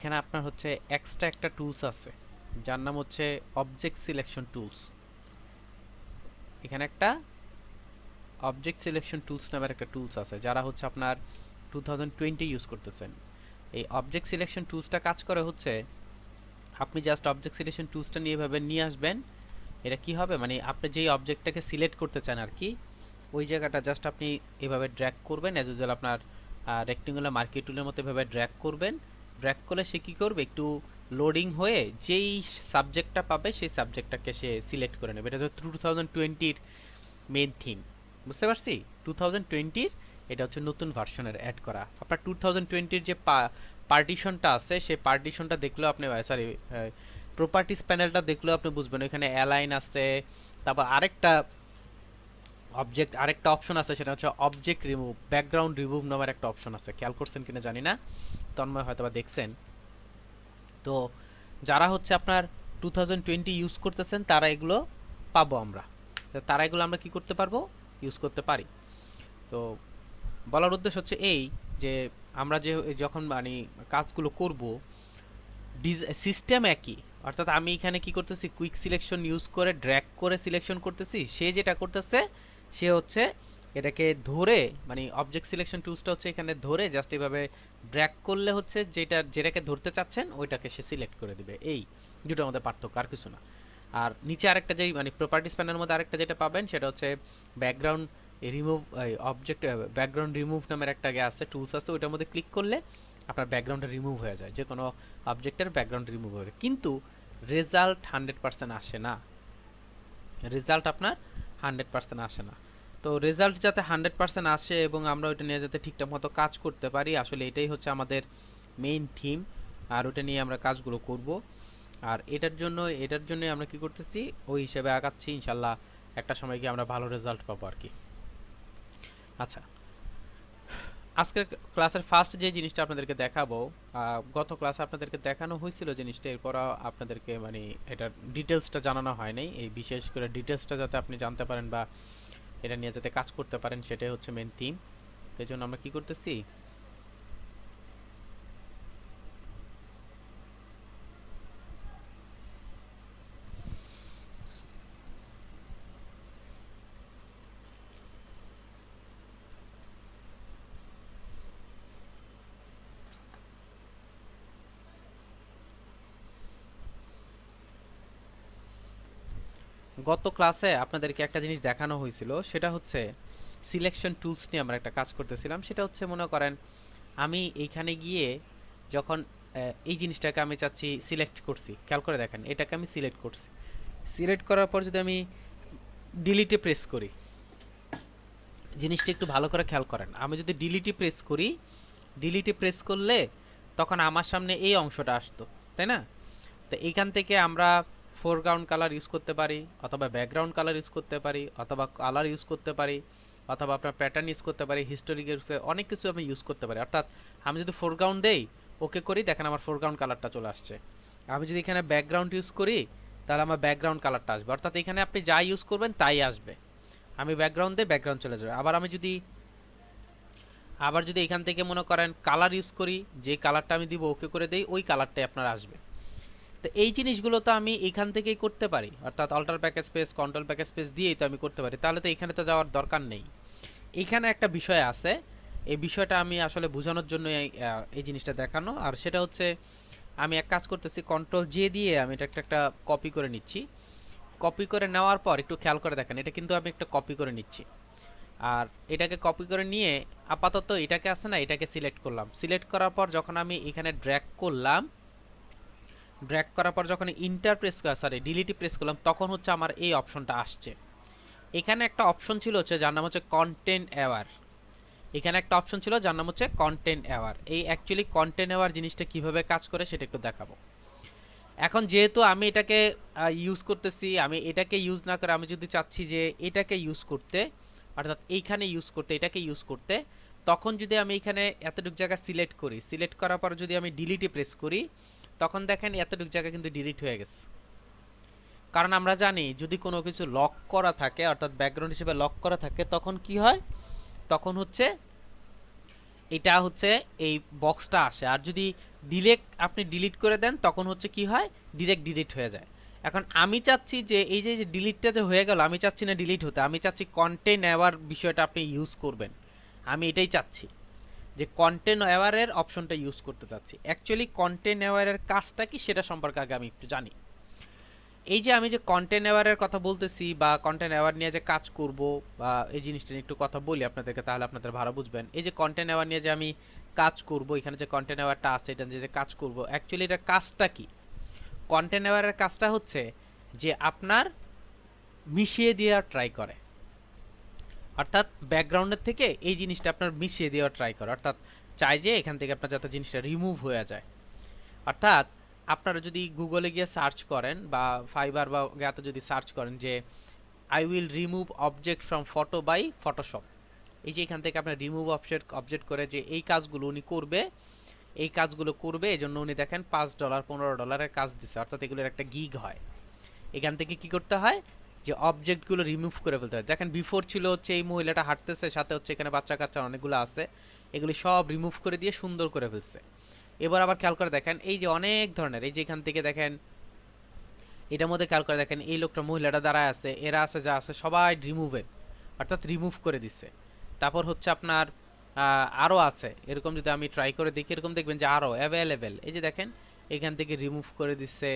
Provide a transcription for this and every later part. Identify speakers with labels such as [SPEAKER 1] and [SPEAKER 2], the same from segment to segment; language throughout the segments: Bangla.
[SPEAKER 1] এখানে আপনার হচ্ছে এক্সট্রা একটা টুলস আছে যার নাম হচ্ছে অবজেক্ট সিলেকশন টুলস। এখানে একটা অবজেক্ট সিলেকশন টুলস নামের একটা টুলস আছে যারা হচ্ছে আপনার 2020 ইউজ করতেছেন। এই অবজেক্ট সিলেকশন টুলসটা কাজ করে হচ্ছে আপনি জাস্ট অবজেক্ট সিলেকশন টুলসটা নিয়ে এভাবে নিয়ে আসবেন। এটা কি হবে, মানে আপনি যেই অবজেক্টটাকে সিলেক্ট করতে চান আর কি, ওই জায়গাটা জাস্ট আপনি এভাবে ড্র্যাগ করবেন। অ্যাজ ইউজুয়াল আপনার রেক্টেঙ্গুলার মার্কি টুলের মতো এভাবে ড্র্যাগ করবেন। ড্র্যাগ করলে সে কী করবে, একটু লোডিং হয়ে যেই সাবজেক্টটা পাবে সেই সাবজেক্টটাকে সে সিলেক্ট করে নেবে। এটা হচ্ছে 2020-র মেইন থিম। বুঝতে পারছি? 2020-র এটা হচ্ছে নতুন ভার্সনের অ্যাড করা। আপনার 2020-র যে পার্টিশনটা আছে সেই পার্টিশনটা দেখলেও আপনি, সরি, প্রপার্টিস প্যানেলটা দেখলেও আপনি বুঝবেন এখানে অ্যালাইন আছে। তারপর আরেকটা অপশন আছে, সেটা হচ্ছে অবজেক্ট রিমুভ, ব্যাকগ্রাউন্ড রিমুভ নামের একটা অপশন আছে। খেয়াল করছেন কিনা জানি না, তন্ময় হয়তো বা দেখছেন। তো যারা হচ্ছে আপনার 2020 ইউজ করতেছেন তারা এগুলো পাবো আমরা। তারা এগুলো আমরা কি করতে পারবো, ইউজ করতে পারি। তো বলার উদ্দেশ্য হচ্ছে এই যে আমরা যে যখন মানে কাজগুলো করব, সিস্টেম একই। অর্থাৎ আমি এখানে কি করতেছি, কুইক সিলেকশন ইউজ করে ড্র্যাগ করে সিলেকশন করতেছি। সে যেটা করতেছে সে হচ্ছে এটাকে ধরে, মানে অবজেক্ট সিলেকশন টুলসটা হচ্ছে এখানে ধরে জাস্ট এভাবে ড্র্যাগ করলে হচ্ছে যেটাকে ধরতে চাচ্ছেন ওইটাকে সে সিলেক্ট করে দিবে। এই দুটোর মধ্যে পার্থক্য, আর কিছু না। আর নিচে আরেকটা যেই মানে প্রপার্টিস প্যানেলের মধ্যে আরেকটা যেটা পাবেন সেটা হচ্ছে background remove, object background remove নামের একটা আছে, টুলস আছে। ওইটার মধ্যে ক্লিক করলে আপনার ব্যাকগ্রাউন্ডটা রিমুভ হয়ে যায়, যে কোনো অবজেক্টের ব্যাকগ্রাউন্ড রিমুভ হয়ে যায়। কিন্তু রেজাল্ট 100% আসে না। রেজাল্ট আপনার 100% আসে না। তো রেজাল্ট যাতে 100% আসে এবং আমরা ওইটা নিয়ে যাতে ঠিকঠাক মতো কাজ করতে পারি, আসলে এটাই হচ্ছে আমাদের মেইন থিম। আর ওটা নিয়ে আমরা কাজগুলো করব। আর এটার জন্য আমরা কি করতেছি, ওই হিসেবে আগাচ্ছি। ইনশাল্লাহ একটা সময় গিয়ে আমরা ভালো রেজাল্ট পাবো আর কি। আচ্ছা, আজকের ক্লাসের ফার্স্ট যে জিনিসটা আপনাদেরকে দেখাবো, গত ক্লাসে আপনাদেরকে দেখানো হয়েছিল জিনিসটা, এরপর আপনাদেরকে মানে এটার ডিটেলসটা জানানো হয় নাই। এই বিশেষ করে ডিটেলসটা যাতে আপনি জানতে পারেন বা এটা নিয়ে যাতে কাজ করতে পারেন, সেটাই হচ্ছে মেন থিম। সেই জন্য আমরা কি করতেছি, গত ক্লাসে আপনাদেরকে একটা জিনিস দেখানো হয়েছিল, সেটা হচ্ছে সিলেকশন টুলস নিয়ে আমরা একটা কাজ করতেছিলাম। সেটা হচ্ছে মনে করেন আমি এইখানে গিয়ে যখন এই জিনিসটাকে আমি চাচ্ছি সিলেক্ট করছি, খেয়াল করে দেখেন এটাকে আমি সিলেক্ট করছি। সিলেক্ট করার পর যদি আমি ডিলিটে প্রেস করি, জিনিসটা একটু ভালো করে খেয়াল করেন। আমি যদি ডিলিটে প্রেস করি, ডিলিটে প্রেস করলে তখন আমার সামনে এই অংশটা আসতো, তাই না? তো এইখান থেকে আমরা ফোরগ্রাউন্ড কালার ইউজ করতে পারি, অথবা ব্যাকগ্রাউন্ড কালার ইউজ করতে পারি, অথবা কালার ইউজ করতে পারি, অথবা আপনার প্যাটার্ন ইউজ করতে পারি, হিস্টোরিকের অনেক কিছু আমি ইউজ করতে পারি। অর্থাৎ আমি যদি ফোরগ্রাউন্ড দেই, ওকে করি, দেখেন আমার ফোরগ্রাউন্ড কালারটা চলে আসছে। আমি যদি এখানে ব্যাকগ্রাউন্ড ইউজ করি, তাহলে আমার ব্যাকগ্রাউন্ড কালারটা আসবে। অর্থাৎ এখানে আপনি যা ইউজ করবেন তাই আসবে। আমি ব্যাকগ্রাউন্ড দিই, ব্যাকগ্রাউন্ড চলে যাবে। আবার যদি এখান থেকে মনে করেন কালার ইউজ করি, যে কালারটা আমি দিব ওকে করে দেই, ওই কালারটাই আপনার আসবে। তো এই জিনিসগুলো তো আমি এখান থেকেই করতে পারি, অর্থাৎ alt backspace, control backspace দিয়েই তো আমি করতে পারি। তাহলে তো এখানে তো যাওয়ার দরকার নেই। এখানে একটা বিষয় আছে, এই বিষয়টা আমি আসলে বোঝানোর জন্য এই জিনিসটা দেখানো। আর সেটা হচ্ছে আমি এক কাজ করতেছি, কন্ট্রোল জে দিয়ে আমি এটা একটা কপি করে নিচ্ছি। কপি করে নেওয়ার পর একটু খেয়াল করে দেখেন, এটা কিন্তু আমি একটা কপি করে নিচ্ছি। আর এটাকে কপি করে নিয়ে আপাতত এটাকে আছে না, এটাকে সিলেক্ট করলাম। সিলেক্ট করার পর যখন আমি এখানে ড্র্যাগ করলাম, ড্র্যাগ করার পর যখন inter press sorry delete press করলাম, তখন হচ্ছে আমার এই অপশনটা আসছে। এখানে একটা অপশন ছিল হচ্ছে যার নাম হচ্ছে কন্টেন্ট অ্যাওয়ার। এখানে একটা অপশন ছিল যার নাম হচ্ছে কন্টেন্ট অ্যাওয়ার। এই অ্যাকচুয়ালি কন্টেন্ট অ্যাওয়ার জিনিসটা কিভাবে কাজ করে সেটা একটু দেখাবো। এখন যেহেতু আমি এটাকে ইউজ করতেছি, আমি এটাকে ইউজ না করে আমি যদি চাচ্ছি যে এটাকে ইউজ করতে, অর্থাৎ এইখানে ইউজ করতে, এটাকে ইউজ করতে, তখন যদি আমি এখানে এতটুক জায়গা সিলেক্ট করি, সিলেক্ট করার পর যদি আমি ডিলিটে প্রেস করি, তখন দেখেন এতটুক জায়গা কিন্তু ডিলিট হয়ে গেছে। কারণ আমরা জানি যদি কোনো কিছু লক করা থাকে, অর্থাৎ ব্যাকগ্রাউন্ড হিসেবে লক করা থাকে, তখন কি হয়, তখন হচ্ছে এটা হচ্ছে এই বক্সটা আসে। আর যদি ডিলেট আপনি ডিলিট করে দেন তখন হচ্ছে কি হয়, ডিরেক্ট ডিলিট হয়ে যায়। এখন আমি চাচ্ছি যে এই যে ডিলিটটা যে হয়ে গেল, আমি চাচ্ছি না ডিলিট হতে, আমি চাচ্ছি কন্টেন্ট অ্যাওয়ার বিষয়টা আপনি ইউজ করবেন। আমি এটাই চাচ্ছি যে কন্টেন্ট অ্যাওয়ারের অপশনটা ইউজ করতে চাচ্ছি। অ্যাকচুয়ালি কন্টেন্ট অ্যাওয়ারের কাজটা কি সেটা সম্পর্কে আগে আমি একটু জানি। এই যে আমি যে কন্টেন্ট অ্যাওয়ারের কথা বলতেছি বা কন্টেন্ট অ্যাওয়ার নিয়ে যে কাজ করব বা এই জিনিসটা নিয়ে একটু কথা বলি আপনাদেরকে, তাহলে আপনাদের ভালো বুঝবেন। এই যে কন্টেন্ট অ্যাওয়ার নিয়ে যে আমি কাজ করব, এখানে যে কন্টেন্ট অ্যাওয়ারটা আছে এটা যে কাজ করব, অ্যাকচুয়ালি এটা কাজটা কি? কন্টেন্ট অ্যাওয়ারের কাজটা হচ্ছে যে আপনার মিশিয়ে দেওয়ার ট্রাই করে, অর্থাৎ ব্যাকগ্রাউন্ডের থেকে এই জিনিসটা আপনার মিশিয়ে দেওয়ার ট্রাই করে, অর্থাৎ চাই যে এখান থেকে আপনার যাতে জিনিসটা রিমুভ হয়ে যায়। অর্থাৎ আপনারা যদি গুগলে গিয়ে সার্চ করেন বা ফাইবার বা ইয়াতে যদি সার্চ করেন যে I will remove object from photo by Photoshop, এই যে এখান থেকে আপনার রিমুভ অবজেক্ট করে যে এই কাজগুলো উনি করবে, এই কাজগুলো করবে, এই জন্য উনি দেখেন $5 $15 কাজ দিছে, অর্থাৎ এগুলোর একটা গিগ হয়। এখান থেকে কি করতে হয় যে অবজেক্টগুলো রিমুভ করে ফেলতে হয়। দেখেন বিফোর ছিল হচ্ছে এই মহিলাটা হাঁটতেছে, সাথে হচ্ছে এখানে বাচ্চা কাচ্চা অনেকগুলো আছে, এগুলি সব রিমুভ করে দিয়ে সুন্দর করে ফেলছে। এবার আবার খেয়াল করে দেখেন এই যে অনেক ধরনের, এই যে এখান থেকে দেখেন এটার মধ্যে খেয়াল করে দেখেন এই লোকটা মহিলাটা দাঁড়ায় আছে, এরা আছে যা আছে সবাই রিমুভের, অর্থাৎ রিমুভ করে দিচ্ছে। তারপর হচ্ছে আপনার আরও আছে এরকম, যদি আমি ট্রাই করে দেখি এরকম দেখবেন যে আরও অ্যাভেলেবেল, এই যে দেখেন এখান থেকে রিমুভ করে দিচ্ছে,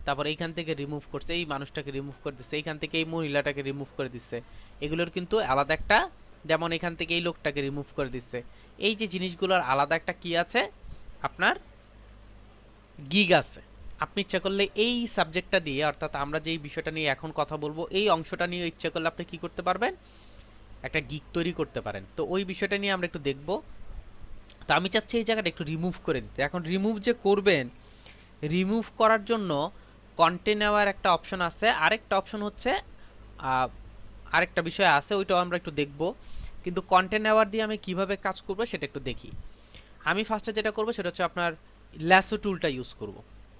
[SPEAKER 1] তারপর এইখান থেকে রিমুভ করছে, এই মানুষটাকে রিমুভ করে দিচ্ছে, এইখান থেকে এই মহিলাটাকে রিমুভ করে দিচ্ছে। এগুলোর কিন্তু আলাদা একটা, যেমন এখান থেকে এই লোকটাকে রিমুভ করে দিচ্ছে। এই যে জিনিসগুলোর আলাদা একটা কি আছে আপনার গিগ আছে। আপনি ইচ্ছা করলে এই সাবজেক্টটা দিয়ে, অর্থাৎ আমরা যেই বিষয়টা নিয়ে এখন কথা বলবো এই অংশটা নিয়ে ইচ্ছা করলে আপনি কি করতে পারবেন, একটা গিগ তৈরি করতে পারেন। তো ওই বিষয়টা নিয়ে আমরা একটু দেখব। তো আমি চাচ্ছি এই জায়গাটা একটু রিমুভ করে দিতে। এখন রিমুভ যে করবেন, রিমুভ করার জন্য কন্টেন্ট নেওয়ার একটা অপশন আছে, আরেকটা অপশন হচ্ছে আরেকটা বিষয় আছে, ওইটাও আমরা একটু দেখব। কিন্তু কন্টেন্ট নেওয়ার দিয়ে আমি কিভাবে কাজ করব সেটা একটু দেখি। আমি ফার্স্টে যেটা করব সেটা হচ্ছে আপনার ল্যাসো টুলটা ইউজ করব।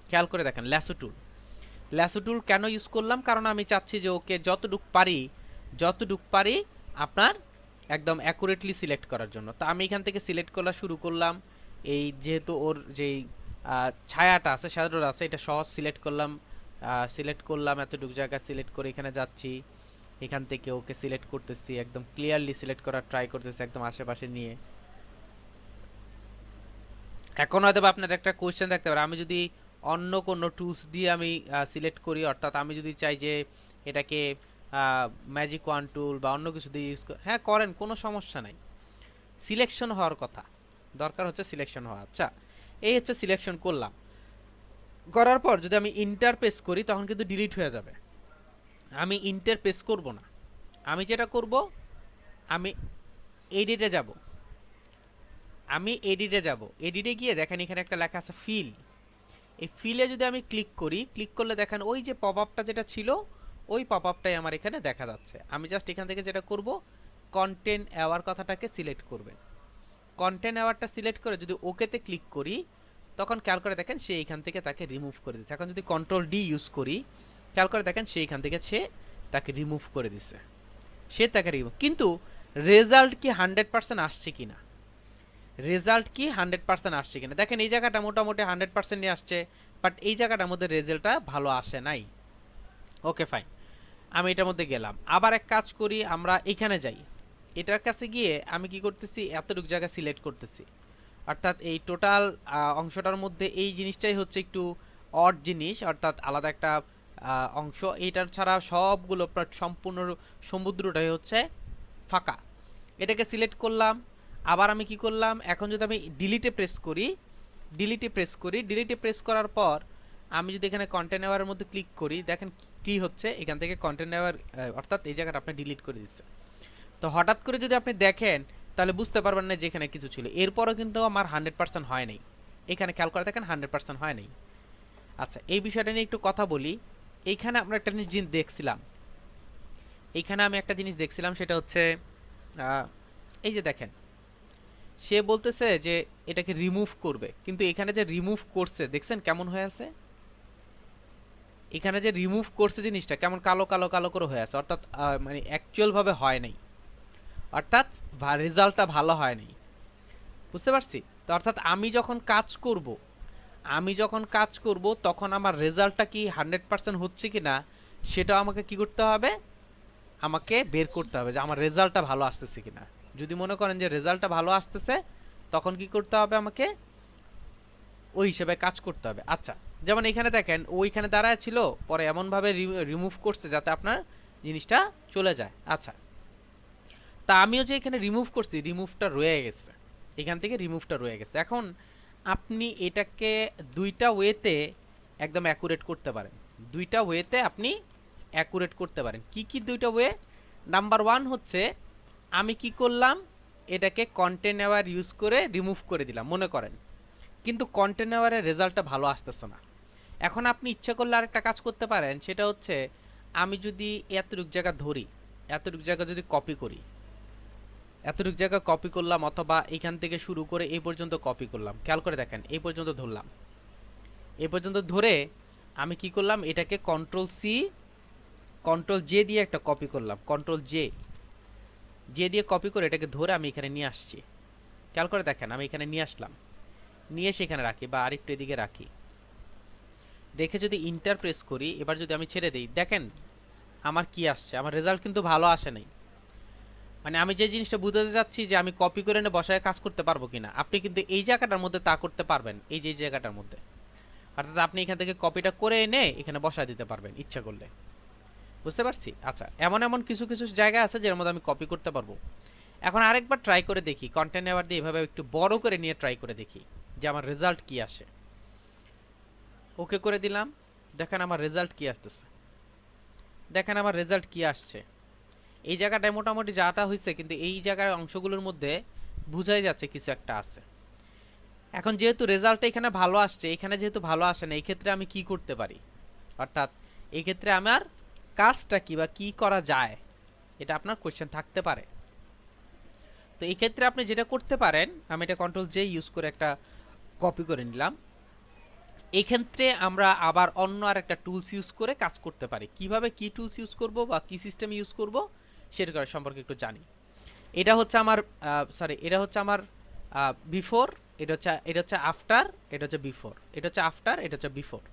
[SPEAKER 1] খেয়াল করে দেখেন ল্যাসো টুল, ল্যাসো টুল কেন ইউজ করলাম, কারণ আমি চাচ্ছি যে ওকে যতটুক পারি আপনার একদম অ্যাকুরেটলি সিলেক্ট করার জন্য। তো আমি এখান থেকে সিলেক্ট করা শুরু করলাম। এই যেহেতু ওর যেই ছায়াটা আছে, শ্যাডোটা আছে, এটা সহজ সিলেক্ট করলাম এতটুকু জায়গা সিলেক্ট করে এখানে যাচ্ছি, এখান থেকে ওকে সিলেক্ট করতেছি, একদম ক্লিয়ারলি সিলেক্ট করার ট্রাই করতেছি একদম আশেপাশে নিয়ে। এখন হয়তো আপনার একটা কোয়েশ্চেন থাকতে পারে, আমি যদি অন্য কোনো টুলস দিয়ে আমি সিলেক্ট করি, অর্থাৎ আমি যদি চাই যে এটাকে ম্যাজিক ওয়ান টুল বা অন্য কিছু দিয়ে ইউজ করি, হ্যাঁ করেন, কোনো সমস্যা নাই। সিলেকশন হওয়ার কথা, দরকার হচ্ছে সিলেকশন হওয়া। আচ্ছা, এই হচ্ছে সিলেকশন করলাম, করার পর যদি আমি ইন্টার প্রেস করি তখন কিন্তু ডিলিট হয়ে যাবে। আমি ইন্টার প্রেস করব না, আমি যেটা করব আমি এডিটে যাব, এডিটে গিয়ে দেখেন এখানে একটা লেখা আছে ফিল। এই ফিলে যদি আমি ক্লিক করি, ক্লিক করলে দেখেন ওই যে পপ আপটা যেটা ছিল ওই পপ আপটাই আমার এখানে দেখা যাচ্ছে। আমি জাস্ট এখান থেকে যেটা করব, কন্টেন্ট অ্যাওয়ার কথাটাকে সিলেক্ট করবেন। কন্টেন্ট অ্যাওয়ারটা সিলেক্ট করে যদি ওকেতে ক্লিক করি তখন খেয়াল করে দেখেন সে এখান থেকে তাকে রিমুভ করে দিচ্ছে। এখন যদি কন্ট্রোল ডি ইউজ করি, খেয়াল করে দেখেন সে এখান থেকে তাকে রিমুভ করে দিচ্ছে, তাকে রিমুভ। কিন্তু রেজাল্ট কি 100% আসছে কিনা, দেখেন এই জায়গাটা মোটামুটি 100% নিয়ে আসছে, বাট এই জায়গাটার মধ্যে রেজাল্টটা ভালো আসে নাই। ওকে ফাইন, আমি এটার মধ্যে গেলাম। আবার এক কাজ করি, আমরা এখানে যাই, এটার কাছে গিয়ে আমি কি করতেছি, এতটুকু জায়গা সিলেক্ট করতেছি, অর্থাৎ এই টোটাল অংশটার মধ্যে এই জিনিসটাই হচ্ছে একটু অড জিনিস, অর্থাৎ আলাদা একটা অংশ। এইটার ছাড়া সবগুলো সম্পূর্ণ সমুদ্রটাই হচ্ছে ফাঁকা। এটাকে সিলেক্ট করলাম। আবার আমি কি করলাম, এখন যদি আমি ডিলিটে প্রেস করার পর আমি যদি এখানে কন্টেন্ট নেওয়ার মধ্যে ক্লিক করি, দেখেন কি হচ্ছে, এখান থেকে কন্টেন্ট নেওয়ার অর্থাৎ এই জায়গাটা আপনি ডিলিট করে দিচ্ছে। তো হঠাৎ করে যদি আপনি দেখেন তাহলে বুঝতে পারবেন না যে এখানে কিছু ছিল। এরপরও কিন্তু আমার 100% হয় নাই, এখানে খেয়াল করে দেখেন 100% হয় নাই। আচ্ছা, এই বিষয়টা নিয়ে একটু কথা বলি। এইখানে আমরা একটা জিনিস দেখছিলাম, সেটা হচ্ছে এই যে দেখেন সে বলতেছে যে এটাকে রিমুভ করবে, কিন্তু এখানে যে রিমুভ করছে দেখছেন কেমন হয়ে আছে, এখানে যে রিমুভ করছে জিনিসটা কেমন কালো কালো কালো করে হয়ে আছে, অর্থাৎ মানে অ্যাকচুয়াল ভাবে হয় নাই, অর্থাৎ রেজাল্টটা ভালো হয় নাই। বুঝতে পারছি? তো অর্থাৎ আমি যখন কাজ করব তখন আমার রেজাল্টটা কি 100% হচ্ছে কি না সেটাও আমাকে কি করতে হবে, আমাকে বের করতে হবে যে আমার রেজাল্টটা ভালো আসতেছে কিনা। যদি মনে করেন যে রেজাল্টটা ভালো আসতেছে তখন কি করতে হবে, আমাকে ওই হিসেবে কাজ করতে হবে। আচ্ছা, যেমন এখানে দেখেন ওইখানে দাঁড়ায় ছিল, পরে এমনভাবে রিমুভ করছে যাতে আপনার জিনিসটা চলে যায়। আচ্ছা, তা আমিও যে এখানে রিমুভ করছি, রিমুভটা রয়ে গেছে, এখান থেকে রিমুভটা রয়ে গেছে। এখন আপনি এটাকে দুইটা ওয়েতে একদম অ্যাকুরেট করতে পারেন, দুইটা ওয়েতে আপনি অ্যাকুরেট করতে পারেন। কি কি দুইটা ওয়ে? নাম্বার ওয়ান হচ্ছে আমি কি করলাম, এটাকে কন্টেনার ইউজ করে রিমুভ করে দিলাম মনে করেন, কিন্তু কন্টেনারের রেজাল্টটা ভালো আসতেছে না। এখন আপনি ইচ্ছা করলে আরেকটা কাজ করতে পারেন, সেটা হচ্ছে আমি যদি এতটুক জায়গা ধরি, এতটুক জায়গা যদি কপি করি, এতটুক জায়গা কপি করলাম, অথবা এখান থেকে শুরু করে এই পর্যন্ত কপি করলাম, খেয়াল করে দেখেন এই পর্যন্ত ধরলাম, এই পর্যন্ত ধরে আমি কি করলাম, এটাকে কন্ট্রোল সি কন্ট্রোল জে দিয়ে একটা কপি করলাম, কন্ট্রোল জে দিয়ে কপি করে এটাকে ধরে আমি এখানে নিয়ে আসছি। খেয়াল করে দেখেন আমি এখানে নিয়ে আসলাম, নিয়ে সেখানে রাখি বা আরেকটু এদিকে রাখি, রেখে যদি ইন্টার প্রেস করি, এবার যদি আমি ছেড়ে দিই, দেখেন আমার কি আসছে, আমার রেজাল্ট কিন্তু ভালো আসে নাই। মানে আমি যে জিনিসটা বুঝতে যাচ্ছি যে আমি কপি করে এনে বসায় কাজ করতে পারবো কিনা, আপনি কিন্তু এই জায়গাটার মধ্যে তা করতে পারবেন, এই যে জায়গাটার মধ্যে, অর্থাৎ আপনি এখান থেকে কপিটা করে এনে এখানে বসায় দিতে পারবেন ইচ্ছা করলে। বুঝতে পারছি? আচ্ছা, এমন এমন কিছু কিছু জায়গা আছে যের মধ্যে আমি কপি করতে পারবো। এখন আরেকবার ট্রাই করে দেখি, কন্টেন্ট নেওয়ার দিয়ে এভাবে একটু বড় করে নিয়ে ট্রাই করে দেখি যে আমার রেজাল্ট কি আসে। ওকে করে দিলাম, দেখেন আমার রেজাল্ট কি আসতেছে, দেখেন আমার রেজাল্ট কি আসছে। এই জায়গাটায় মোটামুটি যাতা হয়েছে, কিন্তু এই জায়গার অংশগুলোর মধ্যে বুঝাই যাচ্ছে কিছু একটা আছে। এখন যেহেতু রেজাল্টটা এখানে ভালো আসছে, এখানে যেহেতু ভালো আসে না, এই ক্ষেত্রে আমি কি করতে পারি, অর্থাৎ এই ক্ষেত্রে আমার কাজটা কি বা কি করা যায়, এটা আপনার কোয়েশ্চেন থাকতে পারে। তো এই ক্ষেত্রে আপনি যেটা করতে পারেন, আমি এটা কন্ট্রোল জে ইউজ করে একটা কপি করে নিলাম। এই ক্ষেত্রে আমরা আবার অন্য আর একটা টুলস ইউজ করে কাজ করতে পারি। কিভাবে কি টুলস ইউজ করব বা কি সিস্টেম ইউজ করব সেটা সম্পর্কে একটু জানি। এটা হচ্ছে আমার এটা হচ্ছে আমার বিফোর, এটা হচ্ছে আফটার, এটা হচ্ছে বিফোর, এটা হচ্ছে আফটার, এটা হচ্ছে বিফোর।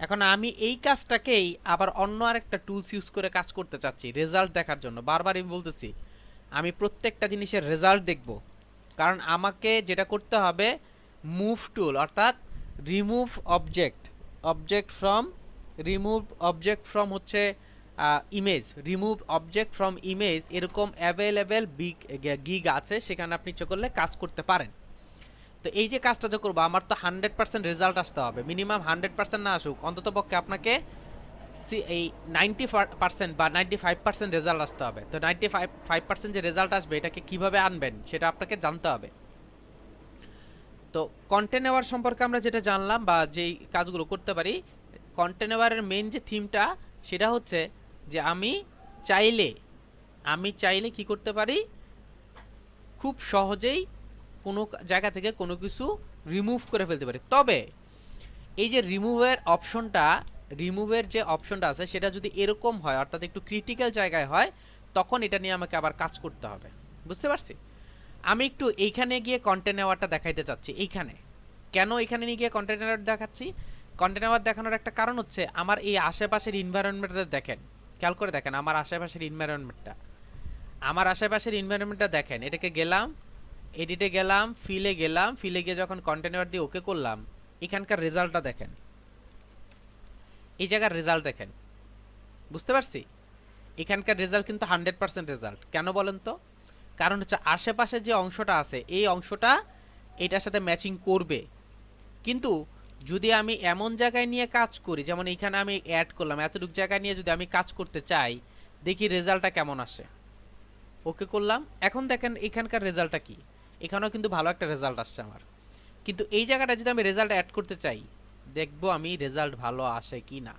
[SPEAKER 1] এখন আমি এই কাজটাকেই আবার অন্য আরেকটা টুলস ইউজ করে কাজ করতে চাচ্ছি রেজাল্ট দেখার জন্য। বারবার আমি বলতেছি আমি প্রত্যেকটা জিনিসের রেজাল্ট দেখব, কারণ আমাকে যেটা করতে হবে, মুভ টুল অর্থাৎ remove object, object from, remove object from হচ্ছে image, remove object from image, এরকম অ্যাভেলেবেল গিগ আছে, সেখানে আপনি ইচ্ছে করলে কাজ করতে পারেন। তো এই যে কাজটা যে করবো, আমার তো 100% রেজাল্ট আসতে হবে, মিনিমাম 100% না আসুক, অন্তত পক্ষে আপনাকে এই 90% বা 95% রেজাল্ট আসতে হবে। তো 95% যে রেজাল্ট আসবে, এটাকে কিভাবে আনবেন সেটা আপনাকে জানতে হবে। তো কন্টেন্ট নেওয়ার সম্পর্কে আমরা যেটা জানলাম বা যেই কাজগুলো করতে পারি, কন্টেন্ট নেওয়ারের মেইন যে থিমটা সেটা হচ্ছে যে চাইলে আমি চাইলে কি করতে পারি, খুব সহজেই কোনো জায়গা থেকে কোনো কিছু রিমুভ করে ফেলতে পারি। তবে এই যে রিমুভের যে অপশনটা আছে, সেটা যদি এরকম হয়, অর্থাৎ একটু ক্রিটিক্যাল জায়গায় হয়, তখন এটা নিয়ে আমাকে আবার কাজ করতে হবে। বুঝতে পারছি? আমি একটু এইখানে গিয়ে কন্টেন্ট নেওয়ারটা দেখাইতে চাচ্ছি। এইখানে কেন এখানে নিয়ে গিয়ে কন্টেন্ট নেওয়ার দেখাচ্ছি, কন্টেন্ট নেওয়ার দেখানোর একটা কারণ হচ্ছে আমার এই আশেপাশের ইনভায়রনমেন্টটা দেখেন, খেয়াল করে দেখেন আমার আশেপাশের ইনভায়রনমেন্টটা, আমার আশেপাশের ইনভায়রনমেন্টটা দেখেন। এটাকে গেলাম, এডিটে গেলাম, ফিলে গিয়ে যখন কন্টেন্ট নেওয়ার দিয়ে ওকে করলাম, এখানকার রেজাল্টটা দেখেন, এই জায়গার রেজাল্ট দেখেন। বুঝতে পারছি? এখানকার রেজাল্ট কিন্তু 100% রেজাল্ট। কেন বলেন তো? কারণ হচ্ছে আশেপাশে যে অংশটা আছে, এই অংশটা এটার সাথে ম্যাচিং করবে। কিন্তু যদি আমি এমন জায়গায় নিয়ে কাজ করি, যেমন এইখানে আমি অ্যাড করলাম, এতটুকু জায়গায় নিয়ে যদি আমি কাজ করতে চাই, দেখি রেজাল্টটা কেমন আসে। ওকে করলাম, এখন দেখেন এখানকার রেজাল্টটা কি, এখানেও কিন্তু ভালো একটা রেজাল্ট আসছে আমার। কিন্তু এই জায়গাটা যদি আমি রেজাল্ট অ্যাড করতে চাই, দেখবো আমি রেজাল্ট ভালো আসে কি না।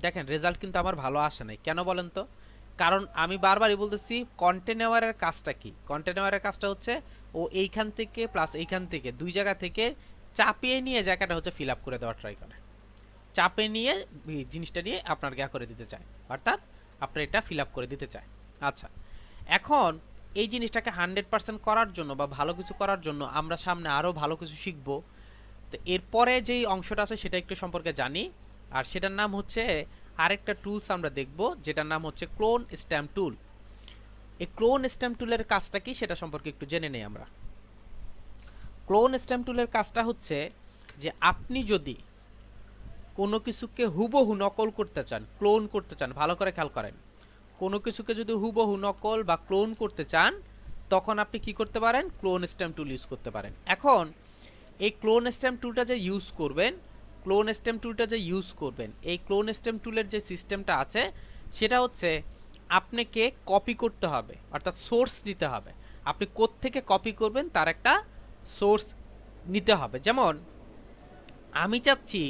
[SPEAKER 1] দেখেন রেজাল্ট কিন্তু আমার ভালো আসে নাই। কেন বলেন তো? কারণ আমি বারবারই বলতেছি কন্টেন্ট নেওয়ারের কাজটা কি, কন্টেন্ট নেওয়ারের কাজটা হচ্ছে ও এইখান থেকে প্লাস এইখান থেকে দুই জায়গা থেকে চাপিয়ে নিয়ে জায়গাটা হচ্ছে ফিল আপ করে দেওয়ার ট্রাই করে, চাপে নিয়ে জিনিসটা নিয়ে আপনার গা করে দিতে চায়, অর্থাৎ আপনার এটা ফিল আপ করে দিতে চায়। আচ্ছা, এখন এই জিনিসটাকে 100% করার জন্য বা ভালো কিছু করার জন্য আমরা সামনে আরও ভালো কিছু শিখব। তো এরপরে যেই অংশটা আছে সেটা একটু সম্পর্কে জানি, আর সেটার নাম হচ্ছে, আরেকটা টুলস আমরা দেখব যেটার নাম হচ্ছে ক্লোন স্ট্যাম্প টুল। এই ক্লোন স্ট্যাম্প টুলের কাজটা কি সেটা সম্পর্কে একটু জেনে নেই আমরা। ক্লোন স্ট্যাম্প টুলের কাজটা হচ্ছে যে আপনি যদি কোনো কিছুকে হুবহু নকল করতে চান, ক্লোন করতে চান, ভালো করে খেয়াল করেন, কোনো কিছুকে যদি হুবহু নকল বা ক্লোন করতে চান তখন আপনি কি করতে পারেন, ক্লোন স্ট্যাম্প টুল ইউজ করতে পারেন। এখন এই ক্লোন স্ট্যাম্প টুলটা যে ইউজ করবেন, এই ক্লোন স্ট্যাম্প টুলের যে সিস্টেমটা আছে সেটা হচ্ছে আপনাকে কপি করতে হবে, অর্থাৎ সোর্স নিতে হবে। আপনি কোত্থেকে কপি করবেন তার একটা সোর্স নিতে হবে। যেমন আমি চাচ্ছি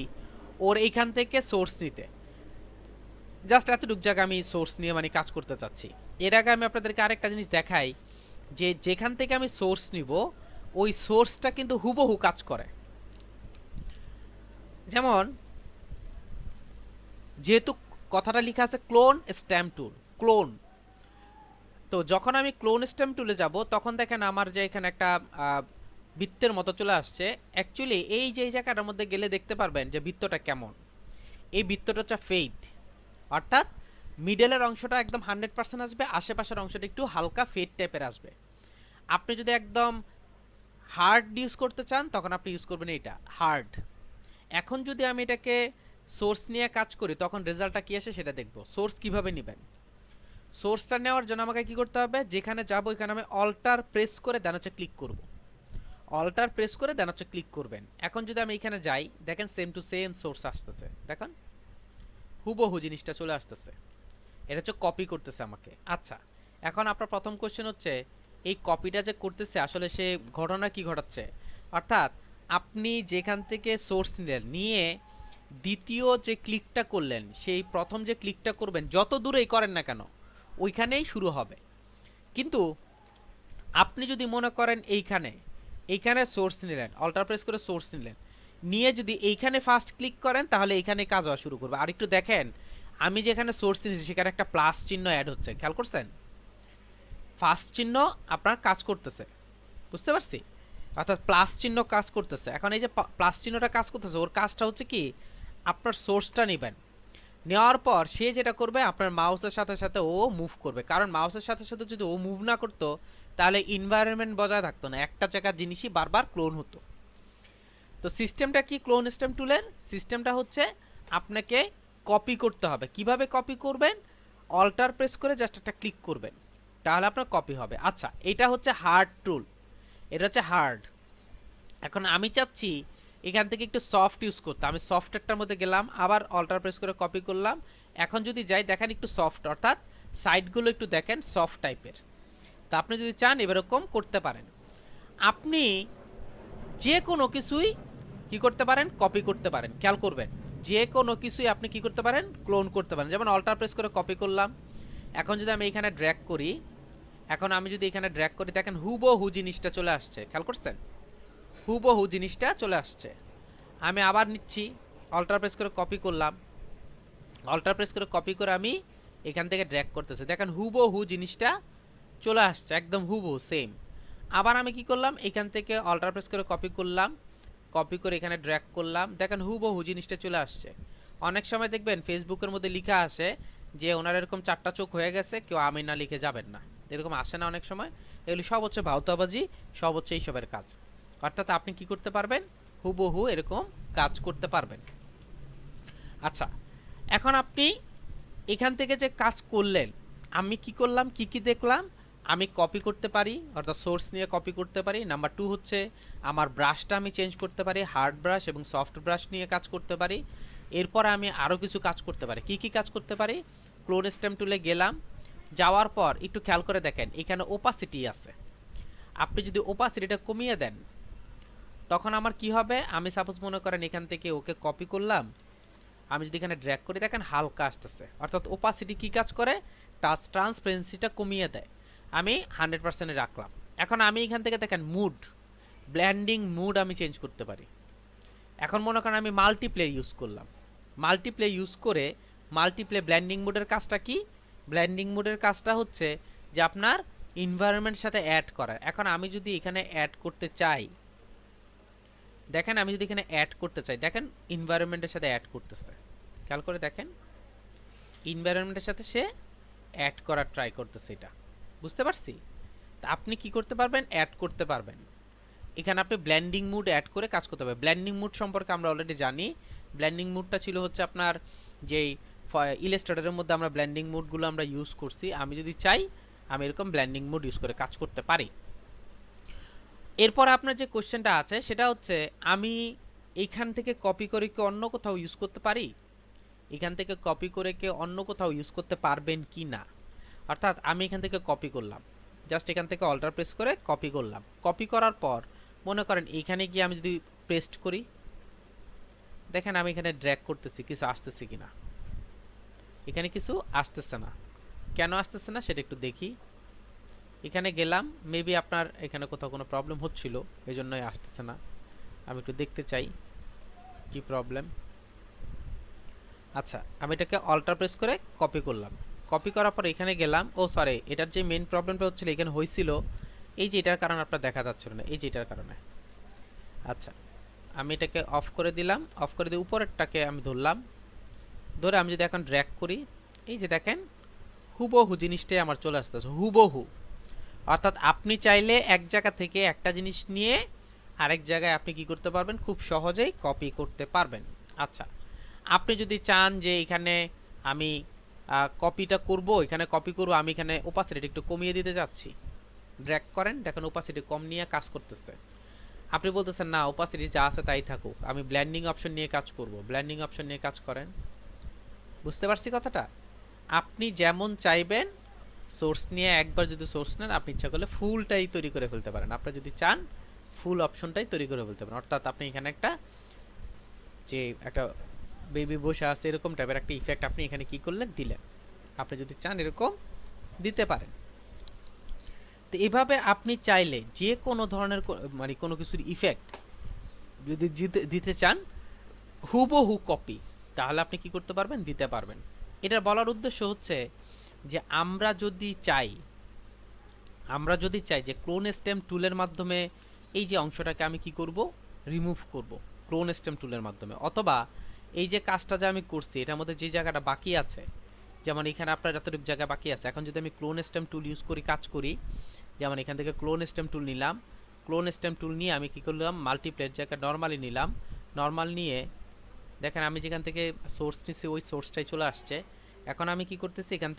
[SPEAKER 1] ওর এইখান থেকে সোর্স নিতে, জাস্ট এতটুক জায়গা আমি সোর্স নিয়ে মানে কাজ করতে চাচ্ছি। এর আগে আমি আপনাদেরকে আরেকটা জিনিস দেখাই, যে যেখান থেকে আমি সোর্স নিব ওই সোর্সটা কিন্তু হুবহু কাজ করে। যেমন যেহেতু কথাটা লেখা আছে ক্লোন স্ট্যাম্প টুল, ক্লোন, তো যখন আমি ক্লোন স্ট্যাম্প টুলে যাব তখন দেখেন আমার যে এখানে একটা বৃত্তের মতো চলে আসছে। অ্যাকচুয়ালি এই যে জায়গাটার মধ্যে গেলে দেখতে পারবেন যে বৃত্তটা কেমন। এই বৃত্তটা হচ্ছে ফেড, অর্থাৎ মিডলের অংশটা একদম 100% আসবে, আশেপাশের অংশটা একটু হালকা ফেড টাইপের আসবে। আপনি যদি একদম হার্ড ইউজ করতে চান তখন আপনি ইউজ করবেন এইটা হার্ড। এখন যদি আমি এটাকে সোর্স নিয়ে কাজ করি তখন রেজাল্টটা কী আসে সেটা দেখব। সোর্স কিভাবে নেবেন, সোর্সটা নেওয়ার জন্য আমাকে কি করতে হবে, যেখানে যাব ওইখানে আমি অল্টার প্রেস করে দেন হচ্ছে ক্লিক করব, অল্টার প্রেস করে দেন হচ্ছে ক্লিক করবেন। এখন যদি আমি এখানে যাই দেখেন সেম টু সেম সোর্স আসতেছে, দেখেন হুবহু জিনিসটা চলে আসতেছে। এটা হচ্ছে কপি করতেছে আমাকে। আচ্ছা, এখন আপনার প্রথম কোশ্চেন হচ্ছে এই কপিটা যে করতেছে আসলে সে ঘটনা কি ঘটাচ্ছে, অর্থাৎ আপনি যেখান থেকে সোর্স নিলেন, নিয়ে দ্বিতীয় যে ক্লিকটা করলেন, সেই প্রথম যে ক্লিকটা করবেন যত দূরেই করেন না কেন ওইখানেই শুরু হবে। কিন্তু আপনি যদি মনে করেন এইখানে সোর্স নিলেন, অল্টার প্রেস করে সোর্স নিলেন, নিয়ে যদি এইখানে ফার্স্ট ক্লিক করেন তাহলে এইখানে কাজ হওয়া শুরু করবে। আর একটু দেখেন আমি যেখানে সোর্স নিয়েছি সেখানে একটা প্লাস চিহ্ন অ্যাড হচ্ছে, খেয়াল করছেন? ফার্স্ট চিহ্ন আপনার কাজ করতেছে, বুঝতে পারছি? অর্থাৎ প্লাস চিহ্ন কাজ করতেছে। এখন এই যে প্লাস চিহ্নটা কাজ করতেছে ওর কাজটা হচ্ছে কি, আপনার সোর্সটা নেবেন, নেওয়ার পর সে যেটা করবে আপনার মাউসের সাথে সাথে ও মুভ করবে। কারণ মাউসের সাথে সাথে যদি ও মুভ না করতো তাহলে ইনভায়রনমেন্ট বজায় থাকতো না, একটা জায়গার জিনিসই বারবার ক্লোন হতো। তো সিস্টেমটা কি ক্লোন স্ট্যাম্প টুলের সিস্টেমটা হচ্ছে আপনাকে কপি করতে হবে। কিভাবে কপি করবেন, অল্টার প্রেস করে জাস্ট একটা ক্লিক করবেন তাহলে আপনার কপি হবে। আচ্ছা, এটা হচ্ছে হার্ড টুল, এটা হচ্ছে হার্ড। এখন আমি চাচ্ছি এখান থেকে একটু সফট ইউজ করতে, আমি সফটওয়্যারটার মধ্যে গেলাম, আবার অল্টার প্রেস করে কপি করলাম। এখন যদি যাই দেখেন একটু সফট, অর্থাৎ সাইডগুলো একটু দেখেন সফট টাইপের। তা আপনি যদি চান এরকম করতে পারেন। আপনি যে কোনো কিছুই কি করতে পারেন, কপি করতে পারেন। খেয়াল করবেন যে কোনো কিছুই আপনি কি করতে পারেন, ক্লোন করতে পারেন। যেমন অল্টার প্রেস করে কপি করলাম, এখন যদি আমি এখানে ড্র্যাগ করি, এখন আমি যদি এখানে ড্র্যাগ করি দেখেন হুবহু জিনিসটা চলে আসছে, খেয়াল করছেন? হুবহু জিনিসটা চলে আসছে। আমি আবার নিচ্ছি, অল্টার প্রেস করে কপি করলাম, অল্টার প্রেস করে কপি করে আমি এখান থেকে ড্র্যাগ করতেছি, দেখেন হুবহু জিনিসটা চলে আসছে, একদম হুবহু সেম। আবার আমি কি করলাম, এখান থেকে অল্টার প্রেস করে কপি করলাম, কপি করে এখানে ড্র্যাগ করলাম, দেখেন হুবহু জিনিসটা চলে আসছে। অনেক সময় দেখবেন ফেসবুকের মধ্যে লেখা আসে যে ওনার এরকম 4টা চোখ হয়ে গেছে, কেউ আমি না লিখে যাবেন না, এরকম আসে না অনেক সময়? এগুলি সব হচ্ছে ভাউতাবাজি, সব হচ্ছে এইসবের কাজ। অর্থাৎ আপনি কি করতে পারবেন, হুবহু এরকম কাজ করতে পারবেন। আচ্ছা, এখন আপনি এখান থেকে যে কাজ করলেন, আমি কি করলাম, কি কি দেখলাম, আমি কপি করতে পারি, অর্থাৎ সোর্স নিয়ে কপি করতে পারি। নাম্বার 2 হচ্ছে আমার ব্রাশটা আমি চেঞ্জ করতে পারি, হার্ড ব্রাশ এবং সফট ব্রাশ নিয়ে কাজ করতে পারি। এরপর আমি আরও কিছু কাজ করতে পারি। কি কি কাজ করতে পারি, ক্লোন স্ট্যাম্প টুলে গেলাম, যাওয়ার পর একটু খেয়াল করে দেখেন এখানে ওপাসিটি আছে, আপনি যদি ওপাসিটিটা কমিয়ে দেন তখন আমার কি হবে, আমি সাপোজ মনে করেন এখান থেকে ওকে কপি করলাম, আমি যদি এখানে ড্র্যাগ করি দেখেন হালকা আসতেছে, অর্থাৎ ওপাসিটি কি কাজ করে, টাচ ট্রান্সপারেন্সিটা কমিয়ে দেয়। আমি 100%-এ রাখলাম। এখন আমি এখান থেকে দেখেন মুড, ব্ল্যান্ডিং মুড আমি চেঞ্জ করতে পারি। এখন মনে করেন আমি মাল্টিপ্লে ইউজ করলাম, মাল্টিপ্লে ইউজ করে মাল্টিপ্লে ব্ল্যান্ডিং মুডের কাজটা কি, ব্ল্যান্ডিং মুডের কাজটা হচ্ছে যে আপনার এনভায়রনমেন্টের সাথে অ্যাড করার। এখন আমি যদি এখানে অ্যাড করতে চাই, দেখেন আমি যদি এখানে অ্যাড করতে চাই, দেখেন এনভায়রনমেন্টের সাথে অ্যাড করতেছে, খেয়াল করে দেখেন এনভায়রনমেন্টের সাথে সে অ্যাড করার ট্রাই করতেছে, এটা বুঝতে পারছি। তা আপনি কি করতে পারবেন, অ্যাড করতে পারবেন। এখানে আপনি ব্লেন্ডিং মুড অ্যাড করে কাজ করতে পারবেন। ব্লেন্ডিং মুড সম্পর্কে আমরা অলরেডি জানি। ব্লেন্ডিং মুডটা ছিল হচ্ছে আপনার যেই ইলাস্ট্রেটরের মধ্যে আমরা ব্লেন্ডিং মুডগুলো আমরা ইউজ করছি। আমি যদি চাই আমি এরকম ব্লেন্ডিং মুড ইউজ করে কাজ করতে পারি। এরপর আপনার যে কোশ্চেনটা আছে সেটা হচ্ছে আমি এইখান থেকে কপি করে কি অন্য কোথাও ইউজ করতে পারি, এখান থেকে কপি করে কি অন্য কোথাও ইউজ করতে পারবেন কি না। অর্থাৎ আমি এখান থেকে কপি করলাম, জাস্ট এখান থেকে অল্টার প্রেস করে কপি করলাম। কপি করার পর মনে করেন এইখানে গিয়ে আমি যদি পেস্ট করি, দেখেন আমি এখানে ড্র্যাগ করতেছি, কিছু আসতেছে কিনা। এখানে কিছু আসতেছে না, কেন আসতেছে না সেটা একটু দেখি। এখানে গেলাম, মেবি আপনার এখানে কোথাও কোনো প্রবলেম হচ্ছিল, এই জন্যই আসতেছে না। আমি একটু দেখতে চাই কি প্রবলেম। আচ্ছা, আমি এটাকে অল্টার প্রেস করে কপি করলাম। কপি করার পর এখানে গেলাম, ও সরি, এটার যে মেইন প্রবলেমটা হচ্ছিল এখানে হয়েছিল এই যে এটার কারণে আপনার দেখা যাচ্ছিল না, এই যে এটার কারণে। আচ্ছা, আমি এটাকে অফ করে দিলাম। অফ করে দিয়ে উপরেরটাকে আমি ধরলাম, ধরে আমি যদি এখন ড্র্যাগ করি, এই যে দেখেন হুবহু জিনিসটাই আমার চলে আসতেছে, হুবহু। অর্থাৎ আপনি চাইলে এক জায়গা থেকে একটা জিনিস নিয়ে আরেক জায়গায় আপনি কি করতে পারবেন, খুব সহজেই কপি করতে পারবেন। আচ্ছা, আপনি যদি চান যে এখানে আমি কপিটা করব, এখানে কপি করব, আমি এখানে ওপাসিটি একটু কমিয়ে দিতে যাচ্ছি, ড্র্যাগ করেন, দেখেন ওপাসিটি কম নিয়ে কাজ করতেছে। আপনি বলতেছেন না ওপাসিটি যা আছে তাই থাকুক, আমি ব্লেন্ডিং অপশন নিয়ে কাজ করব, ব্লেন্ডিং অপশন নিয়ে কাজ করেন। বুঝতে পারছি কথাটা। আপনি যেমন চাইবেন, সোর্স নিয়ে একবার যদি সোর্স নেন, আপনি ইচ্ছা করলে ফুলটাই তৈরি করে ফেলতে পারেন। আপনি যদি চান ফুল অপশনটাই তৈরি করে ফেলতে পারেন। অর্থাৎ আপনি এখানে একটা যে একটা বেবি বসে আছে এরকম টাইপের একটা ইফেক্ট আপনি এখানে কি করলেন, দিলেন। আপনি যদি চান এরকম দিতে পারেন। তো এইভাবে আপনি চাইলে যে কোনো ধরনের মানে কোনো কিছুর ইফেক্ট যদি দিতে চান হুবহু কপি, তাহলে আপনি কি করতে পারবেন, দিতে পারবেন। এটা বলার উদ্দেশ্য হচ্ছে যে আমরা যদি চাই যে ক্লোন স্টেম টুলের মাধ্যমে এই যে অংশটাকে আমি কি করব, রিমুভ করব ক্লোন স্টেম টুলের মাধ্যমে, অথবা এই যে কাজটা যে আমি করছি এটার মধ্যে যে জায়গাটা বাকি আছে, যেমন এখানে আপনার এতটুকু জায়গা বাকি আছে, এখন যদি আমি ক্লোন স্টেম টুল ইউজ করি কাজ করি, যেমন এখান থেকে ক্লোন স্টেম টুল নিলাম, ক্লোন স্টেম টুল নিয়ে আমি কি করলাম, মাল্টিপ্লেট জায়গা নর্মালি নিলাম, নর্মাল নিয়ে দেখেন আমি যেখান থেকে সোর্স নিচ্ছি ওই সোর্সটাই চলে আসছে। এখন আমি কি করতেছি, এখান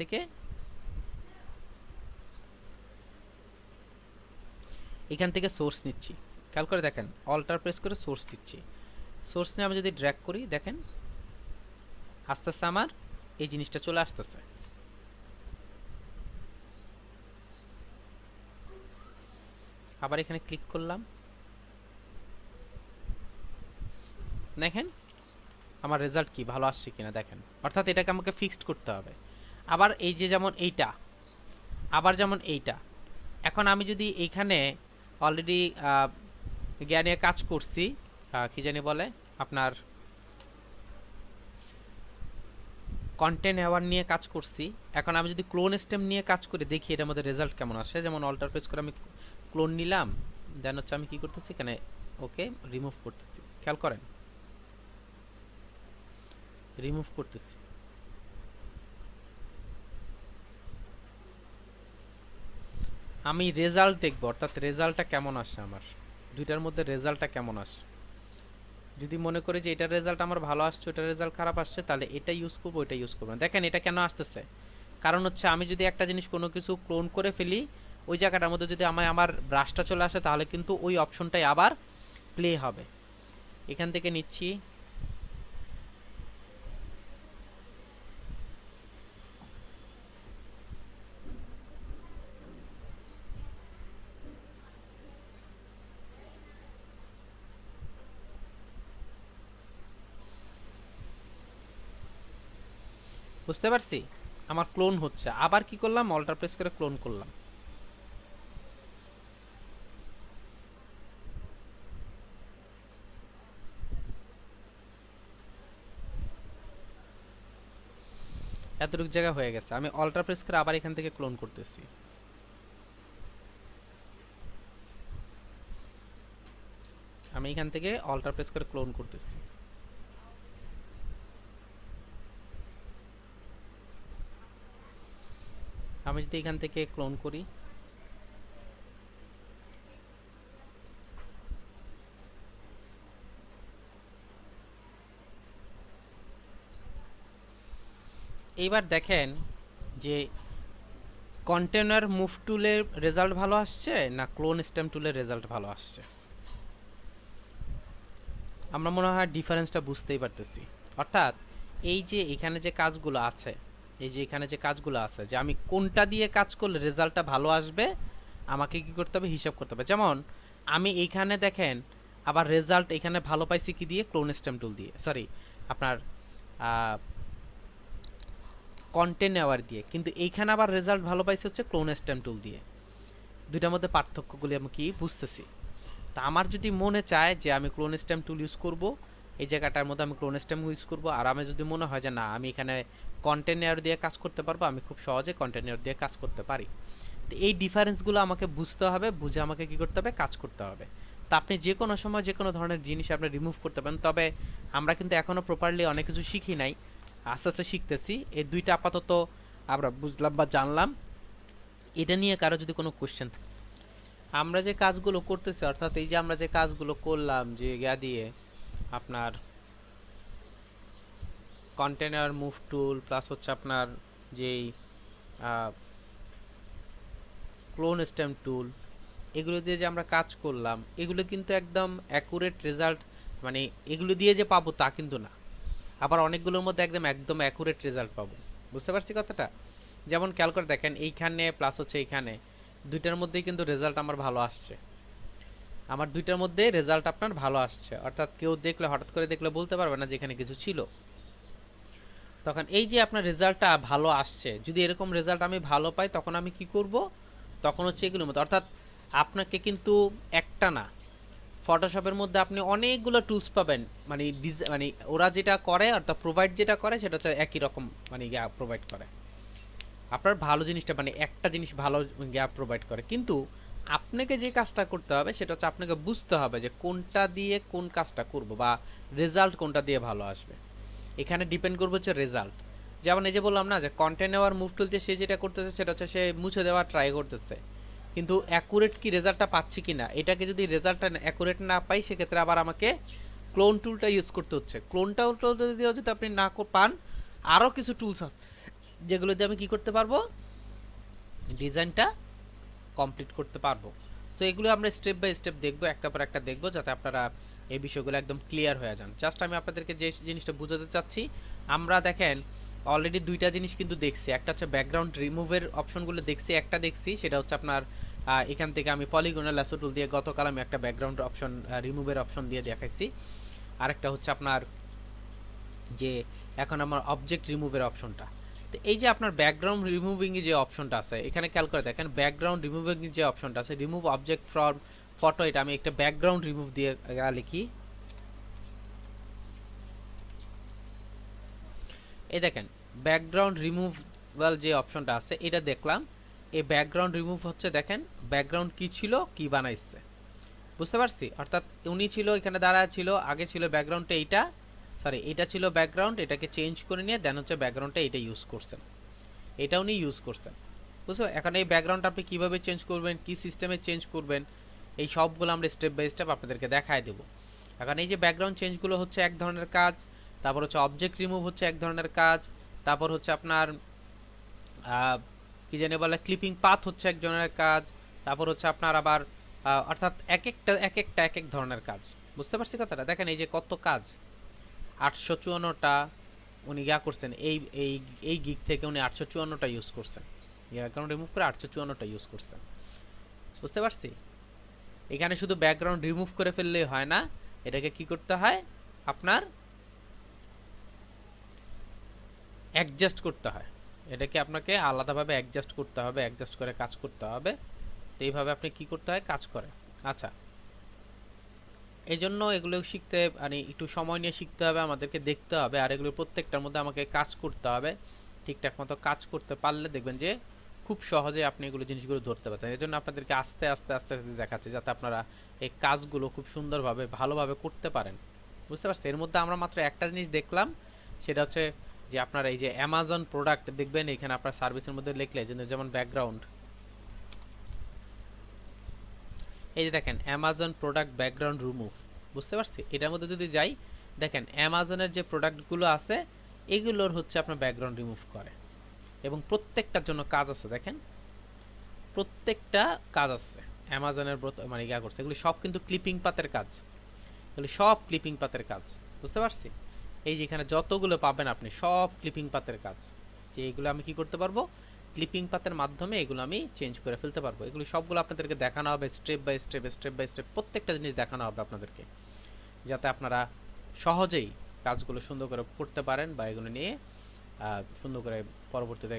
[SPEAKER 1] থেকে সোর্স নিচ্ছি, খেয়াল করে দেখেন অল্টার প্রেস করে সোর্স দিচ্ছি। সোর্স নিয়ে আমি যদি ড্র্যাগ করি, দেখেন আস্তে আস্তে আমার এই জিনিসটা চলে আসতেছে। আবার এখানে ক্লিক করলাম, দেখেন আমার রেজাল্ট কি ভালো আসছে কিনা দেখেন। অর্থাৎ এটাকে আমাকে ফিক্সড করতে হবে। আবার এই যে যেমন এইটা, আবার যেমন এইটা, এখন আমি যদি এইখানে অলরেডি জ্ঞানে কাজ করছি, কি জানি বলে আপনার কন্টেন্ট অ্যাওয়ার নিয়ে কাজ করছি, এখন আমি যদি ক্লোন স্টেম নিয়ে কাজ করি দেখি এটার মধ্যে রেজাল্ট কেমন আসে। যেমন অল্টার প্রেস করে আমি ক্লোন নিলাম, দেন হচ্ছে আমি কি করতেছি এখানে ওকে রিমুভ করতেছি, খেয়াল করেন রিমুভ করতেছি। আমি রেজাল্ট দেখব, অর্থাৎ রেজাল্টটা কেমন আসে আমার, দুইটার মধ্যে রেজাল্টটা কেমন আসে। যদি মনে করি যে এটার রেজাল্ট আমার ভালো আসছে, ওটার রেজাল্ট খারাপ আসছে, তাহলে এটা ইউজ করবো, ওইটা ইউজ করবো না। দেখেন এটা কেন আসতেছে, কারণ হচ্ছে আমি যদি একটা জিনিস কোনো কিছু ক্লোন করে ফেলি, ওই জায়গাটার মধ্যে যদি আমার ব্রাশটা চলে আসে, তাহলে কিন্তু ওই অপশনটাই আবার প্লে হবে। এখান থেকে নিচ্ছি, বুঝতে পারছি আমার ক্লোন হচ্ছে। আবার কি করলাম, অল্টার প্রেস করে ক্লোন করলাম। এতটুকু জায়গা হয়ে গেছে, আমি অল্টার প্রেস করে আবার এখান থেকে ক্লোন করতেছি। আমি এখান থেকে অল্টার প্রেস করে ক্লোন করতেছি। আমি যদি এখান থেকে ক্লোন করি, এইবার দেখেন যে কন্টেনার মুভ টুলের রেজাল্ট ভালো আসছে না ক্লোন স্টেম টুলের রেজাল্ট ভালো আসছে। আমরা মনে হয় ডিফারেন্সটা বুঝতেই পারতেছি। অর্থাৎ এই যে এখানে যে কাজগুলো আছে, এই যে এখানে যে কাজগুলো আছে, যে আমি কোনটা দিয়ে কাজ করলে রেজাল্টটা ভালো আসবে আমাকে কি করতে হবে, হিসাব করতে হবে। যেমন আমি এইখানে দেখেন আবার রেজাল্ট এখানে ভালো পাইছি কি দিয়ে, ক্লোন স্টেম টুল দিয়ে, সরি আপনার কন্টেন্ট নেওয়ার দিয়ে, কিন্তু এইখানে আবার রেজাল্ট ভালো পাইছে হচ্ছে ক্লোন স্টেম টুল দিয়ে। দুইটার মধ্যে পার্থক্যগুলি আমি কি বুঝতেছি। তা আমার যদি মনে চায় যে আমি ক্লোন স্টেম টুল ইউজ করব, এই জায়গাটার মধ্যে আমি ক্লোন স্টেম ইউজ করব, আর আমি যদি মনে হয় যে না আমি এখানে কন্টেনার দিয়ে কাজ করতে পারবো, আমি খুব সহজে কন্টেনার দিয়ে কাজ করতে পারি। তো এই ডিফারেন্সগুলো আমাকে বুঝতে হবে, বুঝে আমাকে কি করতে হবে, কাজ করতে হবে। তা আপনি যে কোনো সময় যে কোনো ধরনের জিনিস আপনি রিমুভ করতে পারেন। তবে আমরা কিন্তু এখনও প্রপারলি অনেক কিছু শিখি নাই, আস্তে আস্তে শিখতেছি। এই দুইটা আপাতত আমরা বুঝলাম বা জানলাম। এটা নিয়ে কারো যদি কোনো কোশ্চেন থাকে, আমরা যে কাজগুলো করতেছি, অর্থাৎ এই যে আমরা যে কাজগুলো করলাম যে ইয়া দিয়ে আপনার কন্টেনার মুভ টুল প্লাস হচ্ছে আপনার যেই ক্লোন স্টেম টুল, এগুলো দিয়ে যে আমরা কাজ করলাম, এগুলো কিন্তু একদম অ্যাকুরেট রেজাল্ট, মানে এগুলো দিয়ে যে পাবো তা কিন্তু না। আবার অনেকগুলোর মধ্যে একদম একদম অ্যাকুরেট রেজাল্ট পাবো। বুঝতে পারছি কথাটা? যেমন খেয়াল করে দেখেন এইখানে প্লাস হচ্ছে এইখানে, দুইটার মধ্যেই কিন্তু রেজাল্ট আমার ভালো আসছে। আমার দুইটার মধ্যে রেজাল্ট আপনার ভালো আসছে, অর্থাৎ কেউ দেখলে হঠাৎ করে দেখলে বলতে পারবে না যে এখানে কিছু ছিল। তখন এই যে আপনার রেজাল্টটা ভালো আসছে, যদি এরকম রেজাল্ট আমি ভালো পাই তখন আমি কি করব, তখন হচ্ছে এগুলোর মধ্যে, অর্থাৎ আপনাকে কিন্তু একটা না, ফটোশপের মধ্যে আপনি অনেকগুলো টুলস পাবেন, মানে মানে ওরা যেটা করে অর্থাৎ প্রোভাইড যেটা করে সেটা হচ্ছে একই রকম, মানে গ্যাপ প্রোভাইড করে আপনার ভালো জিনিসটা, মানে একটা জিনিস ভালো গ্যাপ প্রোভাইড করে। কিন্তু আপনাকে যে কাজটা করতে হবে সেটা হচ্ছে আপনাকে বুঝতে হবে যে কোনটা দিয়ে কোন কাজটা করব, বা রেজাল্ট কোনটা দিয়ে ভালো আসবে। এখানে ডিপেন্ড করবে হচ্ছে রেজাল্ট। যেমন এই যে বললাম না যে কন্টেন্ট নেওয়ার মুভ টুল দিয়ে সে যেটা করতেছে সেটা হচ্ছে সে মুছে দেওয়ার ট্রাই করতেছে, কিন্তু অ্যাকুরেট কি রেজাল্টটা পাচ্ছি কি না, এটাকে যদি রেজাল্টটা অ্যাকুরেট না পাই সেক্ষেত্রে আবার আমাকে ক্লোন টুলটা ইউজ করতে হচ্ছে। ক্লোন টুলটা দিয়েও যদি আপনি না পান, আরও কিছু টুলস আছে যেগুলো দিয়ে আমি কী করতে পারবো, ডিজাইনটা কমপ্লিট করতে পারবো। সো এগুলো আমরা স্টেপ বাই স্টেপ দেখবো, একটা পর একটা দেখবো, যাতে আপনারা এই বিষয়গুলো একদম ক্লিয়ার হয়ে যান। জাস্ট আমি আপনাদেরকে যে জিনিসটা বুঝাতে চাচ্ছি, আমরা দেখেন অলরেডি দুইটা জিনিস কিন্তু দেখছি। একটা হচ্ছে ব্যাকগ্রাউন্ড রিমুভের অপশনগুলো দেখছি, একটা দেখছি সেটা হচ্ছে আপনার এখান থেকে আমি পলিগনাল ল্যাসো টুল দিয়ে গতকাল আমি একটা ব্যাকগ্রাউন্ড অপশন রিমুভের অপশন দিয়ে দেখাইছি। আরেকটা হচ্ছে আপনার যে এখন আমার অবজেক্ট রিমুভের অপশনটা। তো এই যে আপনার ব্যাকগ্রাউন্ড রিমুভিং যে অপশনটা আছে, এখানে খেয়াল করে দেখেন ব্যাকগ্রাউন্ড রিমুভিং যে অপশনটা আছে, রিমুভ অবজেক্ট ফ্রম ফটো, এটা আমি একটা ব্যাকগ্রাউন্ড রিমুভ দিয়ে লিখি। এই দেখেন ব্যাকগ্রাউন্ড রিমুভাল যে অপশনটা আছে এটা দেখলাম। এই ব্যাকগ্রাউন্ড রিমুভ হচ্ছে, দেখেন ব্যাকগ্রাউন্ড কি ছিল কি বানাইছে, বুঝতে পারছি। অর্থাৎ উনি ছিল এখানে দাঁড়ায় ছিল, আগে ছিল ব্যাকগ্রাউন্ডটা এইটা, সরি এটা ছিল ব্যাকগ্রাউন্ড, এটাকে চেঞ্জ করে নিয়ে দেন হচ্ছে ব্যাকগ্রাউন্ডটা এটা ইউজ করছেন, এটা উনি ইউজ করছেন, বুঝছো। এখন এই ব্যাকগ্রাউন্ডটা আপনি কীভাবে চেঞ্জ করবেন, কি সিস্টেমে চেঞ্জ করবেন, এই সবগুলো আমরা স্টেপ বাই স্টেপ আপনাদেরকে দেখায় দেবো। এখন এই যে ব্যাকগ্রাউন্ড চেঞ্জগুলো হচ্ছে এক ধরনের কাজ, তারপর হচ্ছে অবজেক্ট রিমুভ হচ্ছে এক ধরনের কাজ, তারপর হচ্ছে আপনার কি জানি বলে ক্লিপিং পাথ হচ্ছে এক ধরনের কাজ, তারপর হচ্ছে আপনার আবার অর্থাৎ এক এক ধরনের কাজ। বুঝতে পারছি কথাটা? দেখেন এই যে কত কাজ, 854টা উনি ইয়া করছেন, এই এই এই গিগ থেকে উনি 854টা ইউজ করছেন, ব্যাকগ্রাউন্ড রিমুভ করে 854টা ইউজ করছেন। বুঝতে পারছি? এখানে শুধু ব্যাকগ্রাউন্ড রিমুভ করে ফেললেই হয় না, এটাকে কি করতে হয়, আপনার অ্যাডজাস্ট করতে হয়, এটাকে আপনাকে আলাদাভাবে অ্যাডজাস্ট করতে হবে, অ্যাডজাস্ট করে কাজ করতে হবে। তো এইভাবে আপনি কি করতে হয়, কাজ করে। আচ্ছা, এই জন্য এগুলো শিখতে মানে একটু সময় নিয়ে শিখতে হবে, আমাদেরকে দেখতে হবে, আর এগুলো প্রত্যেকটার মধ্যে আমাকে কাজ করতে হবে। ঠিকঠাক মতো কাজ করতে পারলে দেখবেন যে খুব সহজে আপনি এগুলো জিনিসগুলো ধরতে পারছেন। এজন্য আপনাদেরকে আস্তে আস্তে আস্তে আস্তে দেখাচ্ছি, যাতে আপনারা এই কাজগুলো খুব সুন্দরভাবে ভালোভাবে করতে পারেন। বুঝতে পারছেন? এর মধ্যে আমরা মাত্র একটা জিনিস দেখলাম, সেটা হচ্ছে যে আপনারা এই যে অ্যামাজন প্রোডাক্ট দেখবেন, এখানে আপনার সার্ভিসের মধ্যে লিখলে যেমন ব্যাকগ্রাউন্ড, এই যে দেখেন অ্যামাজন প্রোডাক্ট ব্যাকগ্রাউন্ড রিমুভ। বুঝতে পারছি? এটার মধ্যে যদি যাই, দেখেন অ্যামাজনের যে প্রোডাক্টগুলো আছে এগুলোর হচ্ছে আপনার ব্যাকগ্রাউন্ড রিমুভ করে, এবং প্রত্যেকটার জন্য কাজ আছে। দেখেন প্রত্যেকটা কাজ আছে অ্যামাজনের মানে ইয়া করছে, এগুলি সব কিন্তু ক্লিপিং পাতের কাজ, এগুলি সব ক্লিপিং পাতের কাজ। বুঝতে পারছি? এই যে এখানে যতগুলো পাবেন আপনি সব ক্লিপিং পাতের কাজ, যে এগুলো আমি কি করতে পারবো, ক্লিপিং পাতের মাধ্যমে এগুলো আমি চেঞ্জ করে ফেলতে পারবো। এগুলো সবগুলো আপনাদেরকে দেখানো হবে step by step, step by step প্রত্যেকটা জিনিস দেখানো হবে আপনাদেরকে, যাতে আপনারা সহজেই কাজগুলো সুন্দর করে করতে পারেন বা এগুলো নিয়ে সুন্দর করে পরবর্তীতে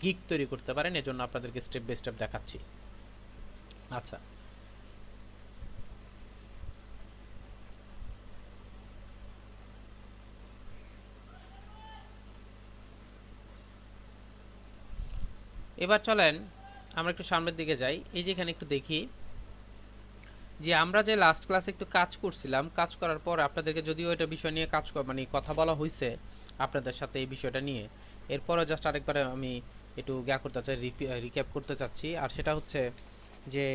[SPEAKER 1] গিগ তৈরি করতে পারেন। এজন্য আপনাদেরকে স্টেপ বাই স্টেপ দেখাচ্ছি। আচ্ছা, এবার চলেন আমরা একটু সামনের দিকে যাই। এই যে এখানে একটু দেখি যে আমরা যে লাস্ট ক্লাসে একটু কাজ করছিলাম, কাজ করার পর আপনাদেরকে যদিও এটা বিষয় নিয়ে মানে কথা বলা হয়েছে আপনাদের সাথে এই বিষয়টা নিয়ে, এরপরও জাস্ট আরেকবার আমি একটু করতে চাই, রিক্যাপ করতে চাচ্ছি। আর সেটা হচ্ছে যে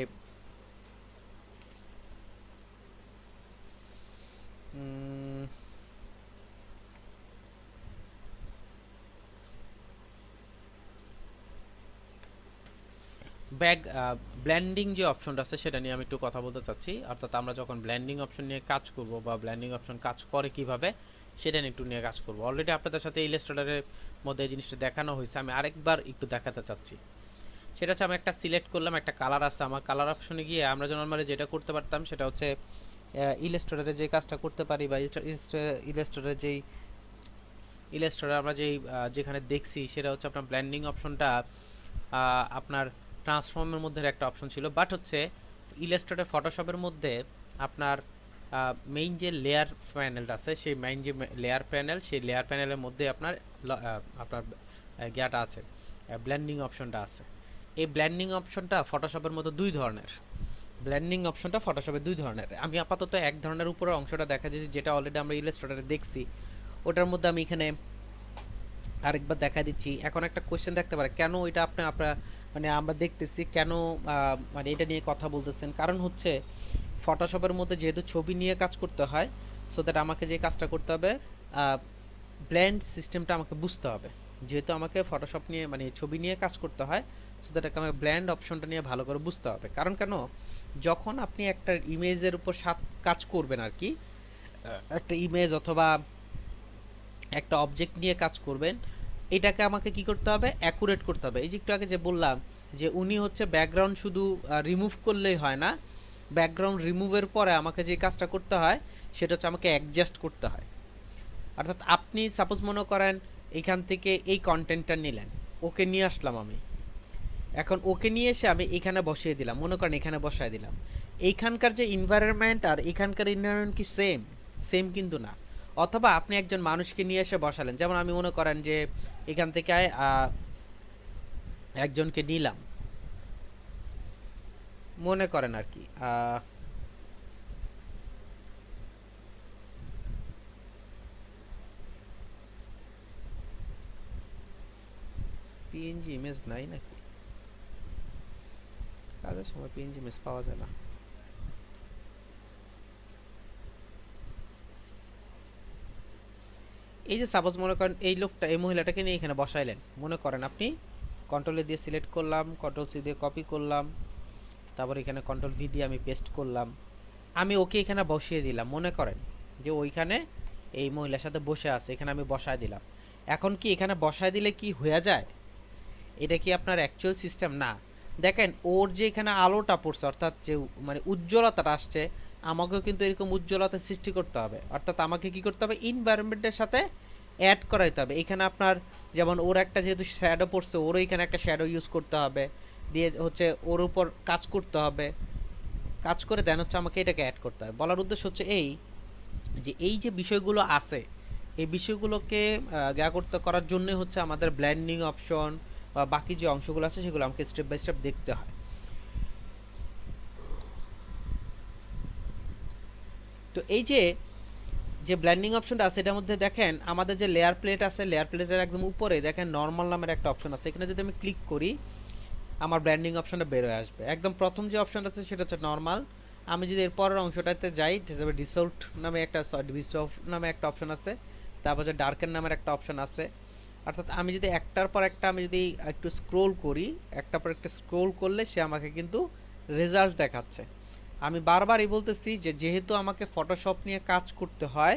[SPEAKER 1] ব্ল্যান্ডিং যে অপশনটা আছে সেটা নিয়ে আমি একটু কথা বলতে চাচ্ছি। অর্থাৎ আমরা যখন ব্ল্যান্ডিং অপশন নিয়ে কাজ করব বা ব্ল্যান্ডিং অপশন কাজ করে কিভাবে সেটা নিয়ে একটু নিয়ে কাজ করব। অলরেডি আপনাদের সাথে ইলাস্ট্রেটরের মধ্যে এই জিনিসটা দেখানো হয়েছে, আমি আরেকবার একটু দেখাতে চাচ্ছি। সেটা হচ্ছে আমি একটা সিলেক্ট করলাম, একটা কালার আছে আমার, কালার অপশনে গিয়ে আমরা নরমালি যেটা করতে পারতাম সেটা হচ্ছে ইলাস্ট্রেটরে যে কাজটা করতে পারি বা ইলাস্ট্রেটরে আমরা যেখানে দেখছি সেটা হচ্ছে আপনার ব্ল্যান্ডিং অপশনটা আপনার ট্রান্সফর্মের মধ্যে একটা অপশন ছিল, বাট হচ্ছে ইলাস্ট্রেটর ফটোশপের মধ্যে আপনার মেইন যে লেয়ার প্যানেলটা আছে, সেই মেইন যে লেয়ার প্যানেল, সেই লেয়ার প্যানেলের মধ্যে আপনার আপনার গিয়াটা আছে, ব্লেন্ডিং অপশনটা আছে। এই ব্লেন্ডিং অপশনটা ফটোশপের মধ্যে দুই ধরনের, ব্লেন্ডিং অপশনটা ফটোশপে দুই ধরনের। আমি আপাতত এক ধরনের উপরে অংশটা দেখা যাচ্ছে, যেটা অলরেডি আমরা ইলাস্ট্রেটরে দেখছি, ওটার মধ্যে আমি এখানে আরেকবার দেখা দিচ্ছি। এখন একটা কোশ্চেন থাকতে পারে, কেন এটা আপনারা মানে আমরা দেখতেছি কেন মানে এটা নিয়ে কথা বলতেছেন? কারণ হচ্ছে ফটোশপের মধ্যে যেহেতু ছবি নিয়ে কাজ করতে হয়, সো দ্যাট আমাকে যে কাজটা করতে হবে, ব্লেন্ড সিস্টেমটা আমাকে বুঝতে হবে। যেহেতু আমাকে ফটোশপ নিয়ে মানে ছবি নিয়ে কাজ করতে হয়, সো দ্যাট আমাকে ব্লেন্ড অপশনটা নিয়ে ভালো করে বুঝতে হবে। কারণ কেন, যখন আপনি একটা ইমেজের উপর কাজ করবেন আর কি, একটা ইমেজ অথবা একটা অবজেক্ট নিয়ে কাজ করবেন, এটাকে আমাকে কি করতে হবে, অ্যাকুরেট করতে হবে। এই যে একটু আগে যে বললাম যে উনি হচ্ছে ব্যাকগ্রাউন্ড শুধু রিমুভ করলেই হয় না, ব্যাকগ্রাউন্ড রিমুভের পরে আমাকে যে কাজটা করতে হয় সেটা হচ্ছে আমাকে অ্যাডজাস্ট করতে হয়। অর্থাৎ আপনি সাপোজ মনে করেন এইখান থেকে এই কন্টেন্টটা নিলেন, ওকে নিয়ে আসলাম আমি, এখন ওকে নিয়ে এসে আমি এখানে বসিয়ে দিলাম, মনে করেন এখানে বসায় দিলাম। এইখানকার যে এনভায়রনমেন্ট আর এখানকার এনভায়রনমেন্ট কি সেম? সেম কিন্তু না। অথবা আপনি একজন মানুষকে নিয়ে এসে বসালেন, যেমন আমি মনে করেন যে এখান থেকে একজনকে নিলাম, মনে করেন আর কি পিএনজি ইমেজ নাই নাকি? কাজের সময় পিএনজি ইমেজ পাওয়া যায় না। এই যে সাপোজ মনে করেন এই লোকটা, এই মহিলাটাকে নিয়ে এখানে বসাইলেন, মনে করেন আপনি কন্ট্রোলে দিয়ে সিলেক্ট করলাম, কন্ট্রোল সি দিয়ে কপি করলাম, তারপর এখানে কন্ট্রোল ভি দিয়ে আমি পেস্ট করলাম, আমি ওকে এখানে বসিয়ে দিলাম। মনে করেন যে ওইখানে এই মহিলার সাথে বসে আছে, এখানে আমি বসায় দিলাম। এখন কি এখানে বসায় দিলে কি হয়ে যায়? এটা কি আপনার অ্যাকচুয়াল সিস্টেম না? দেখেন ওর যে এখানে আলোটা পড়ছে, অর্থাৎ যে মানে উজ্জ্বলতাটা আসছে, আমাকেও কিন্তু এরকম উজ্জ্বলতা সৃষ্টি করতে হবে। অর্থাৎ আমাকে কি করতে হবে, এনভায়রনমেন্টের সাথে অ্যাড করাইতে হবে। এখানে আপনার যেমন ওর একটা যেহেতু শ্যাডো পড়ছে, ওরও এখানে একটা শ্যাডো ইউজ করতে হবে, দিয়ে হচ্ছে ওর উপর কাজ করতে হবে, কাজ করে দেন হচ্ছে আমাকে এটাকে অ্যাড করতে হবে। বলার উদ্দেশ্য হচ্ছে এই যে এই যে বিষয়গুলো আছে, এই বিষয়গুলোকে করতে করার জন্য হচ্ছে আমাদের ব্লেন্ডিং অপশন বা বাকি যে অংশগুলো আছে সেগুলো আমাকে স্টেপ বাই স্টেপ দেখতে হয়। তো এই যে যে ব্লেন্ডিং অপশনটা আছে এটার মধ্যে দেখেন আমাদের যে লেয়ার প্লেট আছে, লেয়ার প্লেটের একদম উপরে দেখেন নর্মাল নামের একটা অপশন আছে। এখানে যদি আমি ক্লিক করি আমার ব্র্যান্ডিং অপশনটা বের হয়ে আসবে। একদম প্রথম যে অপশনটা আছে সেটা হচ্ছে নর্মাল। আমি যদি এর পরের অংশটাতে যাই, হিসেবে ডিসল্ট নামে একটা ডিসল্ট নামে একটা অপশন আছে, তারপর যে ডার্কেন নামের একটা অপশন আছে। অর্থাৎ আমি যদি একটার পর একটা আমি যদি একটু স্ক্রোল করি, একটার পর একটা স্ক্রোল করলে সে আমাকে কিন্তু রেজাল্ট দেখাচ্ছে। আমি বারবারই বলতেছি যে যেহেতু আমাকে ফটোশপ নিয়ে কাজ করতে হয়,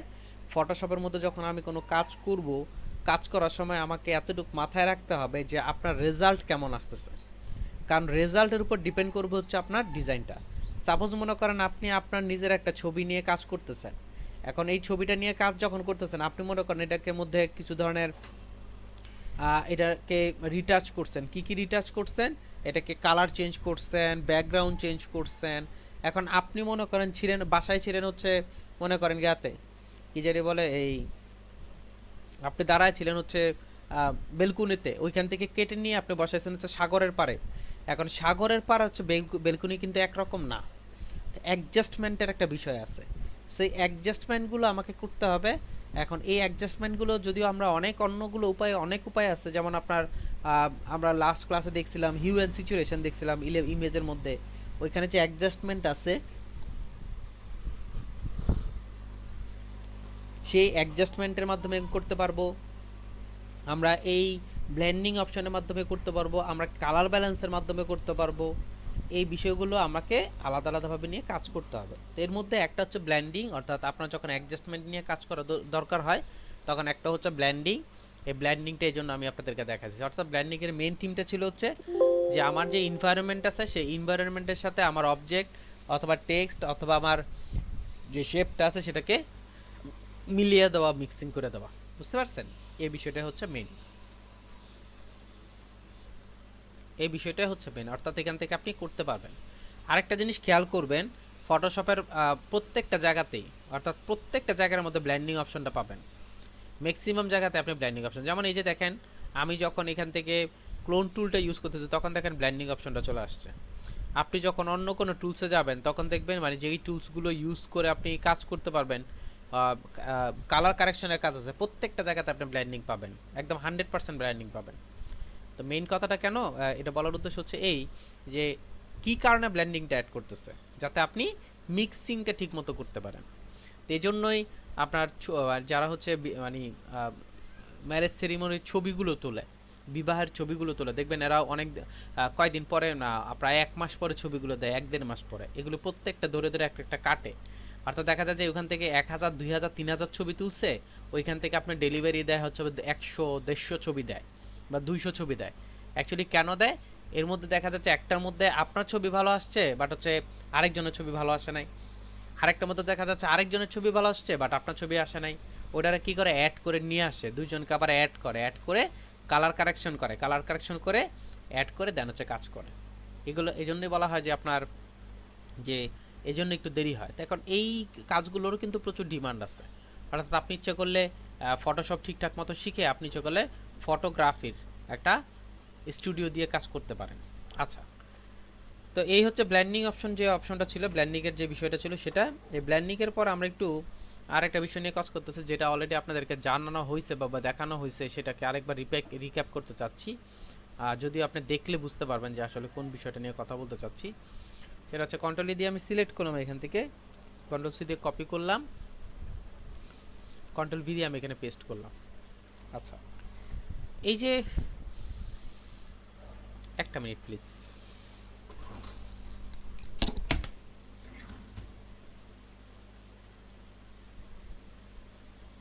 [SPEAKER 1] ফটোশপের মধ্যে যখন আমি কোনো কাজ করব, কাজ করার সময় আমাকে এতটুকু মাথায় রাখতে হবে যে আপনার রেজাল্ট কেমন আসতেছে। কারণ রেজাল্টের উপর ডিপেন্ড করবে হচ্ছে আপনার ডিজাইনটা। সাপোজ মনে করেন আপনি আপনার নিজের একটা ছবি নিয়ে কাজ করতেছেন, এখন এই ছবিটা নিয়ে কাজ যখন করতেছেন আপনি মনে করেন এটাকে মধ্যে কিছু ধরনের এটাকে রিটাচ করছেন। কি কি রিটাচ করছেন? এটাকে কালার চেঞ্জ করছেন, ব্যাকগ্রাউন্ড চেঞ্জ করছেন। এখন আপনি মনে করেন ছিলেন বাসায়, ছিলেন হচ্ছে মনে করেন ইয়াতে কি জানি বলে, এই আপনি দাঁড়ায় ছিলেন হচ্ছে বেলকুনিতে, ওইখান থেকে কেটে নিয়ে আপনি বসাইছেন হচ্ছে সাগরের পাড়ে। এখন সাগরের পাড় হচ্ছে বেলকুনি কিন্তু একরকম না, অ্যাডজাস্টমেন্টের একটা বিষয় আছে। সেই অ্যাডজাস্টমেন্টগুলো আমাকে করতে হবে। এখন এই অ্যাডজাস্টমেন্টগুলো যদিও আমরা অন্যগুলো অনেক উপায় আছে, যেমন আপনার আমরা লাস্ট ক্লাসে দেখছিলাম হিউ অ্যান্ড সিচুয়েশন দেখছিলাম ইমেজের মধ্যে, ওইখানে যে অ্যাডজাস্টমেন্ট আছে সেই অ্যাডজাস্টমেন্টের মাধ্যমে করতে পারবো আমরা, এই ব্লেন্ডিং অপশনের মাধ্যমে করতে পারবো আমরা, কালার ব্যালেন্সের মাধ্যমে করতে পারবো। এই বিষয়গুলো আমাকে আলাদা আলাদাভাবে নিয়ে কাজ করতে হবে। তো এর মধ্যে একটা হচ্ছে ব্লেন্ডিং, অর্থাৎ আপনার যখন অ্যাডজাস্টমেন্ট নিয়ে কাজ করা দরকার হয় তখন একটা হচ্ছে ব্লেন্ডিং। এই ব্লেন্ডিংটা এই জন্য আমি আপনাদেরকে দেখাচ্ছি। অর্থাৎ ব্লেন্ডিংয়ের মেইন থিমটা ছিল হচ্ছে যে আমার যে এনভায়রনমেন্ট আছে সেই এনভায়রনমেন্টের সাথে আমার অবজেক্ট অথবা টেক্সট অথবা আমার যে শেপটা আছে সেটাকে মিলিয়ে দেওয়া, মিক্সিং করে দেওয়া। বুঝতে পারছেন? এই বিষয়টা হচ্ছে মেইন, এই বিষয়টাই হচ্ছে মেন, অর্থাৎ এখান থেকে আপনি করতে পারবেন। আরেকটা জিনিস খেয়াল করবেন, ফটোশপের প্রত্যেকটা জায়গাতেই, অর্থাৎ প্রত্যেকটা জায়গার মধ্যে ব্লেন্ডিং অপশনটা পাবেন। ম্যাক্সিমাম জায়গাতে আপনি ব্লেন্ডিং অপশন, যেমন এই যে দেখেন আমি যখন এখান থেকে ক্লোন টুলটা ইউজ করতেছি তখন দেখেন ব্লেন্ডিং অপশনটা চলে আসছে। আপনি যখন অন্য কোনো টুলসে যাবেন তখন দেখবেন মানে যেই টুলসগুলো ইউজ করে আপনি কাজ করতে পারবেন, কালার কারেকশনের কাজ আছে, প্রত্যেকটা জায়গাতে আপনি ব্লেন্ডিং পাবেন, একদম 100% ব্লেন্ডিং পাবেন। তো মেইন কথাটা কেন এটা বলার উদ্দেশ্য হচ্ছে এই যে কি কারণে ব্লেন্ডিংটা অ্যাড করতেছে, যাতে আপনি মিক্সিংটা ঠিক মতো করতে পারেন। তো এই জন্যই আপনার যারা হচ্ছে মানে ম্যারেজ সেরিমনির ছবিগুলো তোলে, বিবাহের ছবিগুলো তোলে, দেখবেন এরা অনেক কয়দিন পরে না, প্রায় 1 মাস পরে ছবিগুলো দেয়, 1-1.5 মাস পরে, এগুলো প্রত্যেকটা ধরে ধরে একটা একটা কাটে। অর্থাৎ দেখা যায় যে ওখান থেকে 1000, 2000, 3000 ছবি তুলছে, ওইখান থেকে আপনার ডেলিভারি দেয় হচ্ছে 100-150 ছবি দেয় বা 200 ছবি দেয়। অ্যাকচুয়ালি কেন দেয়? এর মধ্যে দেখা যাচ্ছে একটার মধ্যে আপনার ছবি ভালো আসছে বাট হচ্ছে আরেকজনের ছবি ভালো আসে নাই, আরেকটার মধ্যে দেখা যাচ্ছে আরেকজনের ছবি ভালো আসছে বাট আপনার ছবি আসে নাই। ওটারে কি করে অ্যাড করে নিয়ে আসে, দুইজনকে আবার অ্যাড করে কালার কারেকশন করে, কালার কারেকশন করে অ্যাড করে দেন হচ্ছে কাজ করে। এগুলো এই জন্যই বলা হয় যে আপনার যে এই জন্য একটু দেরি হয়। তো এখন এই কাজগুলোরও কিন্তু প্রচুর ডিমান্ড আছে। অর্থাৎ আপনি ইচ্ছে করলে ফটোশপ ঠিকঠাক মতো শিখে আপনি ইচ্ছে করলে ফটোগ্রাফির একটা স্টুডিও দিয়ে কাজ করতে পারেন। আচ্ছা, তো এই হচ্ছে ব্লেন্ডিং অপশন, যে অপশনটা ছিল ব্লেন্ডিংয়ের যে বিষয়টা ছিল সেটা। এই ব্লেন্ডিংয়ের পর আমরা একটু আরেকটা বিষয় নিয়ে কাজ করতেছি, যেটা অলরেডি আপনাদেরকে জানানো হয়েছে বা দেখানো হয়েছে, সেটাকে আরেকবার রিক্যাপ করতে চাচ্ছি। যদিও আপনি দেখলে বুঝতে পারবেন যে আসলে কোন বিষয়টা নিয়ে কথা বলতে চাচ্ছি। সেটা হচ্ছে কন্ট্রোল দিয়ে আমি সিলেক্ট করলাম, এখান থেকে কন্ট্রোল সি দিয়ে কপি করলাম, কন্ট্রোল ভি দিয়ে আমি এখানে পেস্ট করলাম। আচ্ছা, এই যে একটা মিনিট প্লিজ,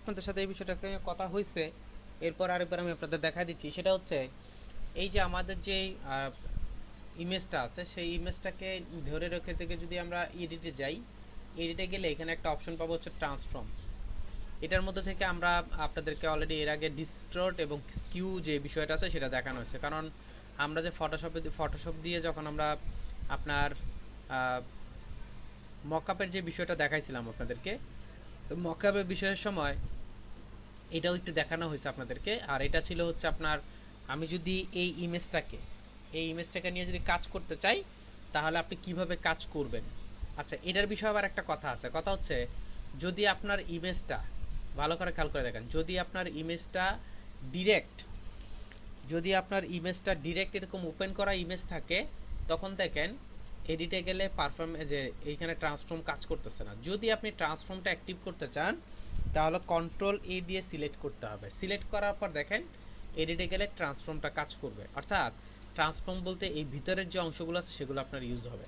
[SPEAKER 1] আপনাদের সাথে এই বিষয়টা কথা হয়েছে, এরপর আরেকবার আমি আপনাদের দেখাই দিচ্ছি। সেটা হচ্ছে এই যে আমাদের যে ইমেজটা আছে সেই ইমেজটাকে ধরে রেখে থেকে যদি আমরা এডিটে যাই, এডিটে গেলে এখানে একটা অপশন পাবো হচ্ছে ট্রান্সফর্ম। এটার মধ্যে থেকে আমরা আপনাদেরকে অলরেডি এর আগে ডিস্টর্ট এবং স্কিউ যে বিষয়টা আছে সেটা দেখানো হয়েছে। কারণ আমরা যে ফটোশপ দিয়ে যখন আমরা আপনার মকআপের যে বিষয়টা দেখাইছিলাম আপনাদেরকে, তো মকআপের বিষয়ের সময় এটাও একটু দেখানো হয়েছে আপনাদেরকে। আর এটা ছিল হচ্ছে আপনার আমি যদি এই ইমেজটাকে নিয়ে যদি কাজ করতে চাই, তাহলে আপনি কিভাবে কাজ করবেন? আচ্ছা, এটার বিষয়ে আবার একটা কথা আছে। কথা হচ্ছে, যদি আপনার ইমেজটা, ভালো করে খেয়াল করে দেখেন, ডিরেক্ট যদি আপনার ইমেজটা ডিরেক্ট এরকম ওপেন করা ইমেজ থাকে, তখন দেখেন এডিটে গেলে যে এইখানে ট্রান্সফর্ম কাজ করতেছে না। যদি আপনি ট্রান্সফর্মটা অ্যাক্টিভ করতে চান, তাহলে কন্ট্রোল এ দিয়ে সিলেক্ট করতে হবে। সিলেক্ট করার পর দেখেন এডিটে গেলে ট্রান্সফর্মটা কাজ করবে। অর্থাৎ ট্রান্সফর্ম বলতে এই ভিতরের যে অংশগুলো আছে সেগুলো আপনার ইউজ হবে।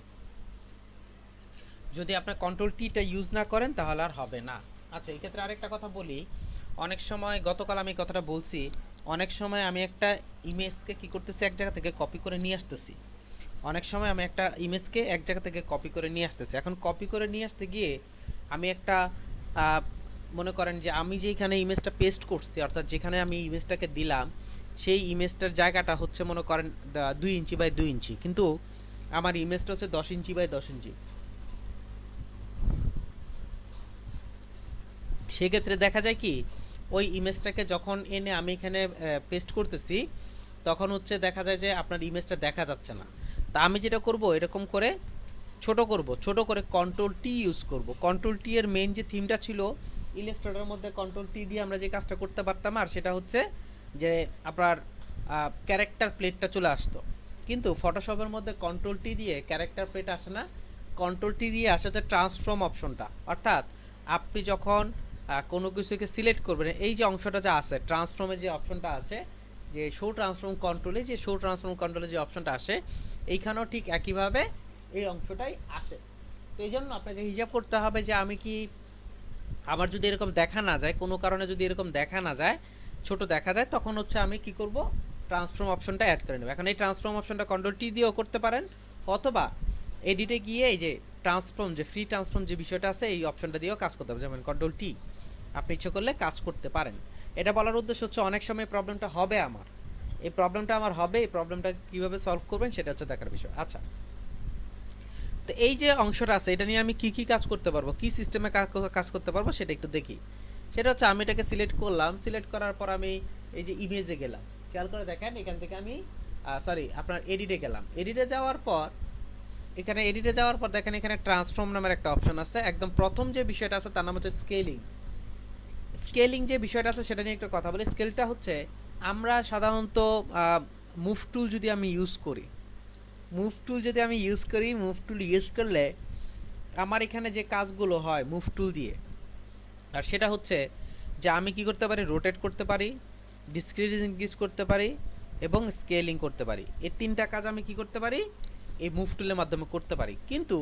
[SPEAKER 1] যদি আপনার কন্ট্রোল টিটা ইউজ না করেন তাহলে আর হবে না। আচ্ছা, এই ক্ষেত্রে আরেকটা কথা বলি। অনেক সময়, গতকাল আমি কথাটা বলছি, অনেক সময় আমি একটা ইমেজকে কি করতেছি, এক জায়গা থেকে কপি করে নিয়ে আসতেছি। এখন কপি করে নিয়ে আসতে গিয়ে আমি একটা মনে করেন যে আমি যেখানে ইমেজটা পেস্ট করছি, অর্থাৎ যেখানে আমি ইমেজটাকে দিলাম, সেই ইমেজটার জায়গাটা হচ্ছে মনে করেন 2 ইঞ্চি বাই 2 ইঞ্চি, কিন্তু আমার ইমেজটা হচ্ছে 10 ইঞ্চি বাই 10 ইঞ্চি। সেক্ষেত্রে দেখা যায় কি, ওই ইমেজটাকে যখন এনে আমি এখানে পেস্ট করতেছি, তখন হচ্ছে দেখা যায় যে আপনার ইমেজটা দেখা যাচ্ছে না। তা আমি যেটা করব, এরকম করে ছোট করে কন্ট্রোল টি ইউজ করব। কন্ট্রোল টি এর মেইন যে থিমটা ছিল ইলাস্ট্রেটরের মধ্যে, কন্ট্রোল টি দিয়ে আমরা যে কাজটা করতে পারতাম, আর সেটা হচ্ছে যে আপনার ক্যারেক্টার প্লেটটা চলে আসতো। কিন্তু ফটোশপের মধ্যে কন্ট্রোল টি দিয়ে ক্যারেক্টার প্লেট আসে না, কন্ট্রোল টি দিয়ে আসে হচ্ছে ট্রান্সফর্ম অপশনটা। অর্থাৎ আপনি যখন কোনো কিছুকে সিলেক্ট করবেন, এই যে অংশটা যা আছে ট্রান্সফর্মের যে অপশনটা আছে, যে শো ট্রান্সফর্ম কন্ট্রোলে যে অপশনটা আসে, এইখানেও ঠিক একইভাবে এই অংশটাই আসে। তো এই জন্য আপনাকে হিসাব করতে হবে যে আমি কি, আমার যদি এরকম দেখা না যায়, কোনো কারণে যদি এরকম দেখা না যায়, ছোট দেখা যায়, তখন হচ্ছে আমি কি করব, ট্রান্সফর্ম অপশনটা অ্যাড করে নেব। এখন এই ট্রান্সফর্ম অপশনটা কন্ট্রোল টি দিয়েও করতে পারেন, অথবা এডিটে গিয়ে এই যে ফ্রি ট্রান্সফর্ম যে বিষয়টা আছে, এই অপশনটা দিয়েও কাজ করতে হবে, যেমন কন্ট্রোল টি আপনি ইচ্ছে করলে কাজ করতে পারেন। এটা বলার উদ্দেশ্য হচ্ছে অনেক সময় প্রবলেমটা হবে আমার, এই প্রবলেমটা কীভাবে সলভ করবেন সেটা হচ্ছে দেখার বিষয়। আচ্ছা, তো এই যে অংশটা আছে, এটা নিয়ে আমি কি কাজ করতে পারবো, কি সিস্টেমে কাজ করতে পারবো সেটা একটু দেখি। সেটা হচ্ছে, আমি এটাকে সিলেক্ট করলাম, সিলেক্ট করার পর আমি এই যে ইমেজে গেলাম, খেয়াল করে দেখেন, এখান থেকে আমি আপনার এডিটে গেলাম। এডিটে যাওয়ার পর দেখেন এখানে ট্রান্সফর্ম নামের একটা অপশন আছে। একদম প্রথম যে বিষয়টা আছে তার নাম হচ্ছে স্কেলিং যে বিষয়টা আছে সেটা নিয়ে একটু কথা বলি। স্কেলটা হচ্ছে, আমরা সাধারণত মুভ টুল যদি আমি ইউজ করি, মুভ টুল ইউজ করলে আমার এখানে যে কাজগুলো হয় মুভ টুল দিয়ে, আর সেটা হচ্ছে যে আমি কি করতে পারি, রোটেট করতে পারি, ডিসক্রিজ করতে পারি এবং স্কেলিং করতে পারি। এই তিনটা কাজ আমি কি করতে পারি, এই মুভ টুলের মাধ্যমে করতে পারি। কিন্তু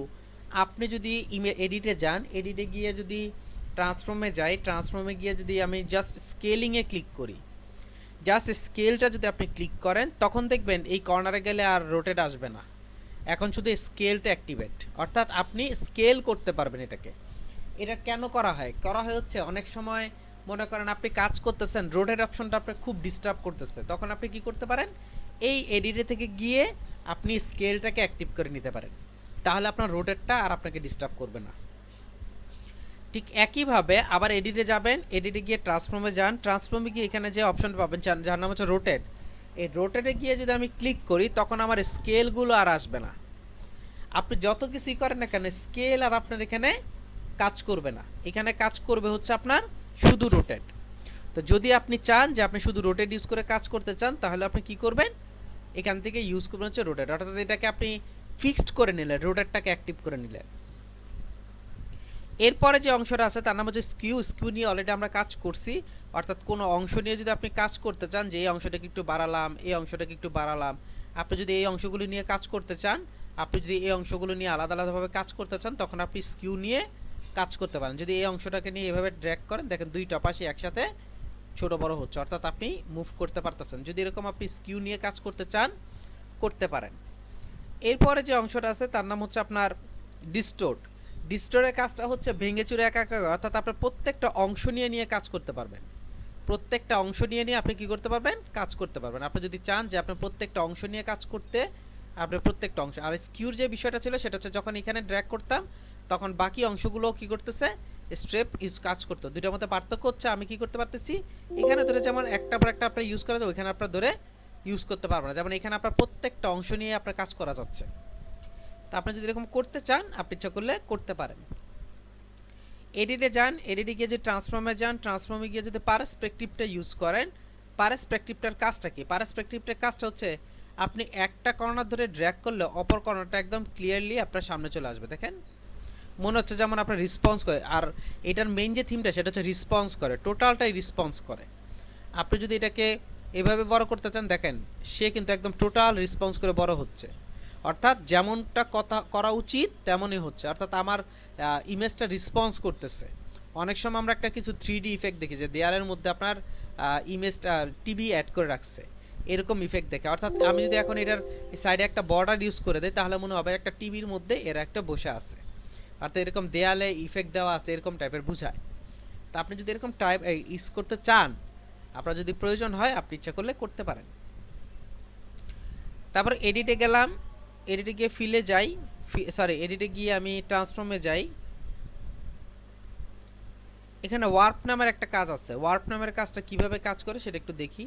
[SPEAKER 1] আপনি যদি এডিটে যান, এডিটে গিয়ে যদি ট্রান্সফর্মে গিয়ে যদি আমি জাস্ট স্কেলিংয়ে ক্লিক করি, জাস্ট স্কেলটা যদি আপনি ক্লিক করেন, তখন দেখবেন এই কর্নারে গেলে আর রোটেট আসবে না, এখন শুধু স্কেলটা অ্যাক্টিভেট, অর্থাৎ আপনি স্কেল করতে পারবেন এটাকে। এটা কেন করা হয় হচ্ছে, অনেক সময় মনে করেন আপনি কাজ করতেছেন, রোটেট অপশনটা আপনার খুব ডিস্টার্ব করতেছে, তখন আপনি কি করতে পারেন, এই এডিটে থেকে গিয়ে আপনি স্কেলটাকে অ্যাক্টিভ করে নিতে পারেন, তাহলে আপনার রোটেটটা আর আপনাকে ডিস্টার্ব করবে না। ঠিক একইভাবে আবার এডিটে যাবেন, এডিটে গিয়ে ট্রান্সফর্মে যান, ট্রান্সফর্মে গিয়ে এখানে যে অপশনটা পাবেন যার নাম হচ্ছে রোটেট, এই রোটেটে গিয়ে যদি আমি ক্লিক করি, তখন আমার স্কেলগুলো আর আসবে না। আপনি যত কিছুই করেন না কেন, স্কেল আর আপনার এখানে কাজ করবে না, এখানে কাজ করবে হচ্ছে আপনার শুধু রোটেট। তো যদি আপনি চান যে আপনি শুধু রোটেট ইউজ করে কাজ করতে চান, তাহলে আপনি কি করবেন, এখান থেকে ইউজ করবেন হচ্ছে রোটেট, অর্থাৎ এটাকে আপনি ফিক্সড করে নিলেন, রোটেটটাকে অ্যাক্টিভ করে নিলেন। এরপরে যে অংশটা আছে তার নাম হচ্ছে স্কিউ নিয়ে অলরেডি আমরা কাজ করছি। অর্থাৎ কোনো অংশ নিয়ে যদি আপনি কাজ করতে চান, যে এই অংশটাকে একটু বাড়ালাম, এই অংশটাকে একটু বাড়ালাম, আপনি যদি এই অংশগুলো নিয়ে কাজ করতে চান, আপনি যদি এই অংশগুলো নিয়ে আলাদা আলাদাভাবে কাজ করতে চান, তখন আপনি স্কিউ নিয়ে কাজ করতে পারেন। যদি এই অংশটাকে নিয়ে এভাবে ড্র্যাগ করেন, দেখেন দুইটা পাশে একসাথে ছোট বড় হচ্ছে, অর্থাৎ আপনি মুভ করতে পারতেছেন। যদি এরকম আপনি স্কিউ নিয়ে কাজ করতে চান, করতে পারেন। এরপরে যে অংশটা আছে তার নাম হচ্ছে আপনার ডিস্টোরের কাজটা হচ্ছে ভেঙে চুরে একা, অর্থাৎ আপনার প্রত্যেকটা অংশ নিয়ে কাজ করতে পারবেন। প্রত্যেকটা অংশ নিয়ে আপনি কি করতে পারবেন, কাজ করতে পারবেন। আপনি যদি চান যে আপনি প্রত্যেকটা অংশ নিয়ে কাজ করতে, আপনি প্রত্যেকটা অংশ, আর স্কিউর যে বিষয়টা ছিল সেটা হচ্ছে যখন এখানে ড্র্যাগ করতাম, তখন বাকি অংশগুলো কি করতেছে, স্ট্রেপ ইউজ কাজ করতো। দুইটার মধ্যে পার্থক্য হচ্ছে, আমি কি করতে পারতেছি, এখানে ধরে যেমন একটা পর একটা আপনার ইউজ করা যায়, ওইখানে আপনার ধরে ইউজ করতে পারবো না। যেমন এখানে আপনার প্রত্যেকটা অংশ নিয়ে আপনার কাজ করা যাচ্ছে। তা আপনি যদি এরকম করতে চান আপনি ইচ্ছা করলে করতে পারেন। এডিটে যান, এডিটে গিয়ে যে ট্রান্সফর্মে যান, ট্রান্সফর্মে গিয়ে যদি পার্সপেক্টিভটা ইউজ করেন, পার্সপেক্টিভটার কাজটা কি? পার্সপেক্টিভটার কাজটা হচ্ছে আপনি একটা কর্নার ধরে ড্র্যাগ করলে অপর কর্নারটা একদম ক্লিয়ারলি আপনার সামনে চলে আসবে। দেখেন মনে হচ্ছে যেমন আপনার রেসপন্স করে। আর এটার মেইন যে থিমটা সেটা হচ্ছে রেসপন্স করে, টোটালটাই রেসপন্স করে। আপনি যদি এটাকে এভাবে বড় করতে চান দেখেন সে কিন্তু একদম টোটাল রেসপন্স করে বড় হচ্ছে, অর্থাৎ যেমনটা কথা করা উচিত তেমনই হচ্ছে, অর্থাৎ আমার ইমেজটা রেসপন্স করতেছে। অনেক সময় আমরা একটা কিছু 3D ইফেক্ট দেখি যে দেয়ালের মধ্যে আপনার ইমেজটা টিভি অ্যাড করে রাখছে, এরকম ইফেক্ট দেখে। অর্থাৎ আমি যদি এখন এটার সাইডে একটা বর্ডার ইউজ করে দিই তাহলে মনে হবে একটা টিভির মধ্যে এরা একটা বসে আছে, অর্থাৎ এরকম দেয়ালে ইফেক্ট দেওয়া আছে এরকম টাইপের বুঝায়। তা আপনি যদি এরকম টাইপ ইউজ করতে চান, আপনার যদি প্রয়োজন হয় আপনি ইচ্ছা করলে করতে পারেন। তারপর এডিটে গেলাম, এডিটে গিয়ে ফিলে যাই, সরি এডিটে গিয়ে আমি ট্রান্সফর্মে যাই। এখানে ওয়ার্প নামের একটা কাজ আছে, ওয়ার্প নামের কাজটা কিভাবে কাজ করে সেটা একটু দেখি।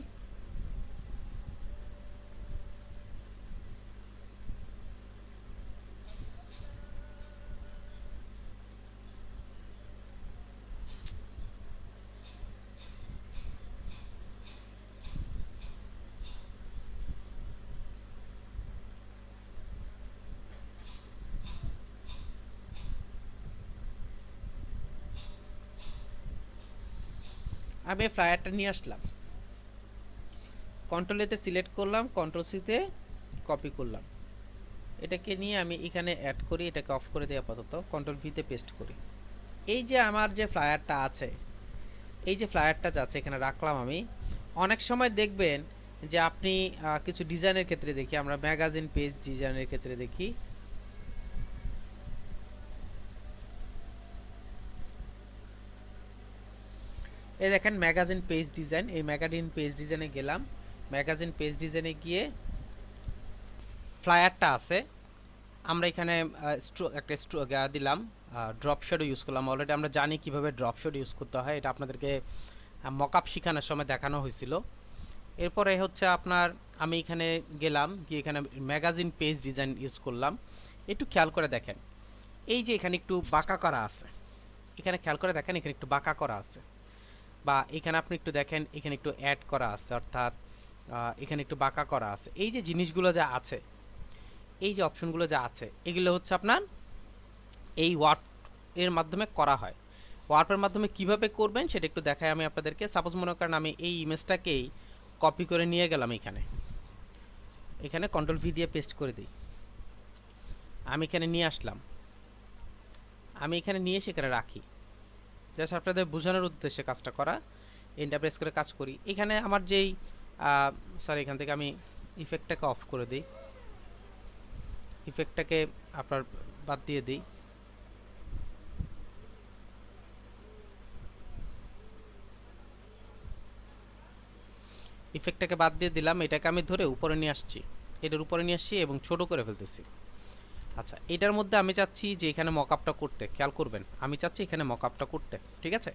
[SPEAKER 1] আমি ফ্লায়ারটা নিয়ে আসলাম, কন্ট্রোল এতে সিলেক্ট করলাম, কন্ট্রোল সিতে কপি করলাম, এটাকে নিয়ে আমি এখানে অ্যাড করি, এটাকে অফ করে দিই আপাতত, কন্ট্রোল ভিতে পেস্ট করি। এই যে আমার যে ফ্লায়ারটা আছে, এই যে ফ্লায়ারটা যাচ্ছে এখানে রাখলাম আমি। অনেক সময় দেখবেন যে আপনি কিছু ডিজাইনের ক্ষেত্রে দেখি, আমরা ম্যাগাজিন পেজ ডিজাইনের ক্ষেত্রে দেখি, এই দেখেন ম্যাগাজিন পেজ ডিজাইন। এই ম্যাগাজিন পেজ ডিজাইনে গেলাম, ম্যাগাজিন পেজ ডিজাইনে গিয়ে ফ্লায়ারটা আছে, আমরা এখানে একটা দিলাম, ড্রপ শ্যাডো ইউজ করলাম। অলরেডি আমরা জানি কিভাবে ড্রপ শ্যাডো ইউজ করতে হয়, এটা আপনাদেরকে মকআপ শেখানোর সময় দেখানো হয়েছিল। এরপরে হচ্ছে আপনার আমি এখানে গেলাম, গিয়ে এখানে ম্যাগাজিন পেজ ডিজাইন ইউজ করলাম। একটু খেয়াল করে দেখেন এই যে এখানে একটু বাঁকা করা আছে, এখানে খেয়াল করে দেখেন এখানে একটু বাঁকা করা আছে, বা এখানে আপনি একটু দেখেন এখানে একটু অ্যাড করা আছে, অর্থাৎ এখানে একটু বাঁকা করা আছে। এই যে জিনিসগুলো যা আছে, এই যে অপশনগুলো যা আছে, এগুলো হচ্ছে আপনার এই ওয়ার্প এর মাধ্যমে করা হয়। ওয়ার্পের মাধ্যমে কিভাবে করবেন সেটা একটু দেখাই আমি আপনাদেরকে। সাপোজ মনে করেন আমি এই ইমেজটাকেই কপি করে নিয়ে গেলাম, এখানে এখানে কন্ট্রোল ভি দিয়ে পেস্ট করে দিই, আমি এখানে নিয়ে আসলাম, আমি এখানে নিয়ে এসে এখানে রাখি, জাস্ট আপনাদের বোঝানোর উদ্দেশ্যে কাজটা করা। এন্টার প্রেস করে কাজ করি। এখানে আমার যেই সরি এখান থেকে আমি ইফেক্টটাকে অফ করে দিই, ইফেক্টটাকে আপনার বাদ দিয়ে দিই। ইফেক্টটাকে বাদ দিয়ে দিলাম, এটাকে আমি ধরে উপরে নিয়ে আসছি, এটার উপরে নিয়ে আসছি এবং ছোট করে ফেলতেছি। আচ্ছা এটার মধ্যে আমি চাচ্ছি যে এখানে মকআপটা করতে, খেয়াল করবেন আমি চাচ্ছি এখানে মকআপটা করতে, ঠিক আছে।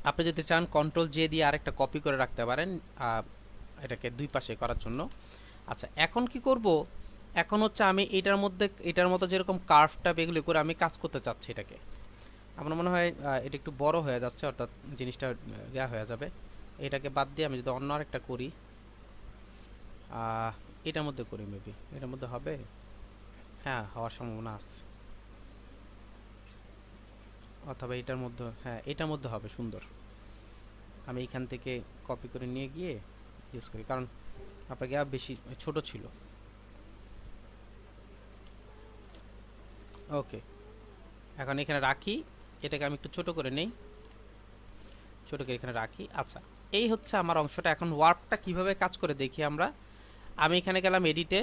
[SPEAKER 1] আপনি যদি চান কন্ট্রোল জে দিয়ে আরেকটা কপি করে রাখতে পারেন এটাকে দুই পাশে করার জন্য। আচ্ছা এখন কি করব, এখন হচ্ছে আমি এটার মধ্যে এটার মতো যেরকম কার্ভ টাইপ এগুলো করে আমি কাজ করতে চাচ্ছি এটাকে। আমার মনে হয় এটা একটু বড় হয়ে যাচ্ছে, অর্থাৎ জিনিসটা ইয়া হয়ে যাবে। এটাকে বাদ দিয়ে আমি যদি অন্য আরেকটা করি, এটার মধ্যে করি, মেবি এটার মধ্যে হবে, হ্যাঁ হওয়ার সম্ভাবনা আছে, অথবা এটার মধ্যে, হ্যাঁ এটার মধ্যে হবে সুন্দর। আমি এখান থেকে কপি করে নিয়ে গিয়ে ইউজ করি, কারণ আপনার গ্যাপ বেশি ছোট ছিল। ওকে এখন এখানে রাখি, এটাকে আমি একটু ছোট করে নেই, ছোট করে এখানে রাখি। আচ্ছা এই হচ্ছে আমার অংশটা। এখন ওয়ার্পটা কিভাবে কাজ করে দেখি আমরা। আমি এখানে গেলাম এডিটে,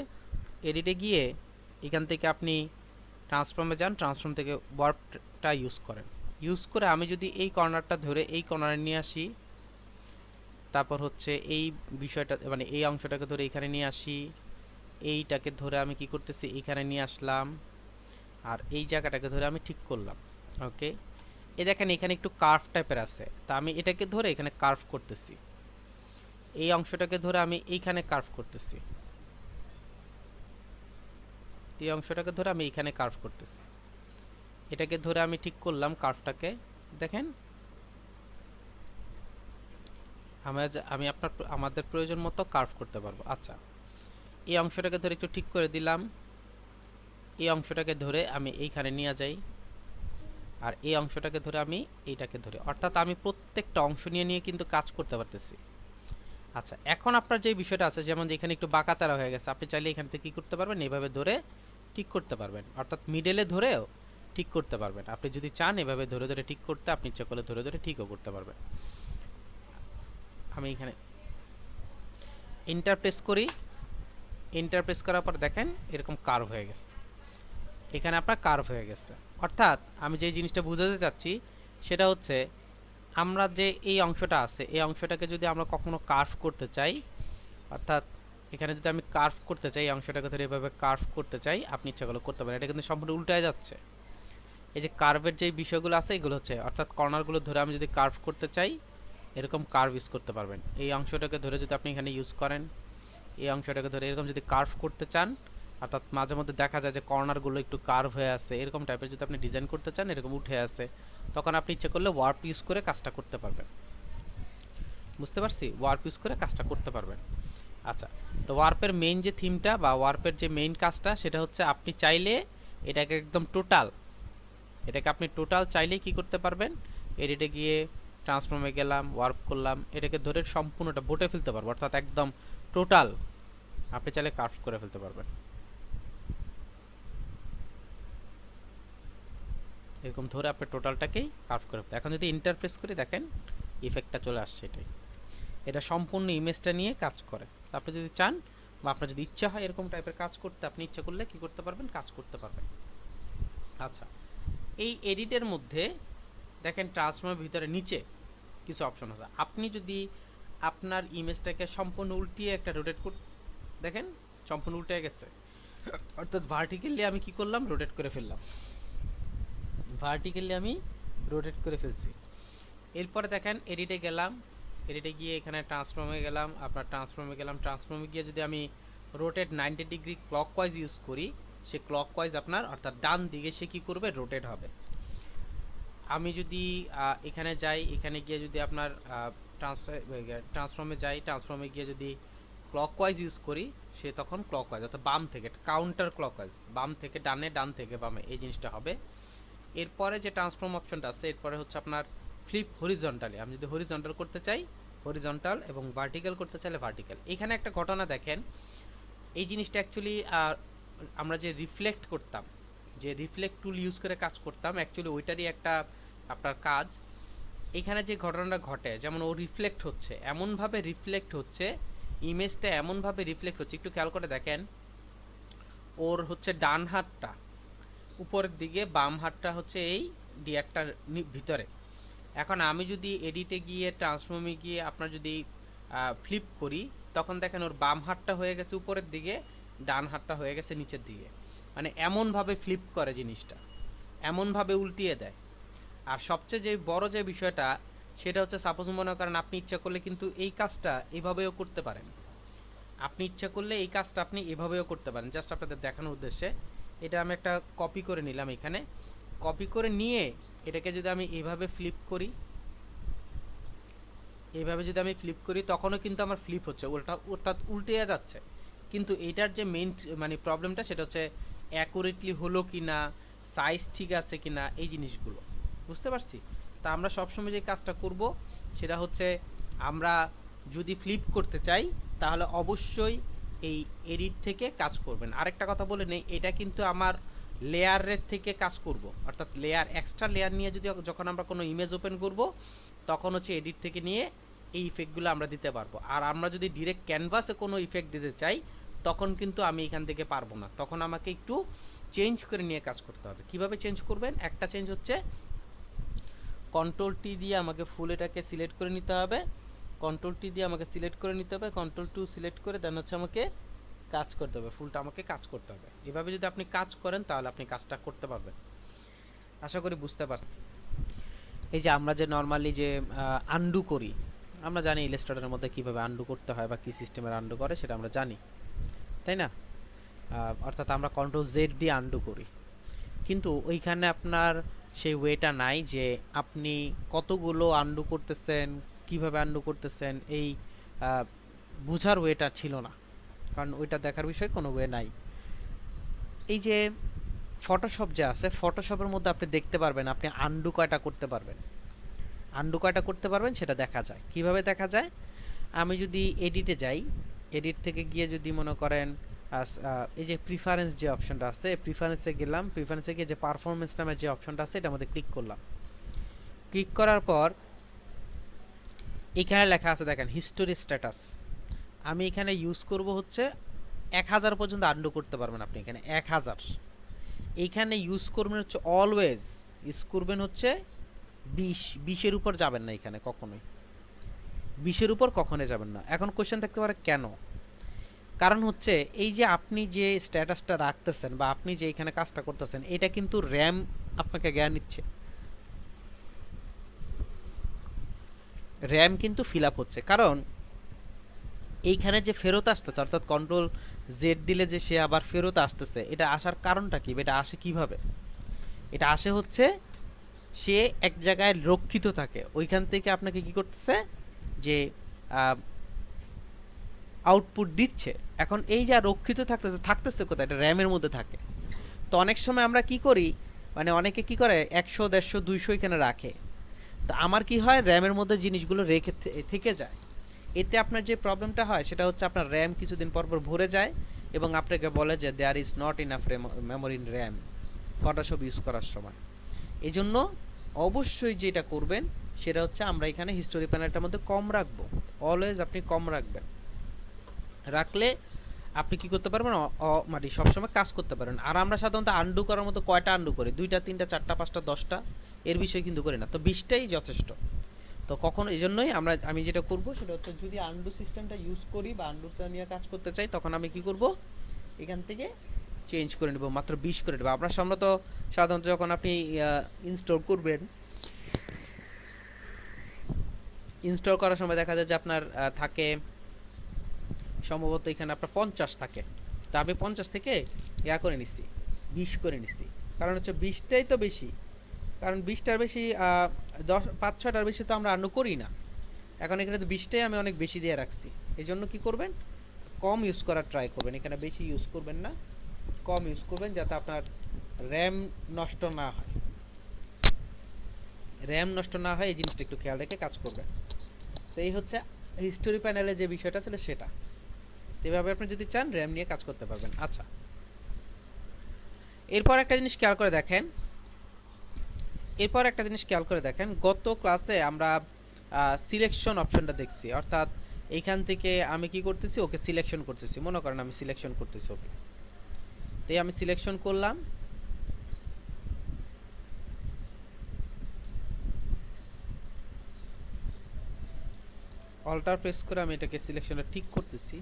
[SPEAKER 1] এডিটে গিয়ে এখান থেকে আপনি ট্রান্সফর্মে যান, ট্রান্সফর্ম থেকে ওয়ার্পটা ইউজ করেন, ইউজ করে আমি যদি এই কর্নারটা ধরে এই কর্নারে নিয়ে আসি, তারপর হচ্ছে এই বিষয়টা মানে এই অংশটাকে ধরে এখানে নিয়ে আসি, এইটাকে ধরে আমি কি করতেছি এখানে নিয়ে আসলাম, আর এই জায়গাটাকে ধরে আমি ঠিক করলাম। ওকে এই দেখেন এখানে একটু কার্ভ টাইপের আছে, তা আমি এটাকে ধরে এখানে কার্ভ করতেছি, এই অংশটাকে ধরে আমি এইখানে কার্ভ করতেছি, এই অংশটাকে ধরে আমি এইখানে কার্ভ করতেছি, এটাকে ধরে আমি ঠিক করলাম কার্ভটাকে। দেখেন আমি আমাদের প্রয়োজন মতো কার্ভ করতে পারবো। আচ্ছা, এই অংশটাকে ধরে একটু ঠিক করে দিলাম, এই অংশটাকে ধরে আমি এইখানে নিয়ে যাই, আর এই অংশটাকে ধরে আমি এইটাকে ধরে, অর্থাৎ আমি প্রত্যেকটা অংশ নিয়ে নিয়ে কিন্তু কাজ করতে পারতেছি। আচ্ছা, এখন আপনার যে বিষয়টা আছে, যেমন এখানে একটু বাঁকা তারা হয়ে গেছে, আপনি চাইলে এখান থেকে কি করতে পারবেন, এইভাবে ধরে ঠিক করতে পারবেন, অর্থাৎ মিডলে ধরেও ঠিক করতে পারবেন। আপনি যদি চান এভাবে ধরে ধরে ঠিক করতে, আপনি ইচ্ছা করলে ধরে ধরে ঠিকও করতে পারবেন। আমি এখানে ইন্টারপ্রেস করি, ইন্টারপ্রেস করার পর দেখেন এরকম কার্ভ হয়ে গেছে, এখানে আপনার কার্ভ হয়ে গেছে। অর্থাৎ আমি যে জিনিসটা বুঝাতে চাচ্ছি সেটা হচ্ছে, আমরা যে এই অংশটা আছে, এই অংশটাকে যদি আমরা কখনো কার্ভ করতে চাই, অর্থাৎ এখানে যদি আমি কার্ভ করতে চাই, এই অংশটাকে ধরে এভাবে কার্ভ করতে চাই, আপনি ইচ্ছা করলে করতে পারেন। এটা কিন্তু সম্পূর্ণ উল্টায় যাচ্ছে। এই যে কার্ভের যে বিষয়গুলো আছে এগুলো হচ্ছে, অর্থাৎ কর্নারগুলো ধরে আমি যদি কার্ভ করতে চাই, এরকম কার্ভ ইউজ করতে পারবেন। এই অংশটাকে ধরে যদি আপনি এখানে ইউজ করেন, এই অংশটাকে ধরে এরকম যদি কার্ভ করতে চান, অর্থাৎ মাঝে মধ্যে দেখা যায় যে কর্নারগুলো একটু কার্ভ হয়ে আছে, এরকম টাইপের যদি আপনি ডিজাইন করতে চান, এরকম উঠে আছে, তখন আপনি ইচ্ছে করলে ওয়ার্প ইউজ করে কাজটা করতে পারবেন। বুঝতে পারছি? ওয়ার্প ইউজ করে কাজটা করতে পারবেন। আচ্ছা, তো ওয়ার্পের মেইন যে থিমটা বা ওয়ার্পের যে মেইন কাজটা, সেটা হচ্ছে আপনি চাইলে এটাকে একদম টোটাল, এটাকে আপনি টোটাল চাইলেই কি করতে পারবেন, এডিটে গিয়ে ট্রান্সফর্মে গেলাম, ওয়ার্প করলাম, এটাকে ধরে সম্পূর্ণটা বটে ফেলতে পারবো, অর্থাৎ একদম টোটাল আপনি চাইলে কার্ভ করে ফেলতে পারবেন। এরকম ধরে আপনি টোটালটাকেই কার্ভ করে ফেলতে। এখন যদি ইন্টারপ্রেস করি, দেখেন ইফেক্টটা চলে আসছে। এটাই, এটা সম্পূর্ণ ইমেজটা নিয়ে কাজ করে। আপনি যদি চান বা আপনার যদি ইচ্ছা হয় এরকম টাইপের কাজ করতে, আপনি ইচ্ছা করলে কি করতে পারবেন, কাজ করতে পারবেন। আচ্ছা, এই এডিটের মধ্যে দেখেন ট্রান্সফর্মের ভিতরে নিচে কিছু অপশন আছে। আপনি যদি আপনার ইমেজটাকে সম্পূর্ণ উল্টিয়ে একটা রোটেট দেখেন সম্পূর্ণ উল্টে গেছে, অর্থাৎ ভার্টিক্যালি আমি কি করলাম, রোটেট করে ফেললাম, ভার্টিক্যালি আমি রোটেট করে ফেলছি। এরপরে দেখেন এডিটে গেলাম, এডিটে গিয়ে এখানে ট্রান্সফর্মে গেলাম, আপনার ট্রান্সফর্মে গেলাম, ট্রান্সফর্মে গিয়ে যদি আমি রোটেট 90 ডিগ্রি ক্লকওয়াইজ ইউজ করি, সে ক্লকওয়াইজ আপনার অর্থাৎ ডান দিকে সে কী করবে, রোটেট হবে। আমি যদি এখানে যাই, এখানে গিয়ে যদি আপনার ট্রান্সফর্মে যাই, ট্রান্সফর্মে গিয়ে যদি ক্লকওয়াইজ ইউজ করি, সে তখন ক্লকওয়াইজ অর্থাৎ বাম থেকে, কাউন্টার ক্লকওয়াইজ, বাম থেকে ডানে, ডান থেকে বামে, এই জিনিসটা হবে। এরপরে যে ট্রান্সফর্ম অপশনটা আছে, এরপরে হচ্ছে আপনার ফ্লিপ হরিজন্টালি, আমি যদি হরিজন্টাল করতে চাই হরিজন্টাল, এবং ভার্টিক্যাল করতে চাইলে ভার্টিক্যাল। এখানে একটা ঘটনা দেখেন, এই জিনিসটা অ্যাকচুয়ালি আমরা যে রিফ্লেক্ট করতাম, যে রিফ্লেক্ট টুল ইউজ করে কাজ করতাম, অ্যাকচুয়ালি ওইটারই একটা আপনার কাজ। এখানে যে ঘটনাটা ঘটে, যেমন ও রিফ্লেক্ট হচ্ছে, এমনভাবে রিফ্লেক্ট হচ্ছে, ইমেজটা এমনভাবে রিফ্লেক্ট হচ্ছে, একটু খেয়াল করে দেখেন, ওর হচ্ছে ডান হাতটা উপরের দিকে, বাম হাতটা হচ্ছে এই ডিয়ারটার ভিতরে। এখন আমি যদি এডিটে গিয়ে ট্রান্সফর্মে গিয়ে আপনার যদি ফ্লিপ করি, তখন দেখেন ওর বাম হাতটা হয়ে গেছে উপরের দিকে, ডান হাতটা হয়ে গেছে নিচের দিকে, মানে এমনভাবে ফ্লিপ করে জিনিসটা, এমনভাবে উল্টিয়ে দেয়। আর সবচেয়ে যে বড় যে বিষয়টা, সেটা হচ্ছে সাপোজ মনে করেন আপনি ইচ্ছা করলে কিন্তু এই কাজটা এভাবেও করতে পারেন, আপনি ইচ্ছা করলে এই কাজটা আপনি এভাবেও করতে পারেন। জাস্ট আপনাদের দেখানোর উদ্দেশ্যে এটা আমি একটা কপি করে নিলাম, এখানে কপি করে নিয়ে এটাকে যদি আমি এভাবে ফ্লিপ করি, এইভাবে যদি আমি ফ্লিপ করি, তখনও কিন্তু আমার ফ্লিপ হচ্ছে, অর্থাৎ উল্টে যাচ্ছে। কিন্তু এটার যে মেইন মানে প্রবলেমটা, সেটা হচ্ছে অ্যাকুরেটলি হলো কি না, সাইজ ঠিক আছে কি না, এই জিনিসগুলো বুঝতে পারছি। তা আমরা সবসময় যে কাজটা করব, সেটা হচ্ছে আমরা যদি ফ্লিপ করতে চাই, তাহলে অবশ্যই এই এডিট থেকে কাজ করবেন। আরেকটা কথা বলে নেই, এটা কিন্তু আমার লেয়ারের থেকে কাজ করব, অর্থাৎ লেয়ার, এক্সট্রা লেয়ার নিয়ে যদি যখন আমরা কোনো ইমেজ ওপেন করব, তখন হচ্ছে এডিট থেকে নিয়ে এই ইফেক্টগুলো আমরা দিতে পারবো। আর আমরা যদি ডিরেক্ট ক্যানভাসে কোনো ইফেক্ট দিতে চাই, তখন কিন্তু আমি এখান থেকে পারবো না, তখন আমাকে একটু চেঞ্জ করে নিয়ে কাজ করতে হবে। কিভাবে চেঞ্জ করবেন? একটা চেঞ্জ হচ্ছে কন্ট্রোল টি দিয়ে আমাকে ফুল এটাকে সিলেক্ট করে নিতে হবে, কন্ট্রোল টি দিয়ে আমাকে সিলেক্ট করে নিতে হবে, কন্ট্রোল টু সিলেক্ট করে দেন হচ্ছে আমাকে কাজ করতে হবে, ফুলটা আমাকে কাজ করতে হবে। এভাবে যদি আপনি কাজ করেন, তাহলে আপনি কাজটা করতে পারবেন। আশা করি বুঝতে পারছেন। এই যে আমরা যে নর্মালি যে আন্ডু করি, আমরা জানি ইলাস্ট্রেটরের মধ্যে কিভাবে আনডু করতে হয় বা কি সিস্টেমের আনডু করে সেটা আমরা জানি, তাই না? অর্থাৎ আমরা কন্ট্রোল জেড দিয়ে আনডু করি, কিন্তু ওইখানে আপনার সেই ওয়েটা নাই যে আপনি কতগুলো আনডু করতেছেন, কিভাবে আনডু করতেছেন, এই বুঝার ওয়েটা ছিল না, কারণ ওইটা দেখার বিষয় কোনো ওয়ে নাই। এই যে ফটোশপ যে আছে, ফটোশপের মধ্যে আপনি দেখতে পারবেন আপনি আনডু কয়টা করতে পারবেন, আনডু কয়টা করতে পারবেন সেটা দেখা যায়। কিভাবে দেখা যায়? আমি যদি এডিটে যাই, এডিট থেকে গিয়ে যদি মনে করেন এই যে প্রিফারেন্স যে অপশনটা আছে, প্রিফারেন্সে গেলাম, প্রিফারেন্সে গিয়ে যে পারফরমেন্স নামের যে অপশনটা আছে এটার মধ্যে ক্লিক করলাম। ক্লিক করার পর এখানে লেখা আছে দেখেন হিস্টোরি স্ট্যাটাস। আমি এখানে ইউজ করব হচ্ছে 1000 পর্যন্ত আনডু করতে পারবেন আপনি এখানে 1000। এইখানে ইউজ করবেন হচ্ছে অলওয়েজ ইউজ করবেন হচ্ছে 20-20-এর উপর যাবেন না এখানে কখনোই, 20-এর উপর কখনোই যাবেন না। এখন কোশ্চেন থাকতে পারে কেন? কারণ হচ্ছে এই যে আপনি যে স্ট্যাটাসটা রাখতেছেন বা আপনি যে এখানে কাজটা করতেছেন এটা কিন্তু র্যাম আপনাকে জ্ঞান নিচ্ছে, র্যাম কিন্তু ফিল আপ হচ্ছে। কারণ এইখানে যে ফেরত আসতেছে অর্থাৎ কন্ট্রোল জেড দিলে যে সে আবার ফেরত আসতেছে, এটা আসার কারণটা কি, এটা আসে কিভাবে? এটা আসে হচ্ছে সে এক জায়গায় রক্ষিত থাকে, ওইখান থেকে আপনাকে কি করতেছে যে আউটপুট দিচ্ছে। এখন এই যা রক্ষিত থাকতেছে, থাকতেছে কোথায়? এটা র্যামের মধ্যে থাকে। তো অনেক সময় আমরা কি করি, মানে অনেকে কি করে 100, 150, 200 এখানে রাখে। তো আমার কি হয়, র্যামের মধ্যে জিনিসগুলো রেখে থেকে যায়। এতে আপনার যে প্রবলেমটা হয় সেটা হচ্ছে আপনার র্যাম কিছুদিন পর পর ভরে যায় এবং আপনাকে বলে যে there is not enough memory in RAM Photoshop use করার সময়। এই জন্য অবশ্যই যেটা করবেন সেটা হচ্ছে আমরা এখানে হিস্টোরি প্যানেলটার মধ্যে কম রাখবো। অলওয়েজ আপনি কম রাখবেন, রাখলে আপনি কি করতে পারবেন, মানে সবসময় কাজ করতে পারেন। আর আমরা সাধারণত আন্ডু করার মতো কয়টা আন্ডু করি? 2টা, 3টা, 4টা, 5টা, 10টা, এর বিষয়ে কিন্তু করি না। তো 20টাই যথেষ্ট। তো কখনো এই জন্যই আমি যেটা করব সেটা হচ্ছে যদি আন্ডু সিস্টেমটা ইউজ করি বা আন্ডুটা নিয়ে কাজ করতে চাই তখন আমি কি করব, এখান থেকে চেঞ্জ করে নেব, মাত্র 20 করে নেব। আপনার সম্ভবত সাধারণত যখন আপনি ইনস্টল করবেন, ইনস্টল করার সময় দেখা যায় যে আপনার থাকে সম্ভবত এখানে আপনার 50 থাকে। তা আমি 50 থেকে করে নিচ্ছি, 20 করে নিচ্ছি। কারণ হচ্ছে 20টাই তো বেশি, কারণ 20টার বেশি 5-6টার বেশি তো আমরা আন্ডু করি না। এখন এখানে তো 20টাই আমি অনেক বেশি দিয়ে রাখছি। এই জন্য কী করবেন, কম ইউজ করার ট্রাই করবেন, এখানে বেশি ইউজ করবেন না, কম ইউজ করবেন যাতে আপনার র্যাম নষ্ট না হয়। র্যাম নষ্ট না হয় এই জিনিসটা একটু খেয়াল রেখে কাজ করবেন। তো এই হচ্ছে হিস্টোরি প্যানেলে যে বিষয়টা ছিল সেটা। এভাবে আপনি যদি চান র্যাম নিয়ে কাজ করতে পারবেন। আচ্ছা, এরপর একটা জিনিস খেয়াল করে দেখেন, গত ক্লাসে আমরা সিলেকশন অপশনটা দেখছি, অর্থাৎ এইখান থেকে আমি কি করতেছি, ওকে সিলেকশন করতেছি। মনে করেন আমি সিলেকশন করতেছি ওকে, তো আমি সিলেকশন করলাম। অল্টার প্রেস করে আমি এটাকে সিলেকশনটা ঠিক করতেছি।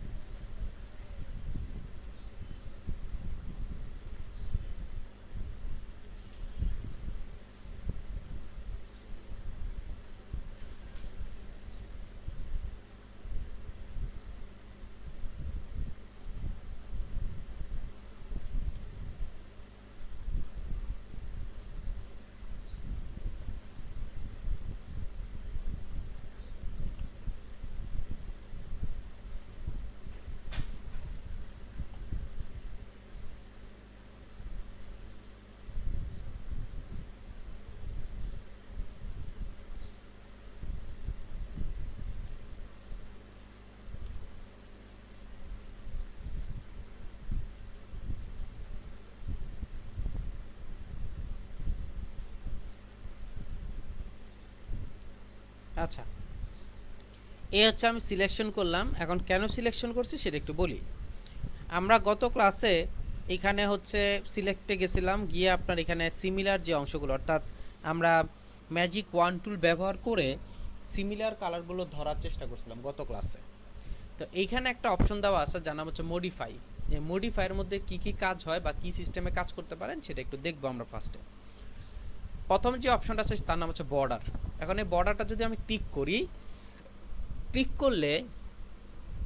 [SPEAKER 1] আচ্ছা, এই হচ্ছে আমি সিলেকশন করলাম। এখন কেন সিলেকশন করছি সেটা একটু বলি। আমরা গত ক্লাসে এখানে হচ্ছে সিলেক্টে গেছিলাম, গিয়ে আপনার এখানে সিমিলার যে অংশগুলো, অর্থাৎ আমরা ম্যাজিক ওয়ান টুল ব্যবহার করে সিমিলার কালারগুলো ধরার চেষ্টা করছিলাম গত ক্লাসে। তো এইখানে একটা অপশন দেওয়া আছে যার নাম হচ্ছে মডিফাই। এই মডিফাইয়ের মধ্যে কি কি কাজ হয় বা কি সিস্টেমে কাজ করতে পারেন সেটা একটু দেখবো আমরা। ফার্স্টে প্রথম যে অপশনটা আছে তার নাম হচ্ছে বর্ডার। এখন এই বর্ডারটা যদি আমি ক্লিক করি, ক্লিক করলে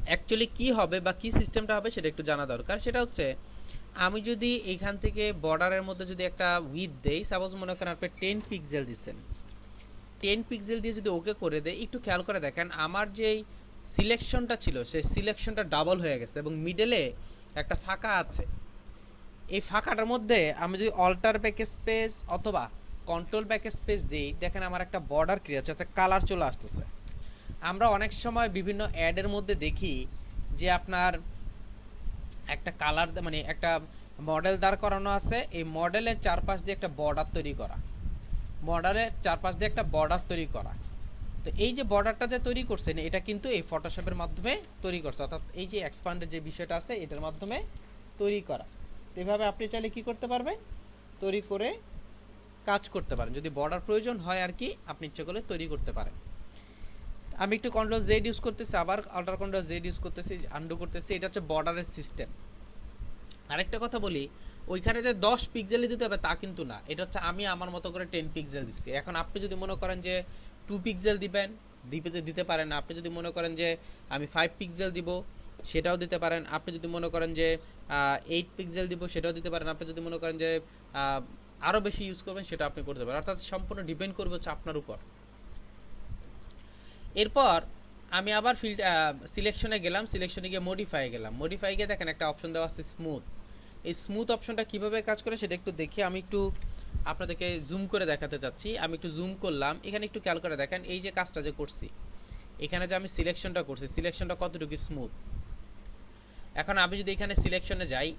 [SPEAKER 1] অ্যাকচুয়ালি কি হবে বা কি সিস্টেমটা হবে সেটা একটু জানা দরকার। সেটা হচ্ছে আমি যদি এইখান থেকে বর্ডারের মধ্যে যদি একটা উইথ দেই, সাপোজ মনে করেন আপনি 10 পিক্সেল দিচ্ছেন, 10 পিক্সেল দিয়ে যদি ওকে করে দেয়, একটু খেয়াল করে দেখেন আমার যেই সিলেকশনটা ছিল সেই সিলেকশনটা ডাবল হয়ে গেছে এবং মিডলে একটা ফাঁকা আছে। এই ফাঁকাটার মধ্যে আমি যদি অল্টার ব্যাক স্পেস অথবা কন্ট্রোল ব্যাক স্পেস দিই, দেখেন আমার একটা বর্ডার ক্রিয়েট হচ্ছে, কালার চলে আসতেছে। আমরা অনেক সময় বিভিন্ন অ্যাডের মধ্যে দেখি যে আপনার একটা কালার মানে একটা মডেল দাঁড় করানো আছে, এই মডেলের চারপাশ দিয়ে একটা বর্ডার তৈরি করা, মডেলের চারপাশ দিয়ে একটা বর্ডার তৈরি করা। তো এই যে বর্ডারটা যে তৈরি করছেন এটা কিন্তু এই ফটোশপের মাধ্যমে তৈরি করছে, অর্থাৎ এই যে এক্সপান্ডের যে বিষয়টা আছে এটার মাধ্যমে তৈরি করা। তো এভাবে আপনি চাইলে কি করতে পারবেন, তৈরি করে কাজ করতে পারেন, যদি বর্ডার প্রয়োজন হয় আর কি, আপনি ইচ্ছে করলে তৈরি করতে পারেন। আমি একটু কন্ট্রোল জেড ইউজ করতেছি, আবার আল্টার কন্ট্রোল জেড ইউজ করতেছি, আন্ডু করতেছি, এটা হচ্ছে বর্ডারের সিস্টেম। আরেকটা কথা বলি, ওইখানে যে 10 পিক্সেলে দিতে হবে তা কিন্তু না, এটা হচ্ছে আমি আমার মতো করে 10 পিক্সেল দিচ্ছি। এখন আপনি যদি মনে করেন যে 2 পিক্সেল দিবেন, দিতে পারেন। আপনি যদি মনে করেন যে আমি 5 পিক্সেল দিব, সেটাও দিতে পারেন। আপনি যদি মনে করেন যে 8 পিক্সেল দিব, সেটাও দিতে পারেন। আপনি যদি মনে করেন যে আরও বেশি ইউজ করবেন, সেটা আপনি করতে পারেন, অর্থাৎ সম্পূর্ণ ডিপেন্ড করবে হচ্ছে আপনার উপর। এরপর আমি আবার সিলেকশনে গেলাম, সিলেকশনে গিয়ে মডিফাই গেলাম, মডিফাই গিয়ে দেখেন একটা অপশন দেওয়া আছে স্মুথ। এই স্মুথ অপশনটা কিভাবে কাজ করে সেটা একটু দেখি, আমি একটু আপনাদেরকে জুম করে দেখাতে চাচ্ছি। আমি একটু জুম করলাম, এখানে একটু খেয়াল করে দেখেন এই যে কাজটা যে করছি, এখানে যে আমি সিলেকশনটা করছি, সিলেকশনটা কতটুকু স্মুথ। এখন আমি যদি এখানে সিলেকশনে যাই,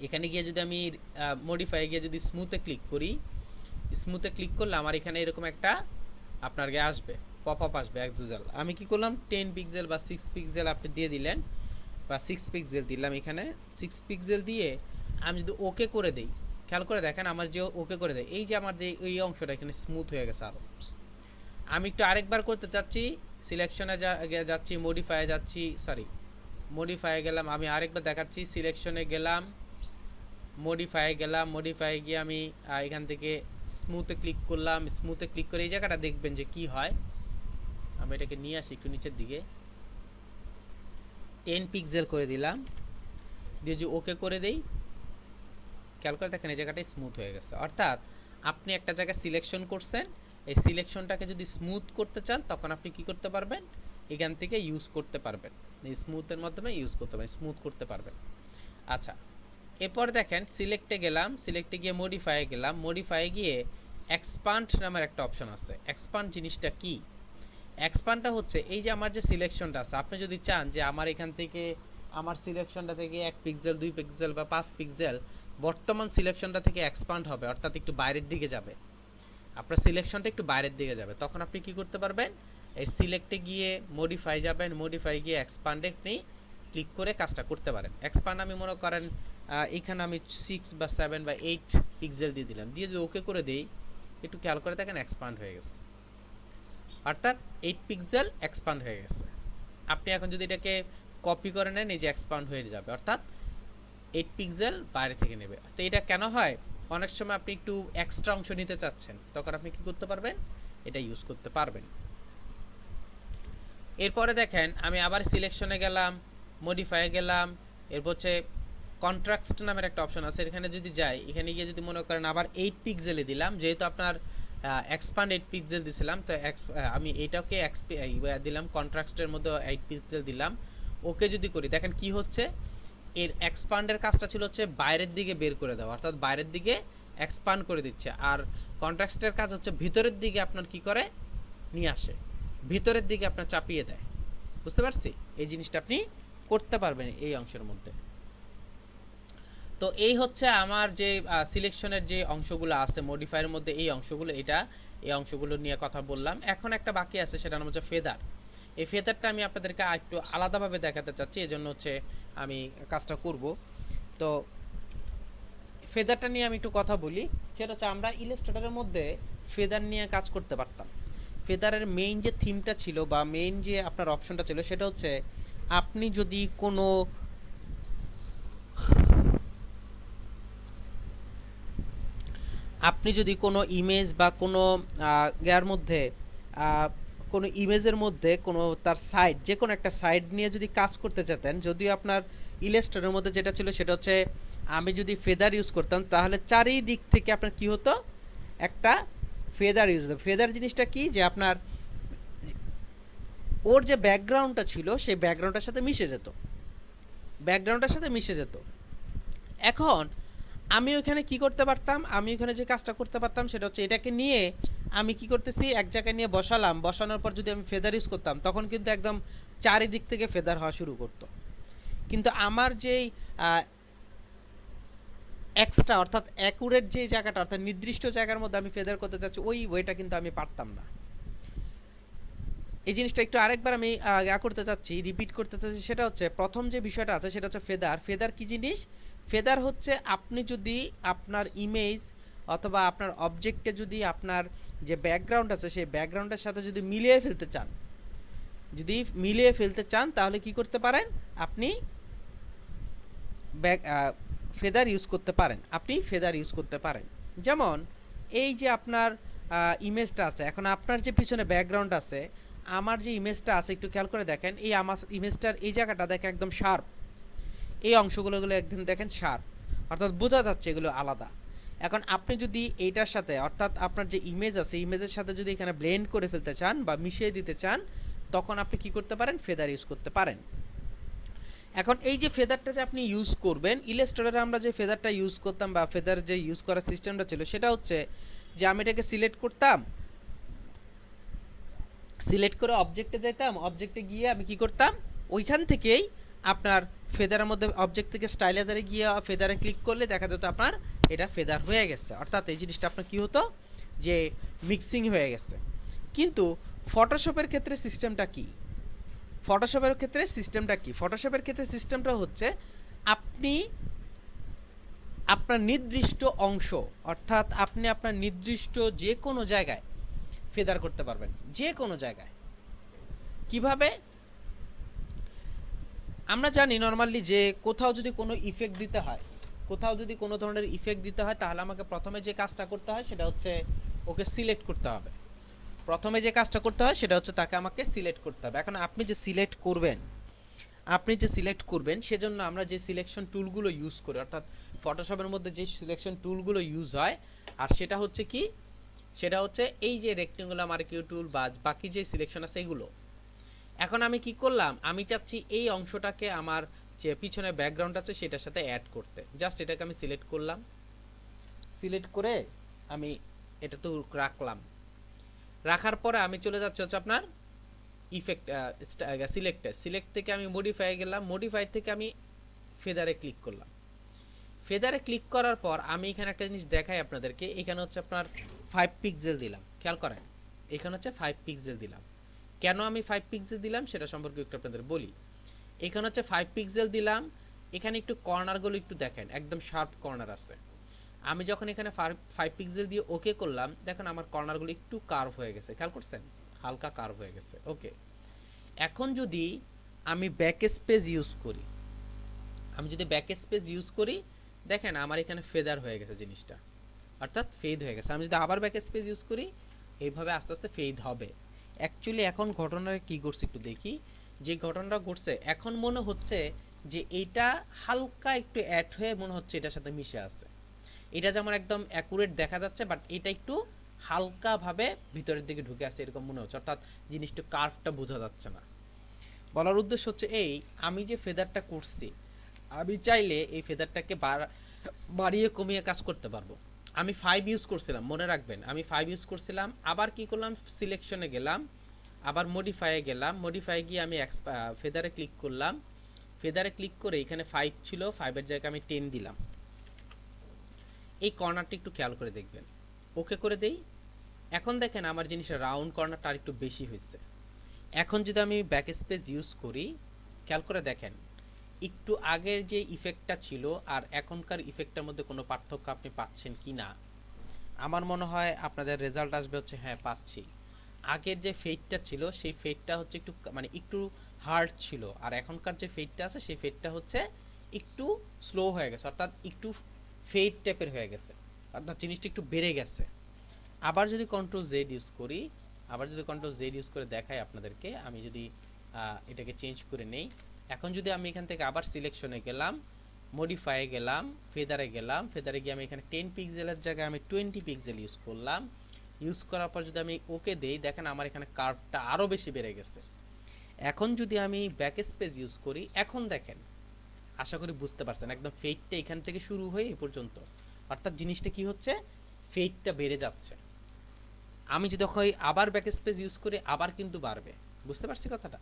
[SPEAKER 1] এখানে গিয়ে যদি আমি মডিফাই গিয়ে যদি স্মুথে ক্লিক করি, স্মুথে ক্লিক করলে আমার এখানে এরকম একটা আপনার গিয়ে আসবে, পপ আপ আসবে অ্যাক্সুজাল। আমি কি করলাম 10 পিক্সেল বা 6 পিক্সেল আপনি দিয়ে দিলেন, বা 6 পিক্সেল দিলাম, এখানে 6 পিক্সেল দিয়ে আমি যদি ওকে করে দেই, খেয়াল করে দেখেন আমার যে ওকে করে দেয়, এই যে আমার যে এই অংশটা এখানে স্মুথ হয়ে গেছে আরও। আমি একটু আরেকবার করতে চাচ্ছি, সিলেকশনে যাচ্ছি, মডিফায়ে যাচ্ছি, সরি মডিফায়ে গেলাম, আমি আরেকবার দেখাচ্ছি, সিলেকশনে গেলাম, মডিফায়ে গেলাম, মডিফায়ে গিয়ে আমি এখান থেকে স্মুথে ক্লিক করলাম, স্মুথে ক্লিক করে এই জায়গাটা দেখবেন যে কি হয়। আমি এটাকে নিয়ে আসি একটু নিচের দিকে, 10 পিক্সেল করে দিলাম, দিয়ে যে ওকে করে দেই, খেয়াল করে দেখেন এই জায়গাটাই স্মুথ হয়ে গেছে। অর্থাৎ আপনি একটা জায়গায় সিলেকশন করছেন, এই সিলেকশনটাকে যদি স্মুথ করতে চান তখন আপনি কি করতে পারবেন, এখান থেকে ইউজ করতে পারবেন, এই স্মুথের মাধ্যমে ইউজ করতে পারবেন, স্মুথ করতে পারবেন। আচ্ছা, এরপর দেখেন সিলেক্টে গেলাম, সিলেক্টে গিয়ে মডিফায়ে গেলাম, মডিফায়ে গিয়ে এক্সপান্ড নামের একটা অপশন আছে। এক্সপান্ড জিনিসটা কি? এক্সপান্ডটা হচ্ছে এই যে আমার যে সিলেকশনটা আছে, আপনি যদি চান যে আমার এখান থেকে আমার সিলেকশনটা থেকে 1 পিক্সেল 2 পিক্সেল বা 5 পিক্সেল বর্তমান সিলেকশনটা থেকে এক্সপান্ড হবে, অর্থাৎ একটু বাইরের দিকে যাবে, আপনার সিলেকশনটা একটু বাইরের দিকে যাবে, তখন আপনি কি করতে পারবেন, এই সিলেক্টে গিয়ে মডিফাই যাবেন, মডিফাই গিয়ে এক্সপান্ডে আপনি ক্লিক করে কাজটা করতে পারেন। এক্সপান্ড আমি মনে করেন এখানে আমি 6 বা 7 বা 8 পিক্সেল দিয়ে দিলাম, দিয়ে যদি ওকে করে দিই, একটু খেয়াল করে দেখেন এক্সপান্ড হয়ে গেছে, অর্থাৎ 8 পিক্সেল এক্সপান্ড হয়ে গেছে। আপনি এখন যদি এটাকে কপি করে নেন, এই যে এক্সপান্ড হয়ে যাবে, অর্থাৎ 8 পিক্সেল বাইরে থেকে নেবে। তো এটা কেন হয়, অনেক সময় আপনি একটু এক্সট্রা অংশ নিতে চাচ্ছেন, তখন আপনি কি করতে পারবেন, এটা ইউজ করতে পারবেন। এরপরে দেখেন আমি আবার সিলেকশনে গেলাম, মডিফাই গেলাম, এরপর হচ্ছে কন্ট্রাস্ট নামের একটা অপশন আছে, এখানে যদি যাই, এখানে গিয়ে যদি মনে করেন আবার 8 পিক্সেলে দিলাম, যেহেতু আপনার এক্সপান্ড 8 পিক্সেল দিছিলাম, তো আমি এটাকে দিলাম কন্ট্রাস্টের মধ্যে 8 পিক্সেল দিলাম, ওকে যদি করি দেখেন কি হচ্ছে, এর এক্সপান্ডের কাজটা ছিল হচ্ছে বাইরের দিকে বের করে দেওয়া, অর্থাৎ বাইরের দিকে এক্সপান্ড করে দিচ্ছে, আর কন্ট্রাস্টের কাজ হচ্ছে ভিতরের দিকে আপনার কি করে নিয়ে আসে, ভিতরের দিকে আপনার চাপিয়ে দেয়। বুঝতে পারছি, এই জিনিসটা আপনি করতে পারবেন এই অংশের মধ্যে। তো এই হচ্ছে আমার যে সিলেকশনের যে অংশগুলো আছে মডিফায়ারের মধ্যে, এই অংশগুলো, এই অংশগুলো নিয়ে কথা বললাম। এখন একটা বাকি আছে, সেটা নাম হচ্ছে ফেদার। এই ফেদারটা আমি আপনাদেরকে একটু আলাদাভাবে দেখাতে চাচ্ছি, এজন্য হচ্ছে আমি কাজটা করব। তো ফেদারটা নিয়ে আমি একটু কথা বলি, সেটা হচ্ছে আমরা ইলাস্ট্রেটরের মধ্যে ফেদার নিয়ে কাজ করতে পারতাম। ফেদারের মেইন যে থিমটা ছিল বা মেইন যে আপনার অপশনটা ছিল, সেটা হচ্ছে আপনি যদি কোনো ইমেজ বা কোনো ইয়ার মধ্যে কোনো ইমেজের মধ্যে কোনো তার সাইড, যে কোনো একটা সাইড নিয়ে যদি কাজ করতে চাতেন, যদিও আপনার ইলাস্ট্রেটরের মধ্যে যেটা ছিল সেটা হচ্ছে আমি যদি ফেদার ইউজ করতাম তাহলে চারিদিক থেকে আপনার কি হতো, একটা ফেদার ইউজ হতো। ফেদার জিনিসটা কি, যে আপনার ওর যে ব্যাকগ্রাউন্ডটা ছিল সেই ব্যাকগ্রাউন্ডের সাথে মিশে যেত, ব্যাকগ্রাউন্ডের সাথে মিশে যেত। এখন আমি ওইখানে কি করতে পারতাম, আমি ওইখানে যে কাজটা করতে পারতাম সেটা হচ্ছে এটাকে নিয়ে আমি কি করতেছি, এক জায়গায় নিয়ে বসালাম, বসানোর পর যদি আমি ফেদার ইউজ করতাম তখন কিন্তু একদম চারিদিক থেকে ফেদার হওয়া শুরু করতো। কিন্তু আমার যেই এক্সট্রা অর্থাৎ অ্যাকুরেট যে জায়গাটা, অর্থাৎ নির্দিষ্ট জায়গার মধ্যে আমি ফেদার করতে চাচ্ছি, ওই ওয়েটা কিন্তু আমি পারতাম না। এই জিনিসটা একটু আরেকবার আমি করতে চাচ্ছি, রিপিট করতে চাচ্ছি। সেটা হচ্ছে প্রথম যে বিষয়টা আছে সেটা হচ্ছে ফেদার। ফেদার কি জিনিস? ফেদার হচ্ছে আপনি যদি আপনার ইমেজ অথবা আপনার অবজেক্টে যদি আপনার যে ব্যাকগ্রাউন্ড আছে সেই ব্যাকগ্রাউন্ডের সাথে যদি মিলিয়ে ফেলতে চান, যদি মিলিয়ে ফেলতে চান তাহলে কি করতে পারেন, আপনি ফেদার ইউজ করতে পারেন, আপনি ফেদার ইউজ করতে পারেন। যেমন এই যে আপনার ইমেজটা আছে, এখন আপনার যে পিছনে ব্যাকগ্রাউন্ড আছে, আমার যে ইমেজটা আছে একটু খেয়াল করে দেখেন, এই আমার ইমেজটার এই জায়গাটা দেখে একদম শার্প, এই অংশগুলো একদম দেখেন শার্প, অর্থাৎ বোঝা যাচ্ছে এগুলো আলাদা। এখন আপনি যদি এইটার সাথে, অর্থাৎ আপনার যে ইমেজ আছে ইমেজের সাথে যদি এখানে ব্লেন্ড করে ফেলতে চান বা মিশিয়ে দিতে চান, তখন আপনি কি করতে পারেন, ফেদার ইউজ করতে পারেন। এখন এই যে ফেদারটা যে আপনি ইউজ করবেন, ইলাস্ট্রেটরে আমরা যে ফেদারটা ইউজ করতাম বা ফেদার যে ইউজ করার সিস্টেমটা ছিল সেটা হচ্ছে যে আমি এটাকে সিলেক্ট করতাম, সিলেক্ট করে অবজেক্টে যেতাম, অবজেক্টে গিয়ে আমি কি করতাম, ওইখান থেকেই আপনার ফেদারের মধ্যে অবজেক্ট থেকে স্টাইলাইজারে গিয়ে ফেদারে ক্লিক করলে দেখা যেত আপনার এটা ফেদার হয়ে গেছে, অর্থাৎ এই জিনিসটা আপনার কি হতো, যে মিক্সিং হয়ে গেছে। কিন্তু ফটোশপের ক্ষেত্রে সিস্টেমটা কি, ফটোশপের ক্ষেত্রে সিস্টেমটা কি, ফটোশপের ক্ষেত্রে সিস্টেমটা হচ্ছে আপনি আপনার নির্দিষ্ট অংশ, অর্থাৎ আপনি আপনার নির্দিষ্ট যে কোনো জায়গায় ফেদার করতে পারবেন, যে কোনো জায়গায়। কিভাবে? আমরা জানি নর্মালি যে কোথাও যদি কোনো ইফেক্ট দিতে হয়, কোথাও যদি কোনো ধরনের ইফেক্ট দিতে হয় তাহলে আমাকে প্রথমে যে কাজটা করতে হয় সেটা হচ্ছে ওকে সিলেক্ট করতে হবে। প্রথমে যে কাজটা করতে হয় সেটা হচ্ছে তাকে আমাকে সিলেক্ট করতে হবে। এখন আপনি যে সিলেক্ট করবেন, আপনি যে সিলেক্ট করবেন সেজন্য আমরা যে সিলেকশন টুলগুলো ইউজ করি, অর্থাৎ ফটোশপের মধ্যে যে সিলেকশন টুলগুলো ইউজ হয়, আর সেটা হচ্ছে কি, সেটা হচ্ছে এই যে রেক্টেঙ্গুলার মার্কিউ টুল বা বাকি যে সিলেকশন আছে এগুলো। এখন আমি কি করলাম, আমি চাচ্ছি এই অংশটাকে আমার যে পিছনে ব্যাকগ্রাউন্ড আছে সেটার সাথে অ্যাড করতে, জাস্ট এটাকে আমি সিলেক্ট করলাম, সিলেক্ট করে আমি এটা তো রাখলাম, রাখার পরে আমি চলে যাচ্ছি হচ্ছে আপনার ইফেক্ট সিলেক্টে, সিলেক্ট থেকে আমি মডিফাই গেলাম, মডিফাই থেকে আমি ফেদারে ক্লিক করলাম। ফেদারে ক্লিক করার পর আমি এখানে একটা জিনিস দেখাই আপনাদেরকে, এখানে হচ্ছে আপনার 5 পিক্সেল দিলাম, খেয়াল করেন এখানে হচ্ছে 5 পিক্সেল দিলাম। কেন আমি 5 পিক্সেল দিলাম সেটা সম্পর্কে একটু আপনাদের বলি। এখানে হচ্ছে 5 পিক্সেল দিলাম, এখানে একটু কর্নারগুলো একটু দেখেন, একদম শার্প কর্নার আছে। আমি যখন এখানে 5 পিক্সেল দিয়ে ওকে করলাম, দেখেন আমার কর্নারগুলো একটু কার্ভ হয়ে গেছে, খেয়াল করছেন, হালকা কার্ভ হয়ে গেছে। ওকে, এখন যদি আমি ব্যাক স্পেস ইউজ করি, আমি যদি ব্যাক স্পেস ইউজ করি, দেখেন আমার এখানে ফেদার হয়ে গেছে জিনিসটা, অর্থাৎ ফেড হয়ে গেছে। আমি যদি আবার ব্যাক স্পেস ইউজ করি, এইভাবে আস্তে আস্তে ফেড হবে। অ্যাকচুয়ালি এখন ঘটনাটা কি ঘটছে একটু দেখি, যে ঘটনাটা ঘটছে এখন মনে হচ্ছে যে এইটা হালকা একটু অ্যাড হয়ে মনে হচ্ছে এটার সাথে মিশে আছে। এটা যেমন একদম অ্যাকুরেট দেখা যাচ্ছে, বাট এটা একটু হালকাভাবে ভিতরের দিকে ঢুকে আছে এরকম মনে হচ্ছে, অর্থাৎ জিনিসটা কার্ভটা বোঝা যাচ্ছে না। বলার উদ্দেশ্য হচ্ছে এই, আমি যে ফেদারটা করছি, আমি চাইলে এই ফেদারটাকে বাড়িয়ে কমিয়ে কাজ করতে পারবো। আমি 5 ইউজ করছিলাম, মনে রাখবেন আমি 5 ইউজ করছিলাম, আবার কি করলাম, সিলেকশনে গেলাম, আবার মডিফাইয়ে গেলাম, মডিফাই গিয়ে আমি ফেদারে ক্লিক করলাম, ফেদারে ক্লিক করে এখানে 5 ছিল, 5-এর জায়গায় আমি 10 দিলাম। এই কর্নারটা একটু খেয়াল করে দেখবেন, ওকে করে দেই। এখন দেখেন আমার জিনিসটা রাউন্ড কর্নারটা আর একটু বেশি হয়েছে। এখন যদি আমি ব্যাক স্পেস ইউজ করি, খেয়াল করে দেখেন একটু আগের যে ইফেক্টটা ছিল আর এখনকার ইফেক্টটার মধ্যে কোনো পার্থক্য আপনি পাচ্ছেন কি না। আমার মনে হয় আপনাদের রেজাল্ট আসবে হচ্ছে হ্যাঁ পাচ্ছি। আগের যে ফেডটা ছিল সেই ফেডটা হচ্ছে একটু মানে একটু হার্ড ছিল, আর এখনকার যে ফেডটা আছে সেই ফেডটা হচ্ছে একটু স্লো হয়ে গেছে, অর্থাৎ একটু ফেড টাইপের হয়ে গেছে, অর্থাৎ জিনিসটা একটু বেড়ে গেছে। আবার যদি কন্ট্রোল জেড ইউজ করি, আবার যদি কন্ট্রোল জেড ইউজ করে দেখাই আপনাদেরকে, আমি যদি এটাকে চেঞ্জ করে নেই, এখন যদি আমি এখান থেকে আবার সিলেকশনে গেলাম, মডিফাইয়ে গেলাম, ফেদারে গেলাম, ফেদারে গিয়ে আমি এখানে 10 পিক্সেলের জায়গায় আমি 20 পিক্সেল ইউজ করলাম, ইউজ করার পর যদি আমি ওকে দেই, দেখেন আমার এখানে কার্ভটা আরও বেশি বেড়ে গেছে। এখন যদি আমি ব্যাক স্পেস ইউজ করি, এখন দেখেন, আশা করি বুঝতে পারছেন, একদম ফেডটা এখান থেকে শুরু হয়ে এই পর্যন্ত, অর্থাৎ জিনিসটা কি হচ্ছে, ফেডটা বেড়ে যাচ্ছে। আমি যদি আবার ব্যাক স্পেস ইউজ করি, আবার কিন্তু বাড়বে। বুঝতে পারছি কথাটা?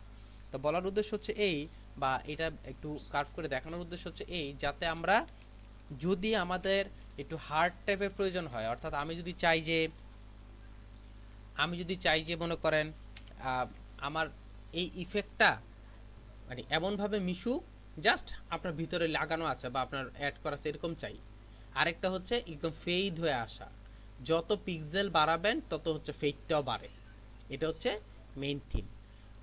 [SPEAKER 1] তো বলার উদ্দেশ্য হচ্ছে এই, বা এটা একটু কার্ভ করে দেখানোর উদ্দেশ্য হচ্ছে এই, যাতে আমরা যদি আমাদের একটু হার্ড টাইপের প্রয়োজন হয়, অর্থাৎ আমি যদি চাই যে মনে করেন আমার এই ইফেক্টটা মানে এমনভাবে মিশুক, জাস্ট আপনার ভিতরে লাগানো আছে বা আপনার অ্যাড করা আছে এরকম চাই। আরেকটা হচ্ছে একদম ফেড হয়ে আসা, যত পিক্সেল বাড়াবেন তত হচ্ছে ফেডটাও বাড়ে। এটা হচ্ছে মেইন থিম।